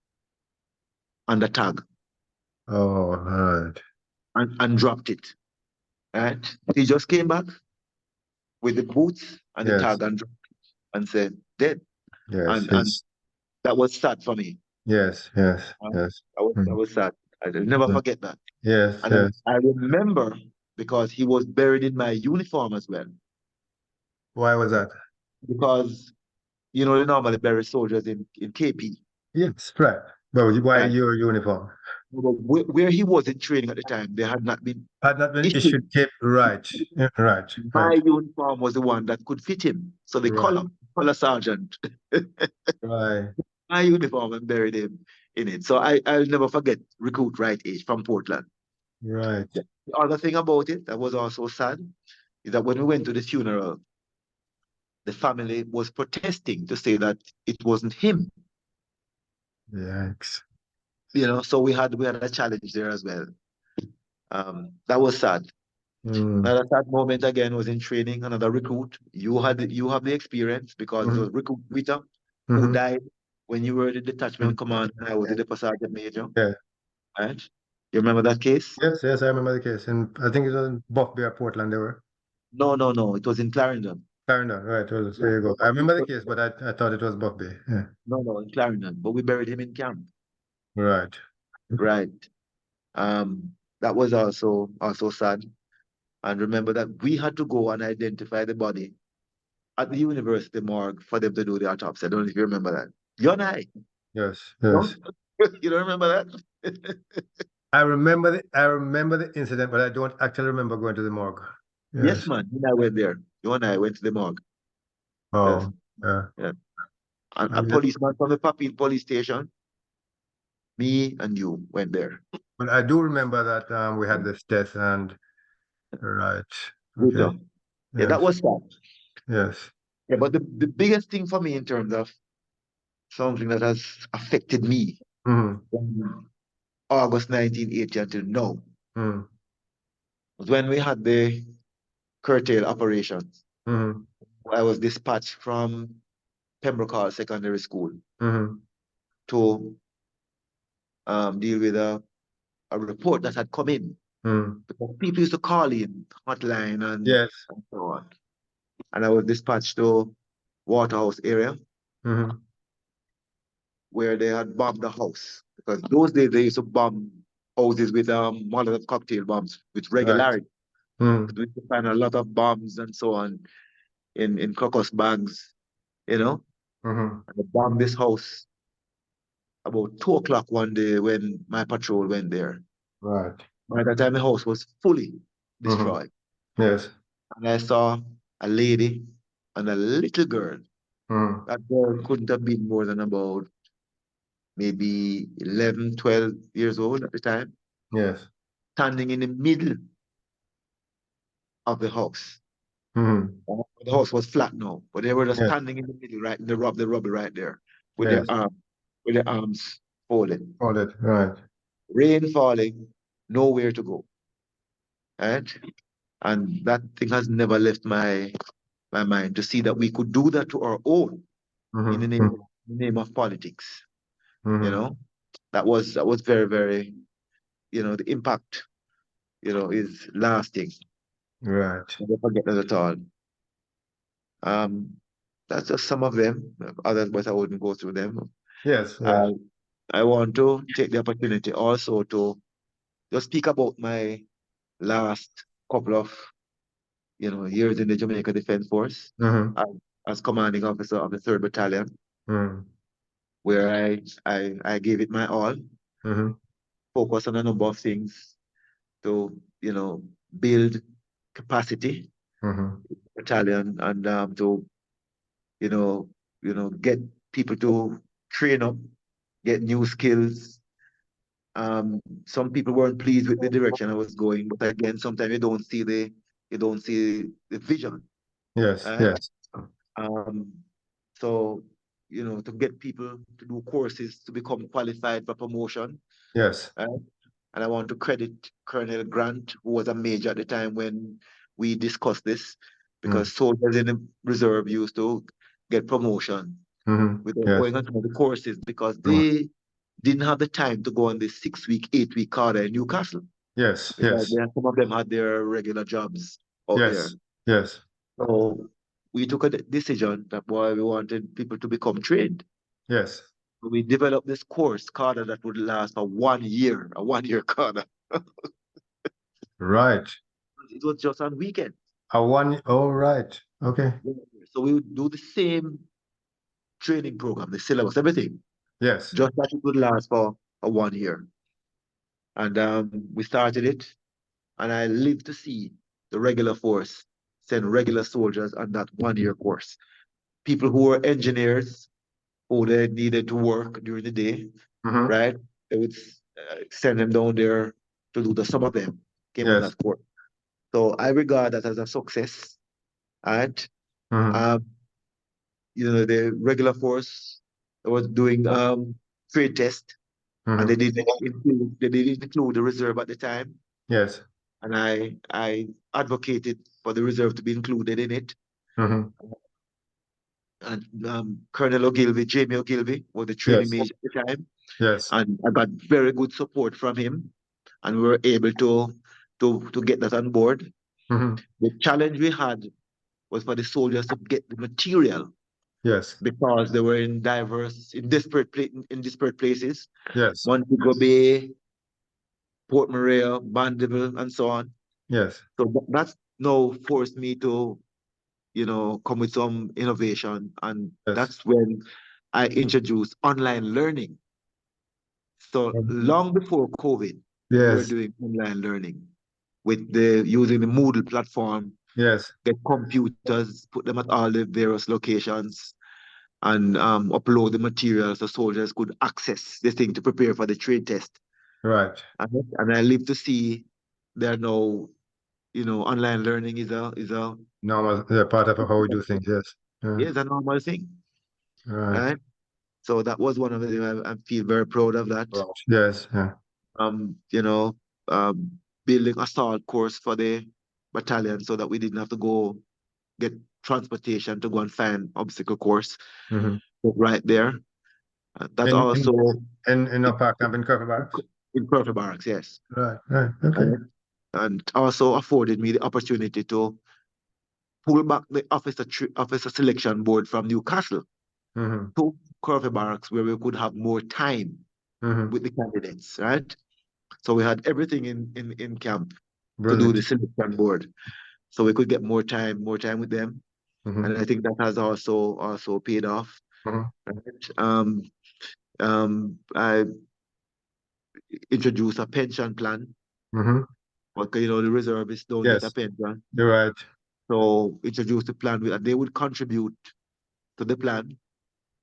Speaker 2: and the tag
Speaker 1: Oh, all right.
Speaker 2: and dropped it. Right? He just came back with the boots and the
Speaker 1: Yes.
Speaker 2: tag and said, dead.
Speaker 1: Yes.
Speaker 2: And
Speaker 1: Yes.
Speaker 2: that was sad for me.
Speaker 1: Yes. Yes.
Speaker 2: Uh,
Speaker 1: Yes.
Speaker 2: that
Speaker 1: Mm,
Speaker 2: was sad. I'll never
Speaker 1: mm.
Speaker 2: forget that.
Speaker 1: Yes.
Speaker 2: And
Speaker 1: Yes.
Speaker 2: I remember because he was buried in my uniform as well.
Speaker 1: Why was that?
Speaker 2: Because, they normally bury soldiers in KP.
Speaker 1: Yes. Right. But why
Speaker 2: Right?
Speaker 1: your uniform?
Speaker 2: Where he was in training at the time, they had not been
Speaker 1: Had not been
Speaker 2: issued.
Speaker 1: issued cape. Right. Yeah, right.
Speaker 2: My
Speaker 1: Right.
Speaker 2: uniform was the one that could fit him. So the
Speaker 1: Right.
Speaker 2: color sergeant,
Speaker 1: Right.
Speaker 2: my uniform and buried him in it. So I'll never forget recruit right age from Portland.
Speaker 1: Right.
Speaker 2: The other thing about it that was also sad is that when we went to the funeral, the family was protesting to say that it wasn't him.
Speaker 1: Yikes.
Speaker 2: So we had a challenge there as well. That was sad.
Speaker 1: Mm.
Speaker 2: Another sad moment again was in training, another recruit. You have the experience because it
Speaker 1: Mm-hmm.
Speaker 2: was recruit Rita who
Speaker 1: Mm-hmm.
Speaker 2: died when you were the detachment
Speaker 1: Mm-hmm.
Speaker 2: command and I was the depot sergeant major.
Speaker 1: Yeah.
Speaker 2: Right? You remember that case?
Speaker 1: Yes, yes, I remember the case. And I think it was in Buff Bay or Portland they were.
Speaker 2: No, no, no. It was in Clarendon.
Speaker 1: Clarendon, right. Well,
Speaker 2: Yeah,
Speaker 1: there you go.
Speaker 2: no,
Speaker 1: I remember the case, but I thought it was Buff Bay. Yeah.
Speaker 2: no, in Clarendon. But we buried him in camp.
Speaker 1: Right.
Speaker 2: Right. That was also sad. And remember that we had to go and identify the body at the university morgue for them to do the autopsy. I don't know if you remember that. You and I.
Speaker 1: Yes,
Speaker 2: No?
Speaker 1: yes.
Speaker 2: You don't remember that?
Speaker 1: I remember the incident, but I don't actually remember going to the morgue.
Speaker 2: Yes,
Speaker 1: Yes.
Speaker 2: man. You and I went there. You and I went to the morgue. Yes.
Speaker 1: Oh, yeah.
Speaker 2: Yeah. And
Speaker 1: I
Speaker 2: a
Speaker 1: guess,
Speaker 2: policeman from the Papine police station, me and you went there.
Speaker 1: but I do remember that we had this death and right. Okay.
Speaker 2: Later. Yeah, that
Speaker 1: Yes.
Speaker 2: was sad.
Speaker 1: Yes.
Speaker 2: Yeah, but the biggest thing for me in terms of something that has affected me
Speaker 1: Mm-hmm.
Speaker 2: from August 1980 until now
Speaker 1: Mm-hmm.
Speaker 2: was when we had the curtail operations.
Speaker 1: Mm-hmm.
Speaker 2: I was dispatched from Pembroke Hall Secondary School
Speaker 1: Mm-hmm.
Speaker 2: to deal with a report that had come in.
Speaker 1: Mm-hmm.
Speaker 2: Because people used to call in hotline
Speaker 1: Yes.
Speaker 2: and so on. And I was dispatched to Waterhouse area
Speaker 1: Mm-hmm.
Speaker 2: where they had bombed the house. Because those days they used to bomb houses with Molotov cocktail bombs with
Speaker 1: Right.
Speaker 2: regularity.
Speaker 1: Mm-hmm.
Speaker 2: We used to find a lot of bombs and so on in crocus bags, you know.
Speaker 1: Mm-hmm.
Speaker 2: And they bombed this house about 2 o'clock one day when my patrol went there.
Speaker 1: Right.
Speaker 2: By the time the house was fully
Speaker 1: Mm-hmm.
Speaker 2: destroyed,
Speaker 1: Yes.
Speaker 2: and I saw a lady and a little girl.
Speaker 1: Mm-hmm.
Speaker 2: That girl couldn't have been more than about maybe 11, 12 years old at the time,
Speaker 1: Yes.
Speaker 2: standing in the middle of the house.
Speaker 1: Mm-hmm.
Speaker 2: The house was flat now, but they were just
Speaker 1: Yes.
Speaker 2: standing in the middle, right in the rubble right there, with
Speaker 1: Yes.
Speaker 2: with their arms folded.
Speaker 1: All that. Right.
Speaker 2: Rain falling, nowhere to go. Right? And that thing has never left my mind to see that we could do that to our own in the
Speaker 1: Mm-hmm.
Speaker 2: name of politics. You
Speaker 1: Mm-hmm.
Speaker 2: know, that was very, very, the impact, is lasting.
Speaker 1: Right.
Speaker 2: Never forget that at all. Um, that's just some of them. Others, but I wouldn't go through them.
Speaker 1: Yes. Yes.
Speaker 2: I I want to take the opportunity also to just speak about my last couple of years in the Jamaica Defence Force
Speaker 1: Mm-hmm.
Speaker 2: as, as commanding officer of the 3rd Battalion,
Speaker 1: Mm-hmm.
Speaker 2: where I gave it my all,
Speaker 1: Mm-hmm.
Speaker 2: focus on a number of things to build capacity
Speaker 1: Mm-hmm.
Speaker 2: battalion and to you know get people to train up, get new skills. Some people weren't pleased with the direction I was going, but again, sometimes you don't see the vision,
Speaker 1: Yes.
Speaker 2: right?
Speaker 1: Yes.
Speaker 2: Um, so to get people to do courses to become qualified for promotion,
Speaker 1: Yes.
Speaker 2: right? And I want to credit Colonel Grant, who was a major at the time when we discussed this,
Speaker 1: Mm-hmm.
Speaker 2: because soldiers in the reserve used to get promotion
Speaker 1: Mm-hmm.
Speaker 2: without
Speaker 1: Yes.
Speaker 2: going on some of the courses because
Speaker 1: Mm-hmm.
Speaker 2: they didn't have the time to go on the 6-week, 8-week cadre in Newcastle
Speaker 1: Yes.
Speaker 2: because
Speaker 1: Yes.
Speaker 2: some of them had their regular jobs out there.
Speaker 1: Yes. Yes.
Speaker 2: So we took a decision that we wanted people to become trained.
Speaker 1: Yes.
Speaker 2: We developed this course cadre that would last for 1 year, a 1 year cadre.
Speaker 1: Right.
Speaker 2: It was just on weekends.
Speaker 1: Oh, right. Okay.
Speaker 2: So we would do the same training program, the syllabus, everything,
Speaker 1: Yes.
Speaker 2: just that it would last for a 1 year. And we started it, and I lived to see the regular force send regular soldiers on that 1 year course. People who were engineers, who they needed to work during the day,
Speaker 1: Mm-hmm.
Speaker 2: right? They would send them down there to do the, some of them came on
Speaker 1: Yes.
Speaker 2: that course. So I regard that as a success, right?
Speaker 1: Mm-hmm.
Speaker 2: Um, the regular force was doing trade test, and
Speaker 1: Mm-hmm.
Speaker 2: they didn't include the reserve at the time,
Speaker 1: Yes.
Speaker 2: and I advocated for the reserve to be included in it.
Speaker 1: Mm-hmm.
Speaker 2: And Colonel Ogilvy, Jamie Ogilvy, was the training
Speaker 1: Yes.
Speaker 2: major at the time,
Speaker 1: Yes.
Speaker 2: and I got very good support from him, and we were able to get that on board.
Speaker 1: Mm-hmm.
Speaker 2: The challenge we had was for the soldiers to get the material
Speaker 1: Yes.
Speaker 2: because they were in disparate places.
Speaker 1: Yes.
Speaker 2: Montego Bay, Port Maria, Mandeville, and so on.
Speaker 1: Yes.
Speaker 2: So that's now forced me to, come with some innovation, and
Speaker 1: Yes.
Speaker 2: that's when I introduced online learning. So long before COVID, we were
Speaker 1: Yes.
Speaker 2: doing online learning with using the Moodle platform,
Speaker 1: Yes.
Speaker 2: get computers, put them at all the various locations, and upload the materials so soldiers could access the thing to prepare for the trade test.
Speaker 1: Right.
Speaker 2: And I live to see there now, online learning is a
Speaker 1: Normal. Yeah, part of how we do things. Yes. Yeah.
Speaker 2: is a normal thing,
Speaker 1: Right.
Speaker 2: right? So that was one of the things I feel very proud of that.
Speaker 1: Right. Yes. Yeah.
Speaker 2: Um, you know, building a SALT course for the battalion so that we didn't have to go get transportation to go and find obstacle course
Speaker 1: Mm-hmm.
Speaker 2: right there. That
Speaker 1: In in
Speaker 2: also
Speaker 1: in a park camp in Curfew Barracks.
Speaker 2: in Perfect Barracks, yes.
Speaker 1: Right. Right. Okay.
Speaker 2: Right? And also afforded me the opportunity to pull back the officer selection board from Newcastle
Speaker 1: Mm-hmm.
Speaker 2: to Curfew Barracks where we could have more time
Speaker 1: Mm-hmm.
Speaker 2: with the candidates, right? So we had everything in camp to do
Speaker 1: Brilliant.
Speaker 2: the selection board. So we could get more time with them.
Speaker 1: Mm-hmm.
Speaker 2: And I think that has also paid off.
Speaker 1: Mm-hmm.
Speaker 2: Right? I introduced a pension plan.
Speaker 1: Mm-hmm.
Speaker 2: Because the reservists don't get a
Speaker 1: Yes.
Speaker 2: pension.
Speaker 1: You're right.
Speaker 2: So introduced the plan and they would contribute to the plan.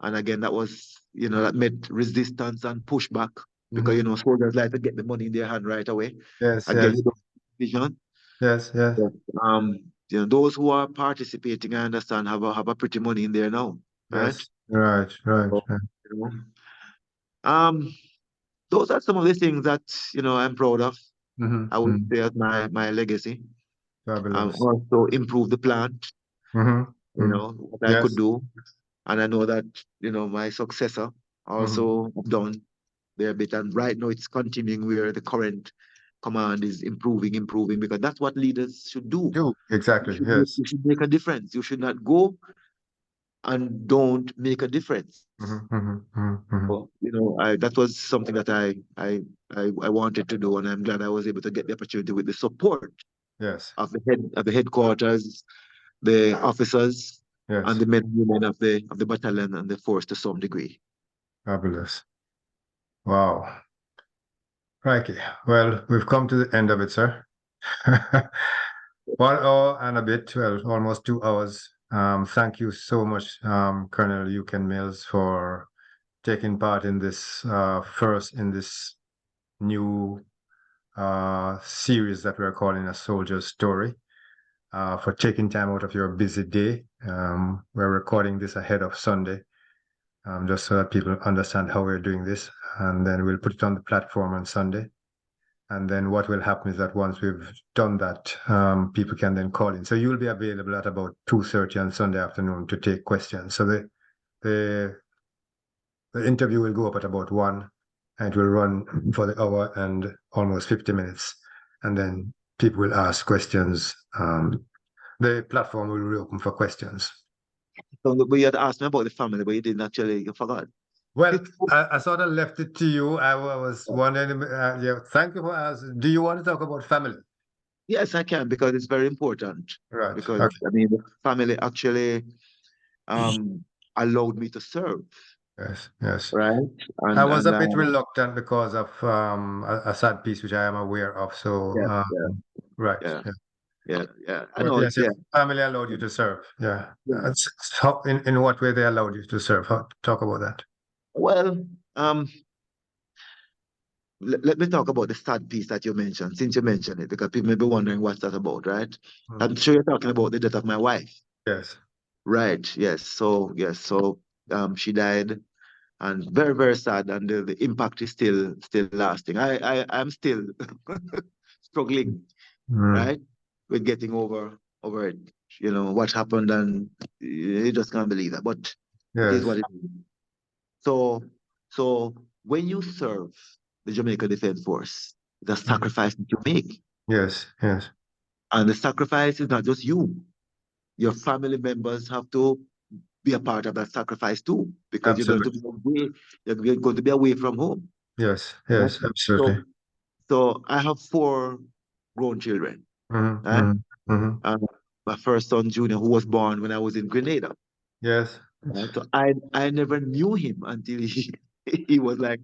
Speaker 2: And again, that was, that met resistance and pushback because,
Speaker 1: Mm-hmm.
Speaker 2: soldiers like to get the money in their hand right away
Speaker 1: Yes. Yes.
Speaker 2: against the vision.
Speaker 1: Yes. Yes.
Speaker 2: But, those who are participating, I understand, have a pretty money in there now, right?
Speaker 1: Yes. Right. Right.
Speaker 2: So,
Speaker 1: Right.
Speaker 2: you know, um, those are some of the things that, I'm proud of.
Speaker 1: Mm-hmm.
Speaker 2: I would
Speaker 1: Mm-hmm.
Speaker 2: say as my legacy.
Speaker 1: Fabulous.
Speaker 2: Also improve the plant,
Speaker 1: Mm-hmm. Mm-hmm.
Speaker 2: what I could
Speaker 1: Yes.
Speaker 2: do. And I know that, my successor
Speaker 1: Mm-hmm.
Speaker 2: also have done their bit. And right now it's continuing where the current command is improving, because that's what leaders should do.
Speaker 1: You exactly. Yes.
Speaker 2: You should make a difference. You should not go and don't make a difference.
Speaker 1: Mm-hmm. Mm-hmm. Mm-hmm.
Speaker 2: So, that was something that I wanted to do, and I'm glad I was able to get the opportunity with the support
Speaker 1: Yes.
Speaker 2: of the headquarters, the officers, and
Speaker 1: Yes.
Speaker 2: the men and women of the battalion and the force to some degree.
Speaker 1: Fabulous. Wow. Righty. Well, we've come to the end of it, sir. 1 hour and a bit, well, almost 2 hours. Thank you so much, Colonel Euken Mills, for taking part in this first in this new series that we're calling A Soldier's Story. For taking time out of your busy day. We're recording this ahead of Sunday, just so that people understand how we're doing this, and then we'll put it on the platform on Sunday. And then what will happen is that once we've done that, people can then call in. So you'll be available at about 2:30 on Sunday afternoon to take questions. So the interview will go up at about 1, and it will run for the hour and almost 50 minutes. And then people will ask questions. The platform will reopen for questions.
Speaker 2: So, but you had asked me about the family, but you didn't actually, you forgot.
Speaker 1: Well, I sort of left it to you. I was wondering, yeah, thank you for asking. Do you want to talk about family?
Speaker 2: Yes, I can, because it's very important.
Speaker 1: Right.
Speaker 2: Because
Speaker 1: Okay.
Speaker 2: the family actually allowed me to serve.
Speaker 1: Yes, yes.
Speaker 2: right?
Speaker 1: I was
Speaker 2: And
Speaker 1: a bit reluctant because of a sad piece which I am aware of. So,
Speaker 2: yeah, yeah,
Speaker 1: right.
Speaker 2: yeah,
Speaker 1: Yeah.
Speaker 2: yeah. I
Speaker 1: But
Speaker 2: know,
Speaker 1: yes, your
Speaker 2: yeah.
Speaker 1: family allowed you to serve. Yeah.
Speaker 2: Yeah.
Speaker 1: How, in what way they allowed you to serve? Talk about that.
Speaker 2: Well, let me talk about the sad piece that you mentioned, since you mentioned it, because people may be wondering what's that about, right? I'm sure you're talking about the death of my wife.
Speaker 1: Yes.
Speaker 2: Right, yes. So she died, and very, very sad, and the impact is still lasting. I'm still struggling,
Speaker 1: Mm.
Speaker 2: right, with getting over it. You know what happened, and you just can't believe that. But it is
Speaker 1: Yes.
Speaker 2: what it is. So so when you serve the Jamaica Defense Force, the
Speaker 1: Mm.
Speaker 2: sacrifice that you make,
Speaker 1: Yes. Yes.
Speaker 2: and the sacrifice is not just you. Your family members have to be a part of that sacrifice too, because you're going to
Speaker 1: Absolutely.
Speaker 2: be away, you're going to be away from home.
Speaker 1: Yes.
Speaker 2: Right?
Speaker 1: Yes. Absolutely.
Speaker 2: So, so I have four grown children.
Speaker 1: Mm-hmm.
Speaker 2: Right?
Speaker 1: Mm-hmm. Mm-hmm.
Speaker 2: My first son, Junior, who was born when I was in Grenada.
Speaker 1: Yes.
Speaker 2: Right? So I never knew him until he was like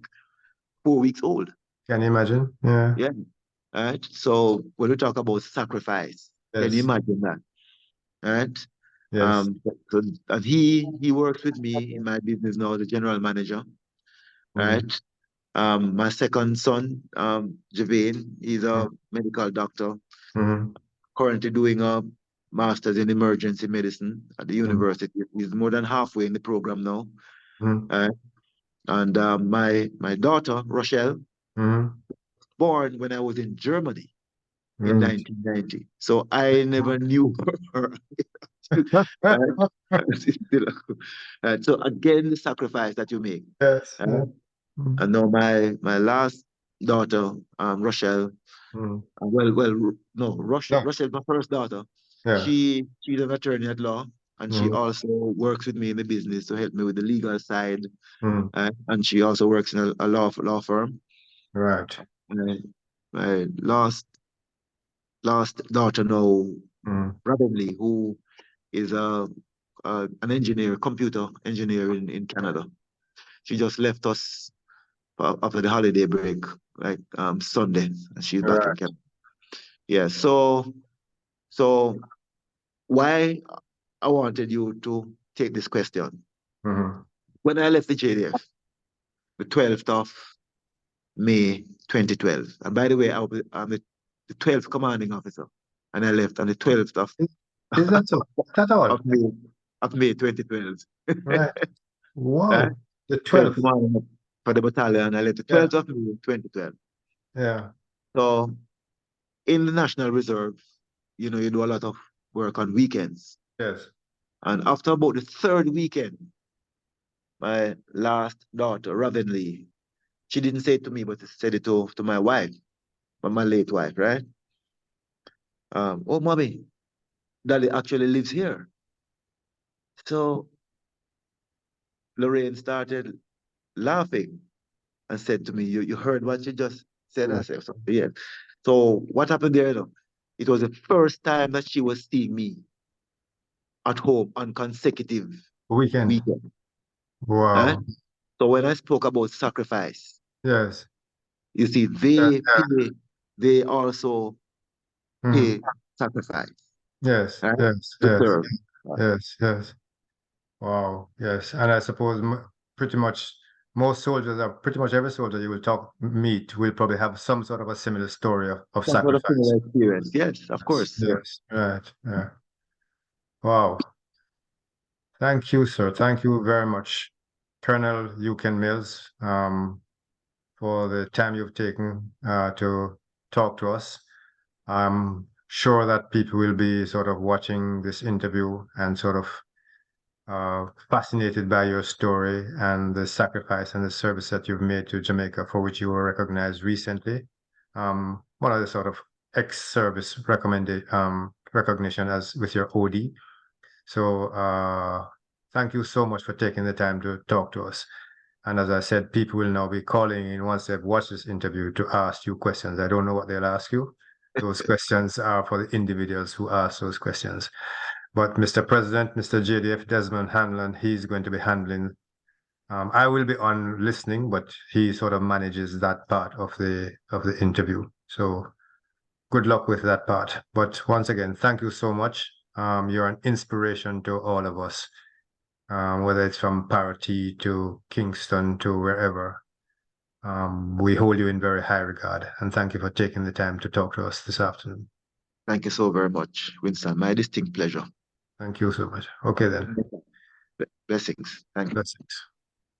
Speaker 2: 4 weeks old.
Speaker 1: Can you imagine? Yeah.
Speaker 2: Yeah. Right. So when we talk about sacrifice, can you
Speaker 1: Yes.
Speaker 2: imagine that? Right.
Speaker 1: Yes.
Speaker 2: So, and he works with me in my business now, the general manager.
Speaker 1: Mm-hmm.
Speaker 2: Right. My second son, Javane, he's a medical doctor,
Speaker 1: Mm-hmm.
Speaker 2: currently doing a master's in emergency medicine at the university. He's more than halfway in the program now.
Speaker 1: Mm-hmm.
Speaker 2: Uh, and my daughter, Rochelle,
Speaker 1: Mm-hmm.
Speaker 2: born when I was in Germany in
Speaker 1: Mm-hmm.
Speaker 2: 1990. So I never knew her. Right? So again, the sacrifice that you make.
Speaker 1: Yes.
Speaker 2: Uh,
Speaker 1: Yeah. Mm-hmm.
Speaker 2: and now my last daughter, Rochelle,
Speaker 1: Mm-hmm.
Speaker 2: no,
Speaker 1: No.
Speaker 2: Rochelle, my first daughter.
Speaker 1: Yeah.
Speaker 2: She's an attorney at law, and she
Speaker 1: Mm-hmm.
Speaker 2: also works with me in the business to help me with the legal side.
Speaker 1: Mm-hmm.
Speaker 2: And she also works in a law firm.
Speaker 1: Right.
Speaker 2: My, my last daughter now,
Speaker 1: Mm-hmm.
Speaker 2: Robin, who is an engineer, computer engineer in Canada. She just left us after the holiday break, like Sunday, and she's back in
Speaker 1: Right.
Speaker 2: Canada. Yeah. So why I wanted you to take this question.
Speaker 1: Mm-hmm.
Speaker 2: When I left the JDF, the 12th of May 2012, and by the way, I'm the 12th commanding officer, and I left on the 12th
Speaker 1: Is, is that so? That all?
Speaker 2: of May of May 2012.
Speaker 1: Right.
Speaker 2: Uh,
Speaker 1: Wow. The
Speaker 2: 12th
Speaker 1: 12th.
Speaker 2: commanding for the battalion. I left the
Speaker 1: Yeah.
Speaker 2: 12th of May 2012.
Speaker 1: Yeah.
Speaker 2: So in the National Reserve, you do a lot of work on weekends.
Speaker 1: Yes.
Speaker 2: And after about the third weekend, my last daughter, Ravenly, she didn't say it to me, but she said it to my wife, my late wife, right? Oh, mommy, Daddy actually lives here. So Lorraine started laughing and said to me, you heard what she just said? I
Speaker 1: Mm.
Speaker 2: said, so, yeah. So what happened there? It was the first time that she was seeing me at home on consecutive
Speaker 1: Weekend.
Speaker 2: weekends. Eh?
Speaker 1: Wow.
Speaker 2: So when I spoke about sacrifice,
Speaker 1: Yes.
Speaker 2: you see,
Speaker 1: Yeah.
Speaker 2: they also
Speaker 1: Mm.
Speaker 2: pay sacrifice,
Speaker 1: Yes.
Speaker 2: right?
Speaker 1: Yes.
Speaker 2: To
Speaker 1: Yes.
Speaker 2: serve.
Speaker 1: Yes. Yes. Wow. Yes. And I suppose pretty much most soldiers are pretty much every soldier you will meet will probably have some sort of a similar story of
Speaker 2: Some sort of
Speaker 1: sacrifice.
Speaker 2: similar experience. Yes, of
Speaker 1: Yes.
Speaker 2: course.
Speaker 1: Yes. Right. Yeah. Wow. Thank you, sir. Thank you very much, Colonel Euken Mills, for the time you've taken to talk to us. I'm sure that people will be sort of watching this interview and sort of fascinated by your story and the sacrifice and the service that you've made to Jamaica, for which you were recognized recently. One of the sort of ex-service recognition as with your OD. So thank you so much for taking the time to talk to us. And as I said, people will now be calling in once they've watched this interview to ask you questions. I don't know what they'll ask you. Those questions are for the individuals who ask those questions. But Mr. President, Mr. JDF Desmond Hanlon, he's going to be handling I will be on listening, but he sort of manages that part of the interview. So good luck with that part. But once again, thank you so much. You're an inspiration to all of us, whether it's from Parity to Kingston to wherever. We hold you in very high regard, and thank you for taking the time to talk to us this afternoon.
Speaker 2: Thank you so very much, Winston. My distinct pleasure.
Speaker 1: Thank you so much. Okay then.
Speaker 2: Blessings. Thank you.
Speaker 1: Blessings.